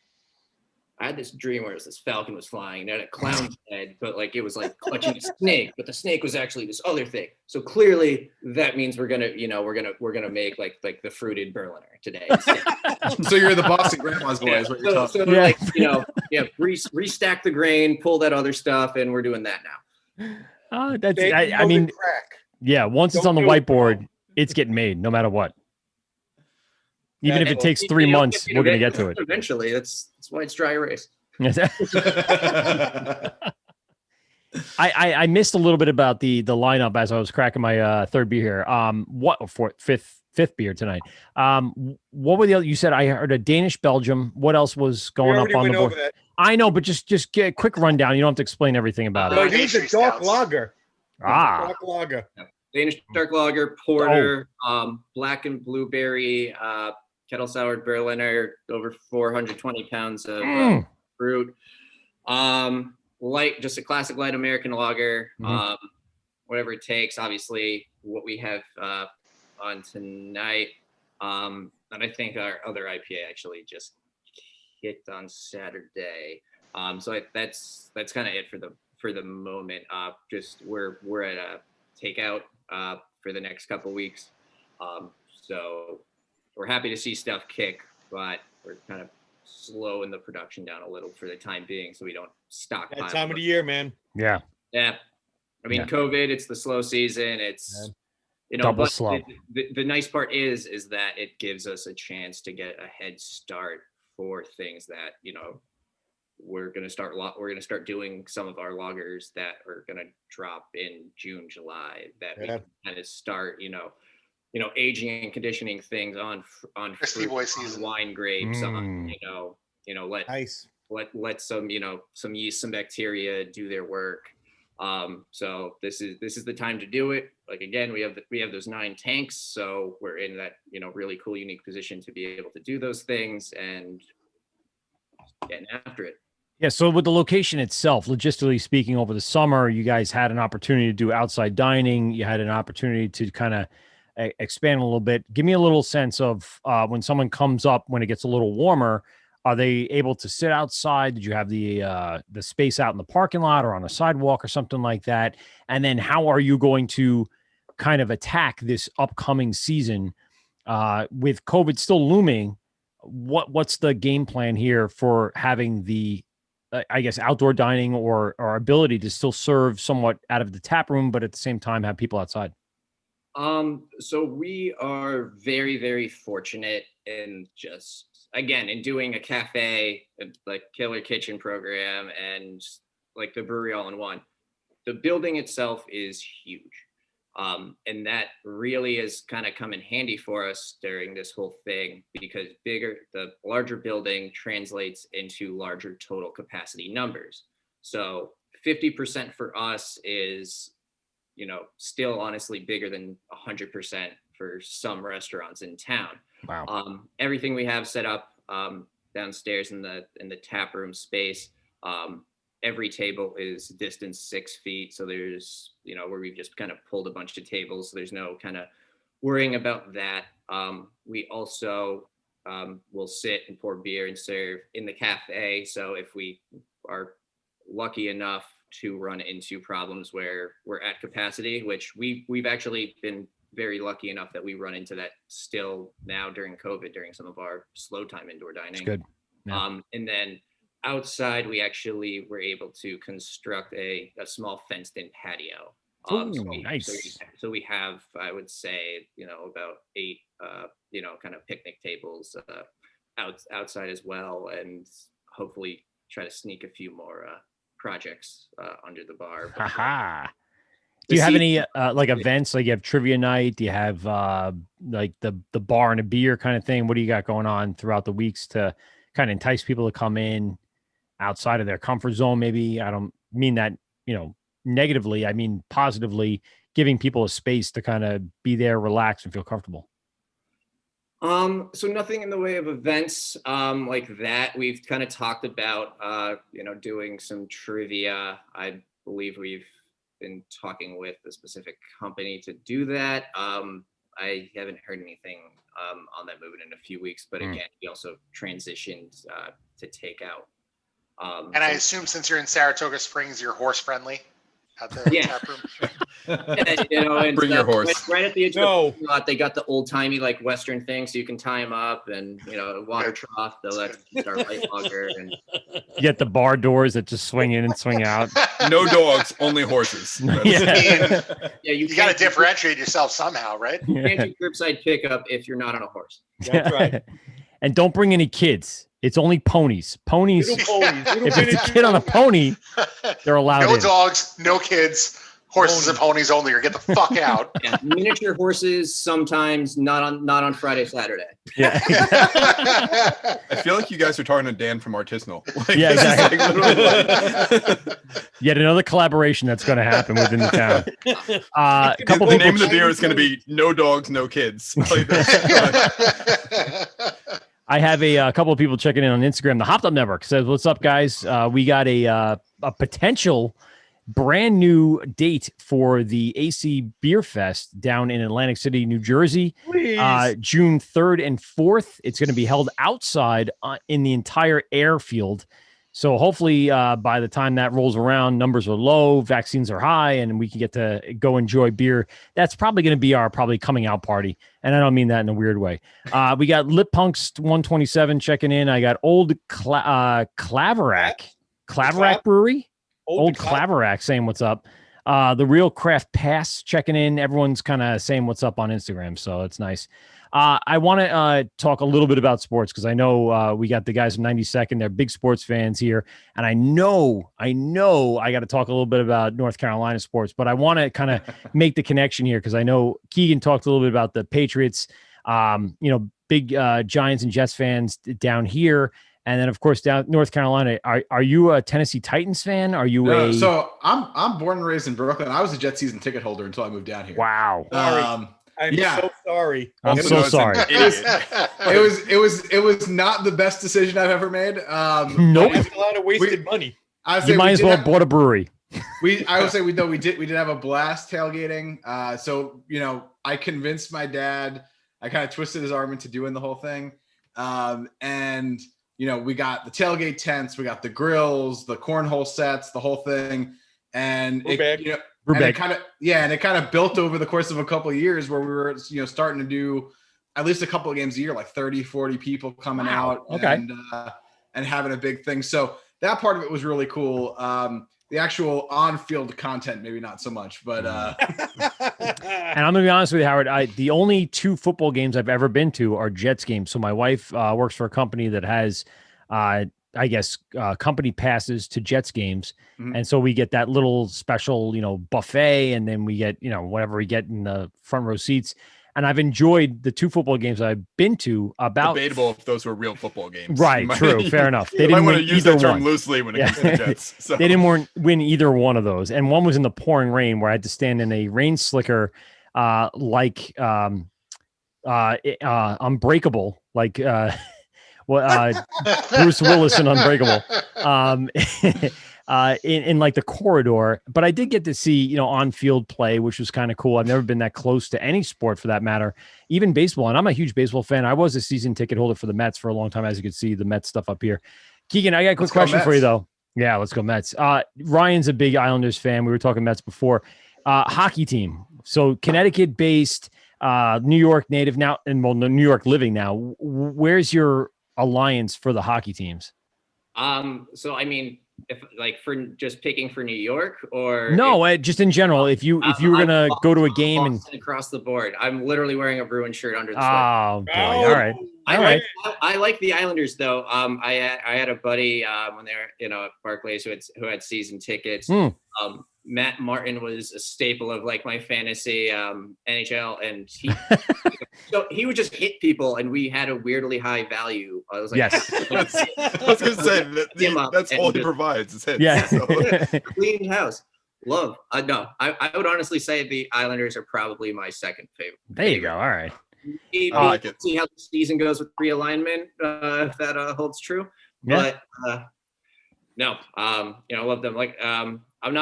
Speaker 7: I had this dream where this falcon was flying and it had a clown's head, but like it was like clutching a snake, but the snake was actually this other thing. So clearly that means we're gonna make like the fruited Berliner today.
Speaker 6: So you're the Boston Grandma's boy, is what you're talking
Speaker 7: about. Restack the grain, pull that other stuff, and we're doing that now.
Speaker 2: Oh, that's I mean,
Speaker 3: crack.
Speaker 2: Yeah, once it's on the whiteboard, it's getting made no matter what. Even if it takes 3 months, we're going to get to it.
Speaker 7: Eventually, that's why it's dry erase.
Speaker 2: I missed a little bit about the lineup as I was cracking my third beer here. Fifth beer tonight. What were the other? You said I heard a Danish Belgium. What else was going up on the board? I know, but just get a quick rundown. You don't have to explain everything about it.
Speaker 3: It was a dark lager.
Speaker 2: Dark
Speaker 3: lager.
Speaker 7: Danish dark lager, porter, black and blueberry, kettle soured Berliner, over 420 pounds of fruit. Light, just a classic light American lager. Whatever it takes. Obviously, what we have on tonight, and I think our other IPA actually just hit on Saturday. So that's kind of it for the moment. Just we're at a takeout for the next couple weeks. So we're happy to see stuff kick, but we're kind of slow in the production down a little for the time being, so we don't stockpile.
Speaker 3: That time of the year, man.
Speaker 2: Yeah.
Speaker 7: I mean, COVID, it's the slow season. It's
Speaker 2: Double
Speaker 7: but
Speaker 2: slow.
Speaker 7: the nice part is that it gives us a chance to get a head start for things that, we're going to start doing some of our loggers that are going to drop in June, July, that we can kind of start, aging and conditioning things on
Speaker 4: Crispy
Speaker 7: fruit,
Speaker 4: boy
Speaker 7: on
Speaker 4: season.
Speaker 7: wine grapes, on,
Speaker 3: Nice.
Speaker 7: let some, some yeast, some bacteria do their work. So this is the time to do it. Like, again, we have those 9 tanks, so we're in that, really cool, unique position to be able to do those things and getting after it.
Speaker 2: Yeah. So with the location itself, logistically speaking, over the summer, you guys had an opportunity to do outside dining. You had an opportunity to kind of expand a little bit. Give me a little sense of when someone comes up, when it gets a little warmer, are they able to sit outside? Did you have the space out in the parking lot or on a sidewalk or something like that? And then how are you going to kind of attack this upcoming season with COVID still looming? What's the game plan here for having the I guess outdoor dining or ability to still serve somewhat out of the tap room, but at the same time have people outside?
Speaker 7: So we are very, very fortunate in just, again, in doing a cafe, like killer kitchen program and like the brewery all in one. The building itself is huge. And that really has kind of come in handy for us during this whole thing, because the larger building translates into larger total capacity numbers. So 50% for us is, still honestly bigger than 100% for some restaurants in town.
Speaker 2: Wow.
Speaker 7: Everything we have set up downstairs in the tap room space, every table is distance 6 feet. So there's, where we've just kind of pulled a bunch of tables. So there's no kind of worrying about that. We also will sit and pour beer and serve in the cafe. So if we are lucky enough to run into problems where we're at capacity, which we've actually been very lucky enough that we run into that still now during COVID, during some of our slow time indoor dining.
Speaker 2: That's good. Yeah.
Speaker 7: And then outside, we actually were able to construct a small fenced in patio.
Speaker 2: Nice.
Speaker 7: So we have, I would say, about 8, kind of picnic tables outside as well, and hopefully try to sneak a few more projects under the bar.
Speaker 2: Haha. Do you have any like events? Like you have trivia night? Do you have like the bar and a beer kind of thing? What do you got going on throughout the weeks to kind of entice people to come in outside of their comfort zone? Maybe I don't mean that, negatively. I mean positively, giving people a space to kind of be there, relax, and feel comfortable.
Speaker 7: So nothing in the way of events like that. We've kind of talked about doing some trivia. I believe we've been talking with a specific company to do that. I haven't heard anything on that movement in a few weeks, but again, we also transitioned to takeout.
Speaker 4: And I assume since you're in Saratoga Springs, you're horse friendly at the tap room.
Speaker 7: And
Speaker 5: Bring your horse.
Speaker 7: Right at the edge of the lot, they got the old timey like Western thing, so you can tie them up, and water trough. They'll let our light logger, and
Speaker 2: you get the bar doors that just swing in and swing out.
Speaker 5: No dogs, only horses.
Speaker 2: Yeah.
Speaker 4: You got to differentiate yourself somehow, right?
Speaker 7: You can't do curbside pickup if you're not on a horse.
Speaker 3: That's right.
Speaker 2: And don't bring any kids. It's only ponies. Ponies.
Speaker 3: Little ponies.
Speaker 2: If it's a kid on a pony, they're allowed
Speaker 4: No
Speaker 2: in.
Speaker 4: Dogs, no kids, horses and ponies only, or get the fuck out.
Speaker 7: Yeah, miniature horses sometimes, not on Friday, Saturday.
Speaker 2: Yeah.
Speaker 5: I feel like you guys are talking to Dan from Artisanal. Like,
Speaker 2: Yeah,
Speaker 5: this is
Speaker 2: exactly.
Speaker 5: like literally
Speaker 2: Yet another collaboration that's going to happen within the town. A couple
Speaker 5: the
Speaker 2: people.
Speaker 5: name of the beer is going to be No Dogs, No Kids. Like, that's
Speaker 2: I have a couple of people checking in on Instagram. The Hopped Up Network says, "What's up, guys? We got a potential brand new date for the AC Beer Fest down in Atlantic City, New Jersey, June 3rd and 4th. It's going to be held outside in the entire airfield. So hopefully by the time that rolls around, numbers are low, vaccines are high, and we can get to go enjoy beer. That's probably going to be our coming out party. And I don't mean that in a weird way. We got Lip Punks 127 checking in. I got Old Claverack Brewery. Old Claverack saying what's up. The Real Craft Pass checking in. Everyone's kind of saying what's up on Instagram, so it's nice. I want to talk a little bit about sports because I know we got the guys from 92nd. They're big sports fans here, and I know I got to talk a little bit about North Carolina sports, but I want to kind of make the connection here because I know Keegan talked a little bit about the Patriots. Big Giants and Jets fans down here. And then, of course, down North Carolina, are you a Tennessee Titans fan? Are you
Speaker 6: So I'm born and raised in Brooklyn. I was a Jet season ticket holder until I moved down here.
Speaker 2: Wow.
Speaker 3: I'm so sorry.
Speaker 2: I'm so sorry.
Speaker 6: It was not the best decision I've ever made.
Speaker 2: Nope.
Speaker 3: It's a lot of wasted money.
Speaker 2: You might as well have bought a brewery.
Speaker 6: I would say we did have a blast tailgating. So I convinced my dad. I kind of twisted his arm into doing the whole thing. And we got the tailgate tents, we got the grills, the cornhole sets, the whole thing. And it kind of built over the course of a couple of years where we were, starting to do at least a couple of games a year, like 30, 40 people coming out and having a big thing. So that part of it was really cool. The actual on-field content, maybe not so much, but
Speaker 2: and I'm gonna be honest with you, Howard. The only 2 football games I've ever been to are Jets games. So my wife works for a company that has, company passes to Jets games, and so we get that little special, buffet, and then we get, whatever we get in the front row seats. And I've enjoyed the 2 football games I've been to. About
Speaker 5: debatable if those were real football games.
Speaker 2: Right, true, fair enough. They didn't
Speaker 5: want
Speaker 2: win
Speaker 5: to use
Speaker 2: either
Speaker 5: that term
Speaker 2: one
Speaker 5: loosely when it comes to the Jets. So.
Speaker 2: They didn't win either one of those, and one was in the pouring rain where I had to stand in a rain slicker, Unbreakable, like Bruce Willis in Unbreakable. In like the corridor, but I did get to see, on-field play, which was kind of cool. I've never been that close to any sport for that matter, even baseball. And I'm a huge baseball fan. I was a season ticket holder for the Mets for a long time, as you can see the Mets stuff up here. Keegan, I got a quick question for you though. Yeah, let's go Mets. Ryan's a big Islanders fan. We were talking Mets before. Hockey team. So Connecticut based, New York native now, and New York living now. Where's your alliance for the hockey teams?
Speaker 7: So I mean, if for just picking for New York or
Speaker 2: just in general, if you were gonna go to a game and
Speaker 7: across the board, I'm literally wearing a Bruins shirt under the
Speaker 2: sweater. Oh boy! All right.
Speaker 7: I like the Islanders though. I had a buddy when they were at Barclays who had season tickets. Matt Martin was a staple of my fantasy NHL, and he would just hit people, and we had a weirdly high value. I was like,
Speaker 2: yes,
Speaker 5: I was gonna say that's all he provides is hits.
Speaker 2: Yeah,
Speaker 5: so.
Speaker 7: Clean house. Love. No, I would honestly say the Islanders are probably my second favorite.
Speaker 2: There you go. All right.
Speaker 7: Maybe
Speaker 5: I like it.
Speaker 7: See how the season goes with realignment, if that holds true.
Speaker 2: Yeah.
Speaker 7: But no, I love them. I'm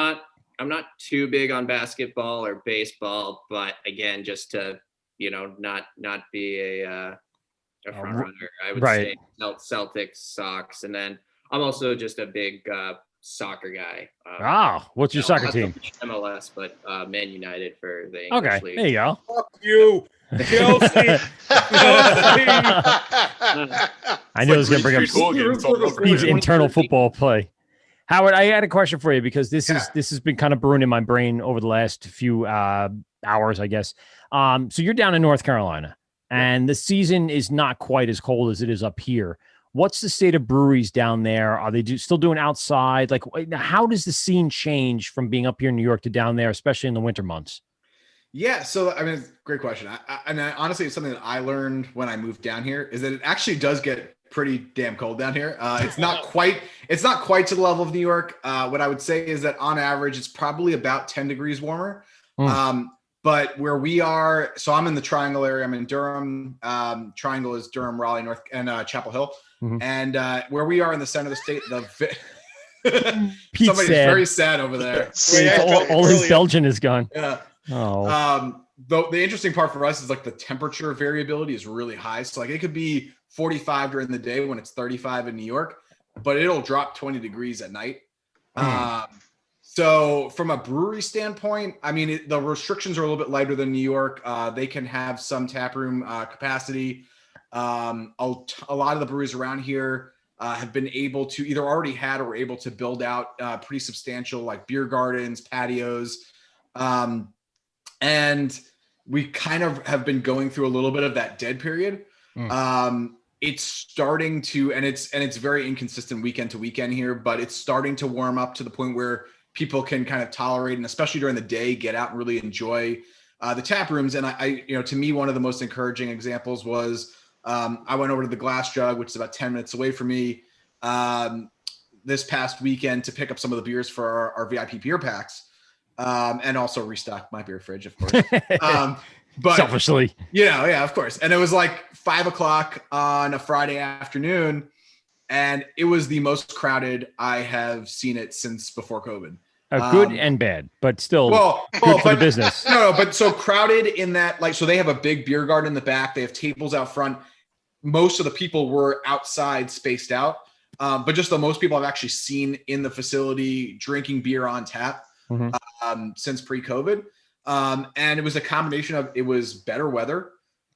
Speaker 7: not too big on basketball or baseball, but again, just to not be a front runner, I would say Celtics, Sox, and then I'm also just a big soccer guy.
Speaker 2: What's your soccer team?
Speaker 7: MLS, but Man United for the English League.
Speaker 2: There you go.
Speaker 3: Fuck you, Chelsea.
Speaker 2: I knew it was going to bring up Steve's internal football play. Howard, I had a question for you because this has been kind of brewing in my brain over the last few hours, I guess. So you're down in North Carolina, and the season is not quite as cold as it is up here. What's the state of breweries down there? Are they still doing outside? How does the scene change from being up here in New York to down there, especially in the winter months?
Speaker 6: Yeah, so I mean, great question. Honestly, it's something that I learned when I moved down here is that it actually does get pretty damn cold down here. It's not quite to the level of New York. What I would say is that on average, it's probably about 10 degrees warmer. But where we are, so I'm in the Triangle area. I'm in Durham. Triangle is Durham, Raleigh, North, and Chapel Hill. And where we are in the center of the state, somebody's very sad over there.
Speaker 2: All his Belgian is gone.
Speaker 6: Yeah.
Speaker 2: Oh.
Speaker 6: The interesting part for us is the temperature variability is really high. So it could be 45 during the day when it's 35 in New York, but it'll drop 20 degrees at night. So from a brewery standpoint, I mean, the restrictions are a little bit lighter than New York. They can have some taproom capacity. A lot of the breweries around here have been able to either already had or were able to build out pretty substantial beer gardens, patios. And we kind of have been going through a little bit of that dead period. It's starting to, and it's very inconsistent weekend to weekend here, but it's starting to warm up to the point where people can kind of tolerate, and especially during the day, get out and really enjoy the tap rooms. And I to me, one of the most encouraging examples was I went over to the Glass Jug, which is about 10 minutes away from me, this past weekend to pick up some of the beers for our VIP beer packs, and also restock my beer fridge, of course. But
Speaker 2: Selfishly,
Speaker 6: yeah, of course. And it was like 5:00 on a Friday afternoon, and it was the most crowded I have seen it since before COVID.
Speaker 2: Good and bad, but still good for the business.
Speaker 6: No, but so crowded in that, like, so they have a big beer garden in the back. They have tables out front. Most of the people were outside, spaced out, but just the most people I've actually seen in the facility drinking beer on tap since pre-COVID. And it was a combination of, it was better weather.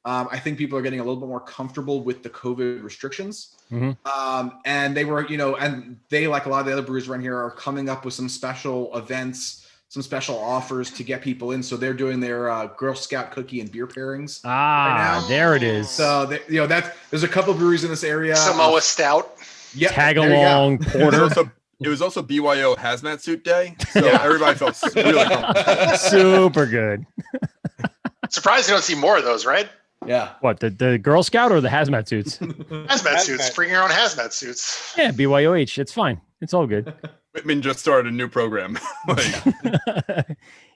Speaker 6: I think people are getting a little bit more comfortable with the COVID restrictions. And they were, and they, like a lot of the other breweries around here, are coming up with some special events, some special offers to get people in. So they're doing their Girl Scout cookie and beer pairings. Right now.
Speaker 2: There it is.
Speaker 6: So, there's a couple breweries in this area.
Speaker 4: Samoa Stout.
Speaker 6: Yeah.
Speaker 2: Tag along porter.
Speaker 5: It was also BYO hazmat suit day, so everybody felt really comfortable.
Speaker 2: Super good.
Speaker 4: Surprised you don't see more of those, right?
Speaker 6: Yeah.
Speaker 2: What, the Girl Scout or the hazmat suits?
Speaker 4: Hazmat suits. Bring your own hazmat suits.
Speaker 2: Yeah, BYOH. It's fine. It's all good.
Speaker 5: Whitman just started a new program.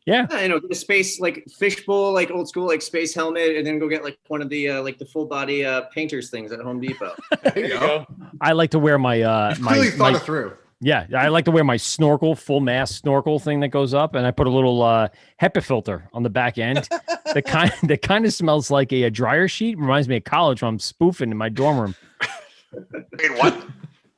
Speaker 2: Yeah.
Speaker 7: Get a space, like fishbowl, like old school, like space helmet, and then go get like one of the like the full body painters things at Home Depot.
Speaker 6: There you go.
Speaker 2: I like to wear my
Speaker 6: Clearly thought it through.
Speaker 2: Yeah, I like to wear my snorkel, full mask snorkel thing that goes up, and I put a little HEPA filter on the back end. that kind of smells like a dryer sheet. Reminds me of college when I'm spoofing in my dorm room.
Speaker 4: Wait, what?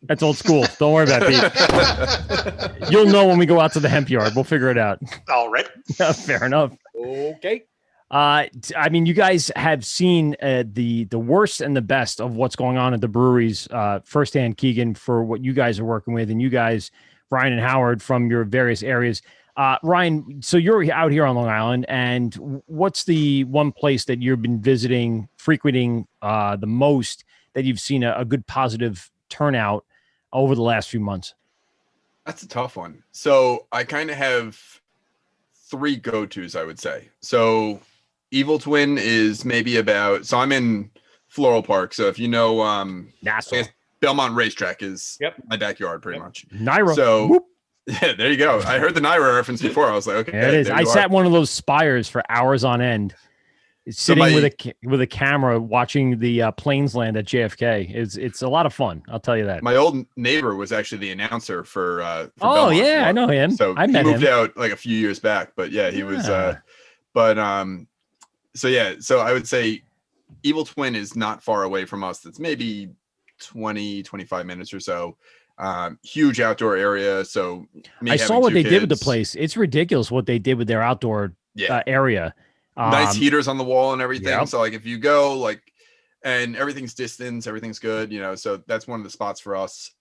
Speaker 2: That's old school. Don't worry about it. You'll know when we go out to the hemp yard. We'll figure it out.
Speaker 4: All right.
Speaker 2: Fair enough.
Speaker 3: Okay.
Speaker 2: I mean, you guys have seen the worst and the best of what's going on at the breweries firsthand, Keegan, for what you guys are working with, and you guys, Ryan and Howard, from your various areas. Ryan, so you're out here on Long Island, and what's the one place that you've been visiting, frequenting the most, that you've seen a good positive turnout over the last few months?
Speaker 5: That's a tough one. So I kind of have 3 go-tos, I would say. So Evil Twin is maybe about, so I'm in Floral Park. So if you know,
Speaker 2: Nassau.
Speaker 5: Belmont Racetrack is my backyard pretty much.
Speaker 2: Naira.
Speaker 5: So
Speaker 2: Whoop.
Speaker 5: yeah, there you go. I heard the Naira reference before. I was like, okay.
Speaker 2: There it is.
Speaker 5: there
Speaker 2: I
Speaker 5: you
Speaker 2: sat
Speaker 5: are.
Speaker 2: one of those spires for hours on end, sitting with a camera watching the planes land at JFK. It's a lot of fun. I'll tell you that.
Speaker 5: My old neighbor was actually the announcer for
Speaker 2: oh
Speaker 5: Belmont.
Speaker 2: yeah, I know him.
Speaker 5: So
Speaker 2: I met
Speaker 5: he moved
Speaker 2: him.
Speaker 5: out like a few years back, but yeah, he was so I would say Evil Twin is not far away from us. It's maybe 25 minutes or so. Huge outdoor area. So
Speaker 2: I saw what they did with the place. It's ridiculous what they did with their outdoor area.
Speaker 5: Nice heaters on the wall and everything.
Speaker 2: Yep.
Speaker 5: So like if you go and everything's distance, everything's good, so that's one of the spots for us.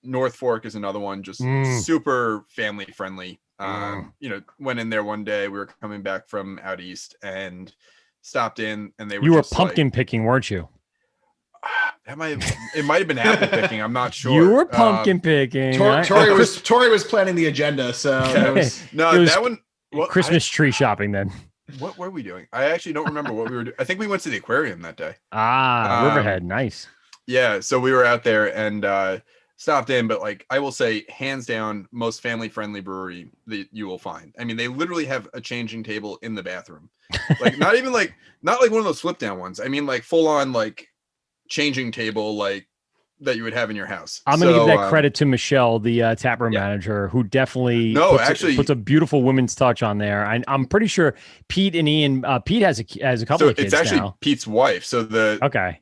Speaker 5: North Fork is another one, just super family friendly. Went in there one day. We were coming back from out east and stopped in, and they were.
Speaker 2: You were pumpkin picking, weren't you?
Speaker 5: It might have been apple picking. I'm not sure.
Speaker 2: You were pumpkin picking.
Speaker 6: Tori was planning the agenda, so
Speaker 5: that one.
Speaker 2: Christmas tree shopping then.
Speaker 5: What were we doing? I actually don't remember what we were doing. I think we went to the aquarium that day.
Speaker 2: Riverhead, nice.
Speaker 5: Yeah, so we were out there and stopped in, but I will say, hands down, most family friendly brewery that you will find. I mean, they literally have a changing table in the bathroom, not even not one of those flip down ones. I mean, full on changing table that you would have in your house.
Speaker 2: I'm gonna give that credit to Michelle, the taproom manager, who definitely puts a beautiful women's touch on there. I'm pretty sure Pete and Ian. Pete has a couple of kids.
Speaker 5: It's actually
Speaker 2: now.
Speaker 5: Pete's wife. So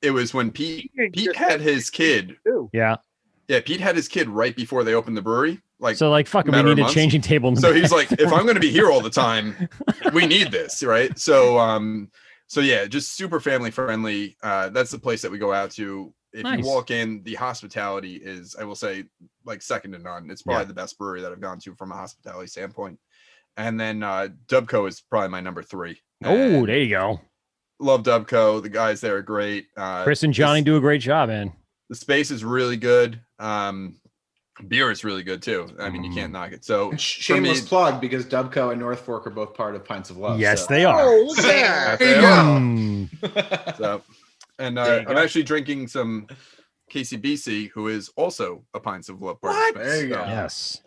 Speaker 5: it was when Pete had his kid.
Speaker 2: Yeah.
Speaker 5: Yeah, Pete had his kid right before they opened the brewery.
Speaker 2: Fuck, we need a changing table. In the
Speaker 5: so he's like, if I'm going to be here all the time, we need this, right? So yeah, just super family friendly. That's the place that we go out to. If you walk in, the hospitality is, I will say, second to none. It's probably the best brewery that I've gone to from a hospitality standpoint. And then Dubco is probably my number 3.
Speaker 2: Oh,
Speaker 5: And
Speaker 2: there you go.
Speaker 5: love Dubco. The guys there are great.
Speaker 2: Chris and Johnny do a great job, man.
Speaker 5: The space is really good. Beer is really good too. I mean, you can't knock it. So
Speaker 6: And shameless plug, because Dubco and North Fork are both part of Pints of Love.
Speaker 2: Yes,
Speaker 6: so.
Speaker 2: they are.
Speaker 3: Oh, look at that.
Speaker 5: There you
Speaker 3: go.
Speaker 5: So, and
Speaker 2: There you
Speaker 5: I'm
Speaker 2: go.
Speaker 5: actually drinking some KCBC, who is also a Pints of Love partner.
Speaker 3: What?
Speaker 6: There you go.
Speaker 2: Yes.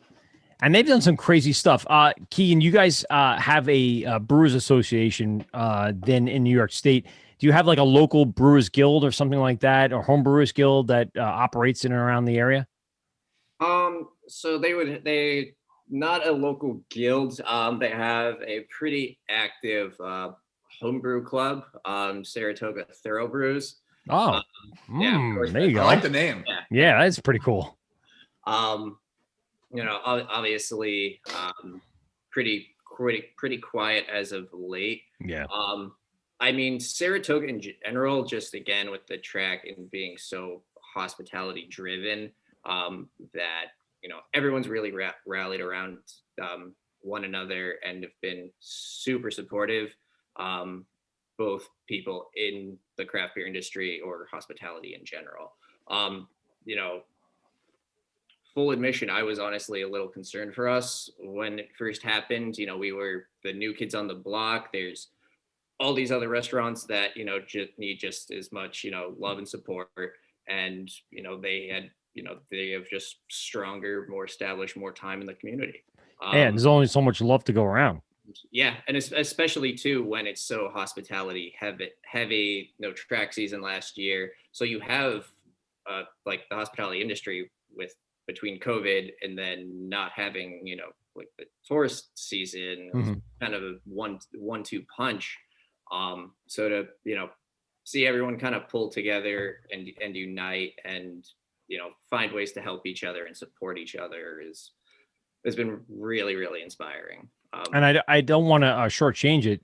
Speaker 2: And they've done some crazy stuff. Keegan, you guys have a Brewers Association then in New York State. Do you have like a local Brewers Guild or something like that, or Home Brewers Guild that operates in and around the area?
Speaker 7: So they not a local guild. They have a pretty active homebrew club, Saratoga Thorough Brews.
Speaker 2: Oh,
Speaker 7: yeah, of course.
Speaker 2: there you
Speaker 6: I
Speaker 2: go.
Speaker 6: like the name.
Speaker 2: Yeah, that's pretty cool.
Speaker 7: Obviously, pretty quiet as of late.
Speaker 2: Yeah.
Speaker 7: I mean, Saratoga in general, just again with the track and being so hospitality driven, that everyone's really rallied around one another and have been super supportive. Both people in the craft beer industry or hospitality in general. Full admission, I was honestly a little concerned for us when it first happened. We were the new kids on the block. There's all these other restaurants that, just need just as much, love and support. And, they have just stronger, more established, more time in the community.
Speaker 2: And there's only so much love to go around.
Speaker 7: Yeah, and especially too when it's so hospitality heavy. No track season last year, so you have like the hospitality industry with between COVID and then not having like the tourist season, kind of a one-two punch. So to see everyone kind of pull together and unite and find ways to help each other and support each other has been really, really inspiring.
Speaker 2: And I don't want to shortchange it.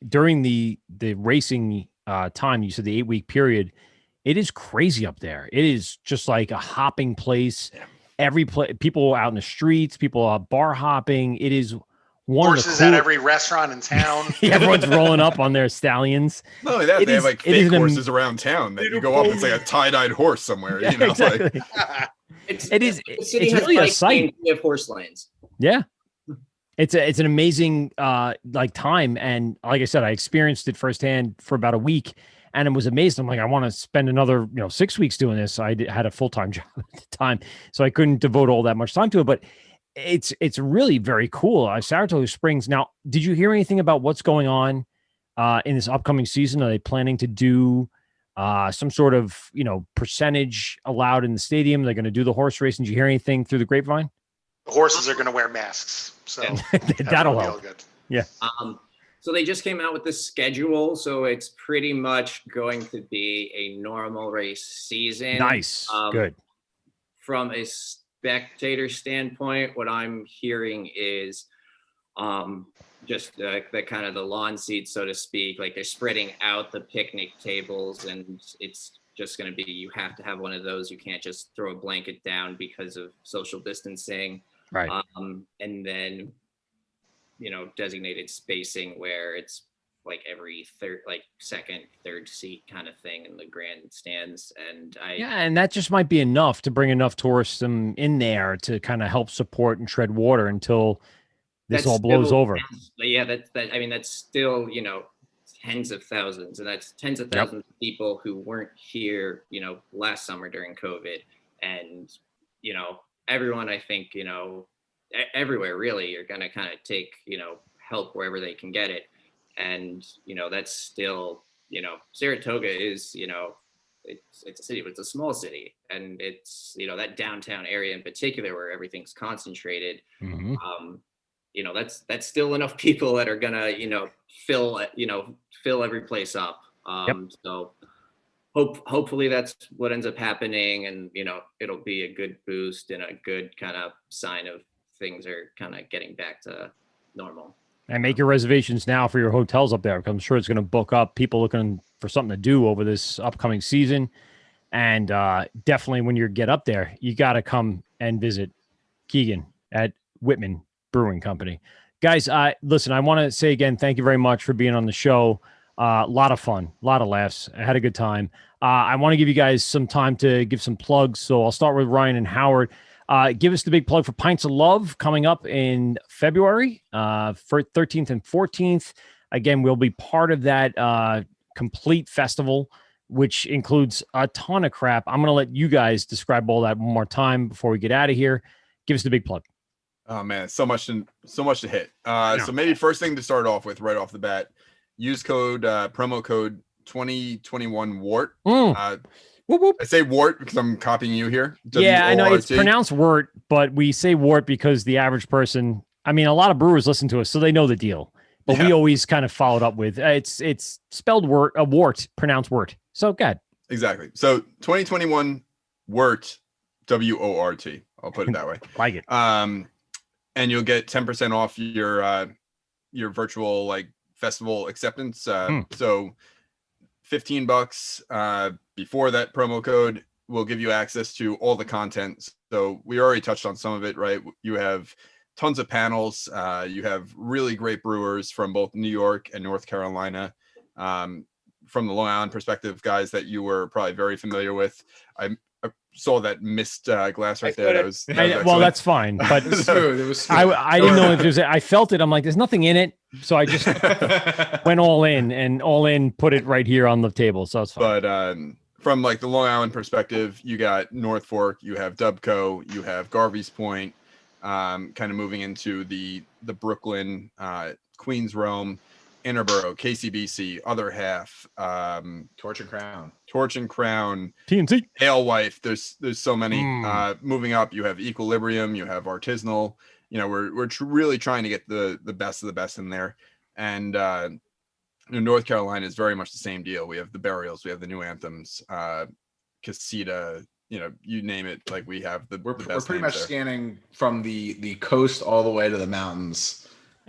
Speaker 2: During the racing time, you said the 8-week period, it is crazy up there. It is just like a hopping place. Yeah. People out in the streets, people are bar hopping. It is one
Speaker 4: horses at every restaurant in town.
Speaker 2: Everyone's rolling up on their stallions.
Speaker 5: Not only that, they have like fake horses around town that you go up. It's like a tie-dyed horse somewhere.
Speaker 2: Yeah, exactly.
Speaker 7: It's
Speaker 2: really a sight.
Speaker 7: We have horse lanes.
Speaker 2: Yeah. It's an amazing like time. And like I said, I experienced it firsthand for about a week and it was amazing. I'm like, I want to spend another 6 weeks doing this. I had a full-time job at the time, so I couldn't devote all that much time to it. But it's really very cool. Saratoga Springs. Now, did you hear anything about what's going on in this upcoming season? Are they planning to do some sort of percentage allowed in the stadium? They're going to do the horse racing. Did you hear anything through the grapevine?
Speaker 4: The horses are going to wear masks, so
Speaker 2: that'll help.
Speaker 4: Good.
Speaker 2: Yeah.
Speaker 7: So they just came out with the schedule, so it's pretty much going to be a normal race season.
Speaker 2: Nice. Good.
Speaker 7: From a spectator standpoint, what I'm hearing is just the kind of the lawn seats, so to speak. Like they're spreading out the picnic tables, and it's just going to be, you have to have one of those. You can't just throw a blanket down because of social distancing.
Speaker 2: Right.
Speaker 7: And then, designated spacing where it's like every second, third seat kind of thing in the grandstands. And
Speaker 2: that just might be enough to bring enough tourism in there to kind of help support and tread water until this all blows over.
Speaker 7: Yeah, that's still, tens of thousands, and that's tens of thousands of people who weren't here, last summer during COVID. And, everyone, I think, everywhere really are going to kind of take, help wherever they can get it. And, that's still, Saratoga is, it's a city, but it's a small city. And it's, that downtown area in particular where everything's concentrated.
Speaker 2: Mm-hmm.
Speaker 7: That's still enough people that are gonna, fill every place up. So hopefully that's what ends up happening, and it'll be a good boost and a good kind of sign of things are kind of getting back to normal.
Speaker 2: And make your reservations now for your hotels up there, because I'm sure it's going to book up people looking for something to do over this upcoming season. And definitely when you get up there, you got to come and visit Keegan at Whitman Brewing Company. Guys, listen, I want to say again, thank you very much for being on the show. A lot of fun, a lot of laughs. I had a good time. I want to give you guys some time to give some plugs. So I'll start with Ryan and Howard. Give us the big plug for Pints of Love coming up in February, for 13th and 14th. Again, we'll be part of that complete festival, which includes a ton of crap. I'm going to let you guys describe all that one more time before we get out of here. Give us the big plug.
Speaker 5: Oh man, so much to hit. So maybe first thing to start off with right off the bat, use promo code 2021 Wort.
Speaker 2: Whoop, whoop.
Speaker 5: I say Wort because I'm copying you here.
Speaker 2: Yeah, I know it's
Speaker 5: WORT.
Speaker 2: pronounced Wort, but we say Wort because the average person, I mean, a lot of brewers listen to us, so they know the deal. But we always kind of followed up with it's spelled Wort, Wort, pronounced Wort. So go ahead.
Speaker 5: Exactly. So 2021 Wort, WORT. I'll put it that way.
Speaker 2: Like it.
Speaker 5: And you'll get 10% off your virtual like festival acceptance. So $15 before that promo code will give you access to all the content. So we already touched on some of it, right? You have tons of panels. You have really great brewers from both New York and North Carolina. From the Long Island perspective, guys that you were probably very familiar with. I saw that missed glass right there.
Speaker 2: Well, that's fine, but
Speaker 6: It was smooth. It was smooth.
Speaker 2: I didn't know if there's. I felt it. I'm like, there's nothing in it, so I just went all in, put it right here on the table. So it's fine.
Speaker 5: But from like the Long Island perspective, you got North Fork, you have Dubco, you have Garvey's Point, kind of moving into the Brooklyn, Queens, Rome, Interborough, KCBC, Other Half,
Speaker 6: Torch and Crown,
Speaker 2: TNT,
Speaker 5: Alewife. There's so many. Moving up, you have Equilibrium, you have Artisanal. You know, we're really trying to get the best of the best in there. And North Carolina is very much the same deal. We have the Burials, we have the New Anthems, Casita. You know, you name it. Like we have the.
Speaker 6: We're
Speaker 5: best
Speaker 6: pretty much
Speaker 5: there.
Speaker 6: scanning from the coast all the way to the mountains.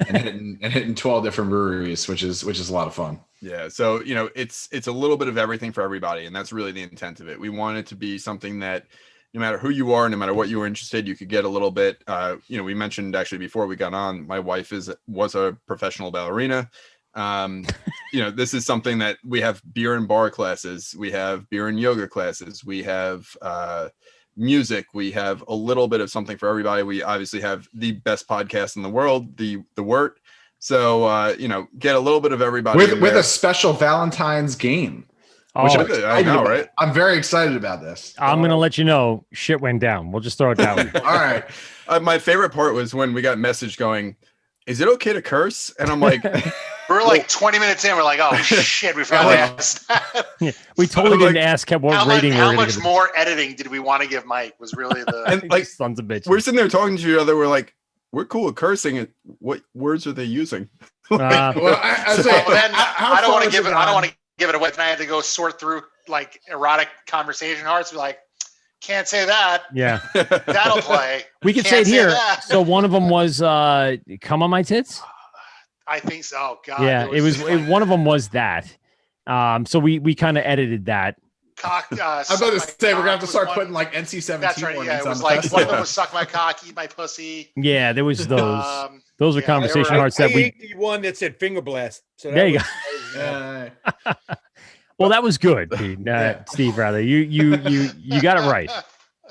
Speaker 6: and hitting 12 different breweries, which is a lot of fun.
Speaker 5: Yeah. So, you know, it's a little bit of everything for everybody. And that's really the intent of it. We want it to be something that no matter who you are, no matter what you were interested, you could get a little bit. You know, we mentioned actually before we got on, my wife was a professional ballerina. You know, this is something that we have beer and bar classes. We have beer and yoga classes. We have, music. We have a little bit of something for everybody. We obviously have the best podcast in the world, the Wort. So you know, get a little bit of everybody
Speaker 6: with a special Valentine's game.
Speaker 2: Which
Speaker 5: I know, right?
Speaker 6: I'm very excited about this.
Speaker 2: I'm gonna let you know shit went down. We'll just throw it that way.
Speaker 6: All right.
Speaker 5: My favorite part was when we got a message going, "Is it okay to curse?" And I'm like,
Speaker 4: we're like 20 minutes in. We're like, oh shit, we forgot to ask that.
Speaker 2: Yeah, we totally didn't ask what rating
Speaker 4: How
Speaker 2: we're
Speaker 4: much
Speaker 2: give.
Speaker 4: more editing did we want to give Mike? Was really the
Speaker 5: and like
Speaker 2: sons of bitches.
Speaker 5: we're sitting there talking to each other. We're like, we're cool with cursing. What words are they using?
Speaker 6: Well, I say,
Speaker 4: then I don't want to
Speaker 6: far
Speaker 4: give it.
Speaker 6: has
Speaker 4: I don't
Speaker 6: gone?
Speaker 4: want to give it away. And I had to go sort through like erotic conversation hearts. Be like, can't say that.
Speaker 2: Yeah,
Speaker 4: That'll play.
Speaker 2: we can
Speaker 4: Can't
Speaker 2: say it here.
Speaker 4: that.
Speaker 2: So one of them was "Come on my tits."
Speaker 4: I think so. Oh, God.
Speaker 2: Yeah, one of them was that. So we kind of edited that.
Speaker 4: Cock.
Speaker 6: I'm about to say we're gonna have to start putting like NC-17
Speaker 4: That's right. Yeah,
Speaker 6: warnings
Speaker 4: it
Speaker 6: on
Speaker 4: was
Speaker 6: the
Speaker 4: like
Speaker 6: festival.
Speaker 4: one of them was suck my cock, eat my pussy.
Speaker 2: Yeah, there was those. Those were
Speaker 4: yeah,
Speaker 2: conversation
Speaker 4: they were-
Speaker 2: hearts
Speaker 3: I
Speaker 2: that we.
Speaker 3: ate the one that said finger blast. So that
Speaker 2: There you
Speaker 3: was-
Speaker 2: go. Well, that was good, Pete. Steve. Rather, you got it right.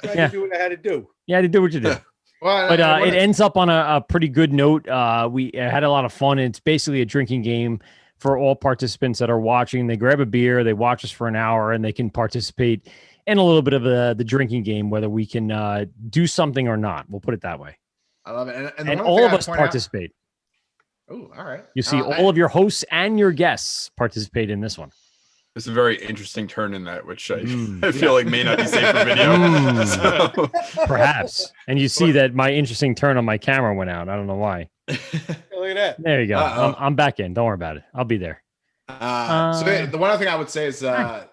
Speaker 3: Tried
Speaker 2: Yeah.
Speaker 3: to do what I had to do.
Speaker 2: Yeah, to do what you did.
Speaker 6: Well,
Speaker 2: But
Speaker 6: I
Speaker 2: it ends up on a pretty good note. We had a lot of fun. It's basically a drinking game for all participants that are watching. They grab a beer, they watch us for an hour, and they can participate in a little bit of the drinking game, whether we can do something or not. We'll put it that way.
Speaker 6: I love it. And,
Speaker 2: And
Speaker 6: the one
Speaker 2: all
Speaker 6: thing
Speaker 2: of
Speaker 6: I'd
Speaker 2: us
Speaker 6: point out-
Speaker 2: participate.
Speaker 6: Oh, all right.
Speaker 2: You see all of your hosts and your guests participate in this one.
Speaker 5: It's a very interesting turn in that, which I
Speaker 2: Mm.
Speaker 5: I feel like may not be safe for video.
Speaker 2: Mm.
Speaker 5: So-
Speaker 2: Perhaps. And you see that my interesting turn on my camera went out. I don't know why.
Speaker 3: Look at that.
Speaker 2: There you go.
Speaker 6: Uh-oh.
Speaker 2: I'm back in. Don't worry about it. I'll be there.
Speaker 6: The one other thing I would say is,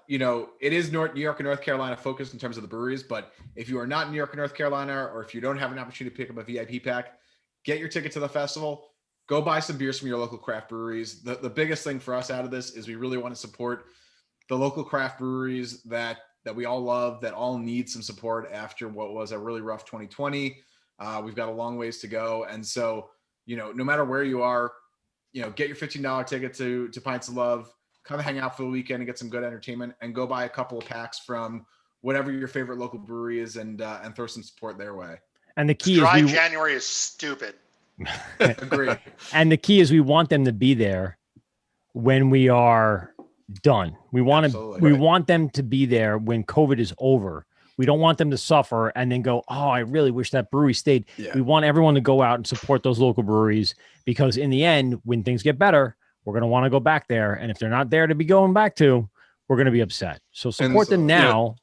Speaker 6: you know, it is New York and North Carolina focused in terms of the breweries. But if you are not in New York and North Carolina, or if you don't have an opportunity to pick up a VIP pack, get your ticket to the festival. Go buy some beers from your local craft breweries. The biggest thing for us out of this is we really want to support the local craft breweries that we all love, that all need some support after what was a really rough 2020. We've got a long ways to go. And so no matter where you are, get your $15 ticket to Pints of Love, come hang out for the weekend and get some good entertainment, and go buy a couple of packs from whatever your favorite local brewery is, and throw some support their way.
Speaker 2: And the key
Speaker 4: Dry
Speaker 2: is
Speaker 4: January is stupid.
Speaker 6: Agree.
Speaker 2: And the key is we want them to be there when we are done. We want them to be there when COVID is over. We don't want them to suffer and then go, oh, I really wish that brewery stayed.
Speaker 5: Yeah.
Speaker 2: We want everyone to go out and support those local breweries, because in the end, when things get better, we're going to want to go back there. And if they're not there to be going back to, we're going to be upset. So support them now.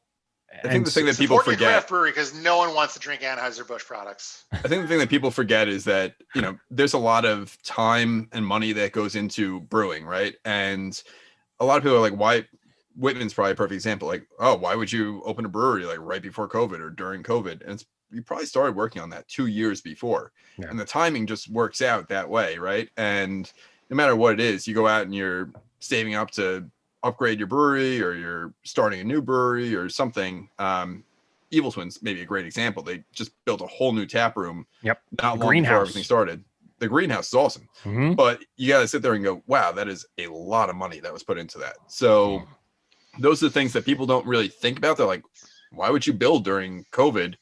Speaker 5: I think the thing that people
Speaker 4: Support your
Speaker 5: forget,
Speaker 4: craft brewery, because no one wants to drink Anheuser-Busch products.
Speaker 5: I think the thing that people forget is that, there's a lot of time and money that goes into brewing, right? And a lot of people are like, why? Whitman's probably a perfect example. Like, oh, why would you open a brewery like right before COVID or during COVID? And you probably started working on that 2 years before. Yeah. And the timing just works out that way, right? And no matter what it is, you go out and you're saving up to upgrade your brewery, or you're starting a new brewery or something. Evil Twins may be a great example. They just built a whole new tap room.
Speaker 2: Yep.
Speaker 5: Not long before everything started. The greenhouse is awesome.
Speaker 2: Mm-hmm.
Speaker 5: But you got to sit there and go, wow, that is a lot of money that was put into that. So those are the things that people don't really think about. They're like, why would you build during COVID?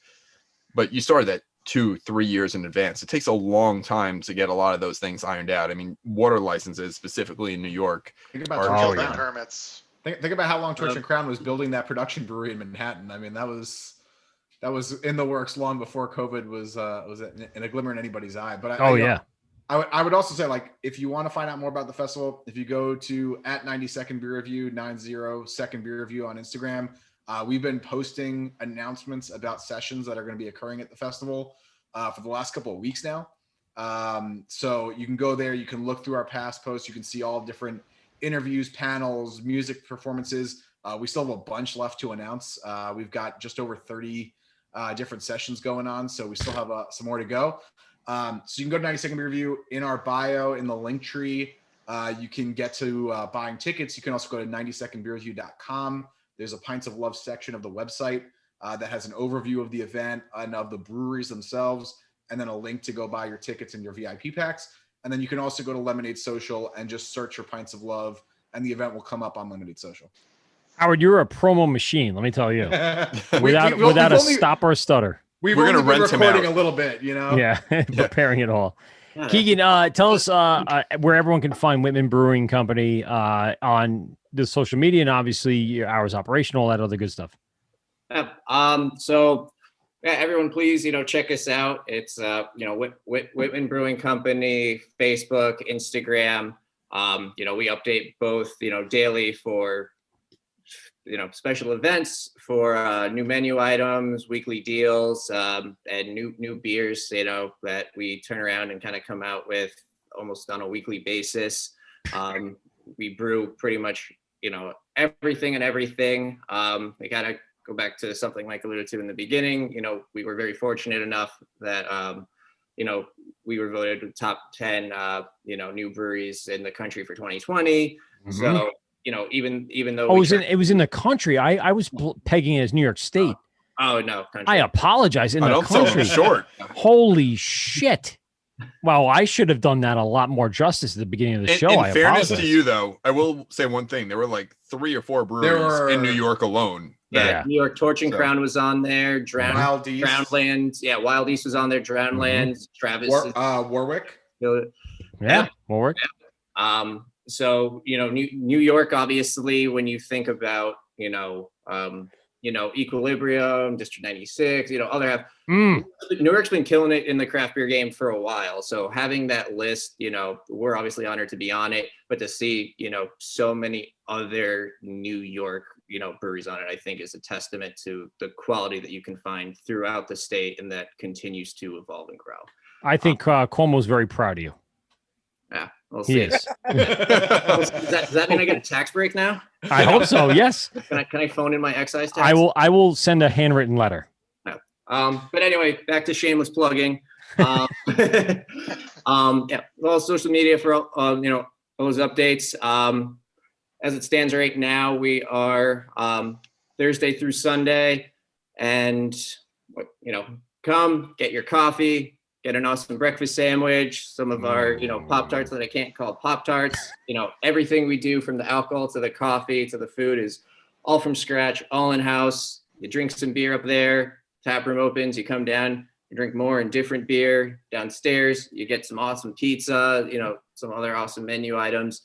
Speaker 5: But you started that 2-3 years in advance. It takes a long time to get a lot of those things ironed out. I mean, water licenses, specifically in New York,
Speaker 6: Think about
Speaker 4: permits.
Speaker 6: Think about how long Torch and Crown was building that production brewery in Manhattan. I mean, that was in the works long before COVID was in a glimmer in anybody's eye. But I would also say, like, if you want to find out more about the festival, if you go to @90second beer review, 90second beer review on Instagram, we've been posting announcements about sessions that are going to be occurring at the festival for the last couple of weeks now. So you can go there, you can look through our past posts, you can see all different interviews, panels, music performances. We still have a bunch left to announce. We've got just over 30 different sessions going on, so we still have some more to go. So you can go to 90second beer review. In our bio, in the link tree, you can get to buying tickets. You can also go to 90secondbeerreview.com. There's a Pints of Love section of the website that has an overview of the event and of the breweries themselves, and then a link to go buy your tickets and your VIP packs. And then you can also go to Lemonade Social and just search for Pints of Love, and the event will come up on Lemonade Social.
Speaker 2: Howard, you're a promo machine, let me tell you. without a stop or a stutter.
Speaker 6: We're going to rent recording a little bit,
Speaker 2: Yeah, preparing it all. Keegan, tell us where everyone can find Whitman Brewing Company on the social media, and obviously your hours operation, all that other good stuff.
Speaker 7: So everyone, please, check us out. It's Whitman Brewing Company, Facebook, Instagram. We update both daily for special events, for new menu items, weekly deals, and new beers that we turn around and kind of come out with almost on a weekly basis. We brew pretty much everything and everything. We gotta go back to something Mike alluded to in the beginning. We were very fortunate enough that we were voted the top 10 new breweries in the country for 2020. Mm-hmm. So even though
Speaker 2: it was in the country. I was pegging it as New York State.
Speaker 7: Oh no, country.
Speaker 2: I apologize. In the country.
Speaker 5: Short.
Speaker 2: Holy shit. Well, I should have done that a lot more justice at the beginning of the show.
Speaker 5: In fairness to you, though, I will say one thing. There were like 3 or 4 breweries in New York alone.
Speaker 7: New York Torch and Crown was on there. Drownland. Yeah, Wild East was on there. Drownland. Travis.
Speaker 6: Warwick.
Speaker 2: Warwick.
Speaker 7: Yeah. So, New York, obviously, when you think about, Equilibrium, District 96, other half. New York's been killing it in the craft beer game for a while. So having that list, we're obviously honored to be on it, but to see, so many other New York, breweries on it, I think is a testament to the quality that you can find throughout the state, and that continues to evolve and grow. I
Speaker 2: think Cuomo's very proud of you.
Speaker 7: Yeah, we'll see.
Speaker 2: Yes.
Speaker 7: Does that mean I get a tax break now?
Speaker 2: I hope so. Yes.
Speaker 7: Can I phone in my excise tax?
Speaker 2: I will send a handwritten letter.
Speaker 7: No. But anyway, back to shameless plugging. Well, social media for all those updates. As it stands right now, we are Thursday through Sunday, and come get your coffee, get an awesome breakfast sandwich, some of our, Pop-Tarts that I can't call Pop-Tarts. Everything we do from the alcohol to the coffee to the food is all from scratch, all in-house. You drink some beer up there, tap room opens, you come down, you drink more and different beer. Downstairs, you get some awesome pizza, some other awesome menu items.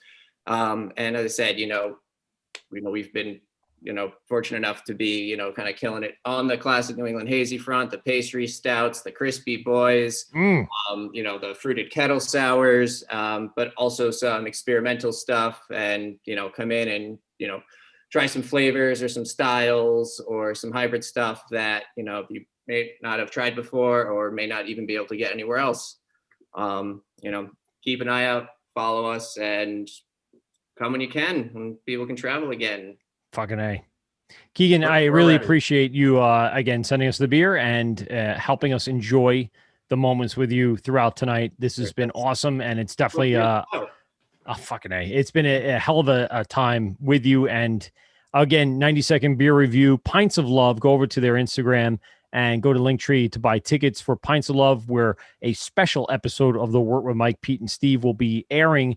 Speaker 7: And as I said, we've been, fortunate enough to be, kind of killing it on the classic New England hazy front, the pastry stouts, the crispy boys, the fruited kettle sours, but also some experimental stuff and, come in and, try some flavors or some styles or some hybrid stuff that, you may not have tried before or may not even be able to get anywhere else. Keep an eye out, follow us, and come when you can, when people can travel again.
Speaker 2: Fucking A. Keegan, I really appreciate you, again, sending us the beer and helping us enjoy the moments with you throughout tonight. This has been awesome, and it's definitely fucking A. It's been a hell of a time with you. And again, 90-second beer review, Pints of Love. Go over to their Instagram and go to Linktree to buy tickets for Pints of Love, where a special episode of the Wort with Mike, Pete, and Steve will be airing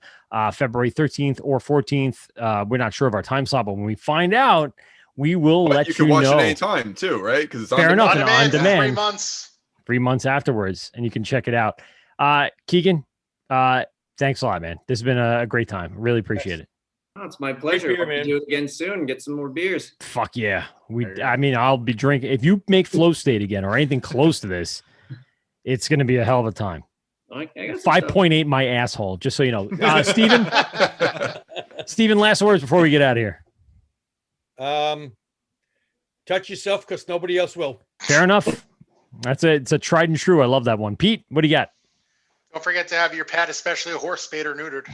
Speaker 2: February 13th or 14th. We're not sure of our time slot, but when we find out, we will let you know. You can watch it anytime
Speaker 5: too, right? Because it's
Speaker 2: fair enough, on demand.
Speaker 4: 3 months.
Speaker 2: 3 months afterwards, and you can check it out. Keegan, thanks a lot, man. This has been a great time. Really appreciate it.
Speaker 7: Oh, it's my pleasure. Hope to do it again soon and get some more beers.
Speaker 2: Fuck yeah. I'll be drinking. If you make Flow State again or anything close to this, it's going to be a hell of a time. 5.8 my asshole, just so you know. Steven, last words before we get out of here.
Speaker 3: Touch yourself because nobody else will.
Speaker 2: Fair enough. It's a tried and true. I love that one. Pete, what do you got?
Speaker 4: Don't forget to have your pet, especially a horse, spayed or neutered.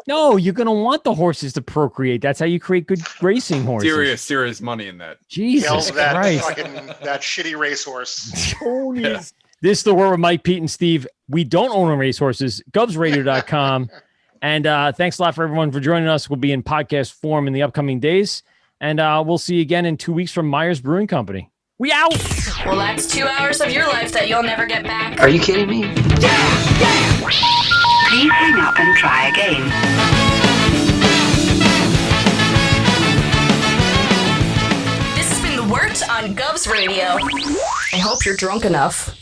Speaker 2: No, you're going to want the horses to procreate. That's how you create good racing horses.
Speaker 5: Serious money in that.
Speaker 2: Jesus Christ.
Speaker 4: That shitty racehorse.
Speaker 2: Yeah. This is the Wort with Mike, Pete, and Steve. We don't own racehorses. GovsRadio.com. And thanks a lot for everyone for joining us. We'll be in podcast form in the upcoming days. And we'll see you again in 2 weeks from Myers Brewing Company. We out.
Speaker 8: Well, that's 2 hours of your life that you'll never get back.
Speaker 9: Are you kidding me? Please hang up and try again.
Speaker 8: This has been the Wort on Govs Radio. I hope you're drunk enough.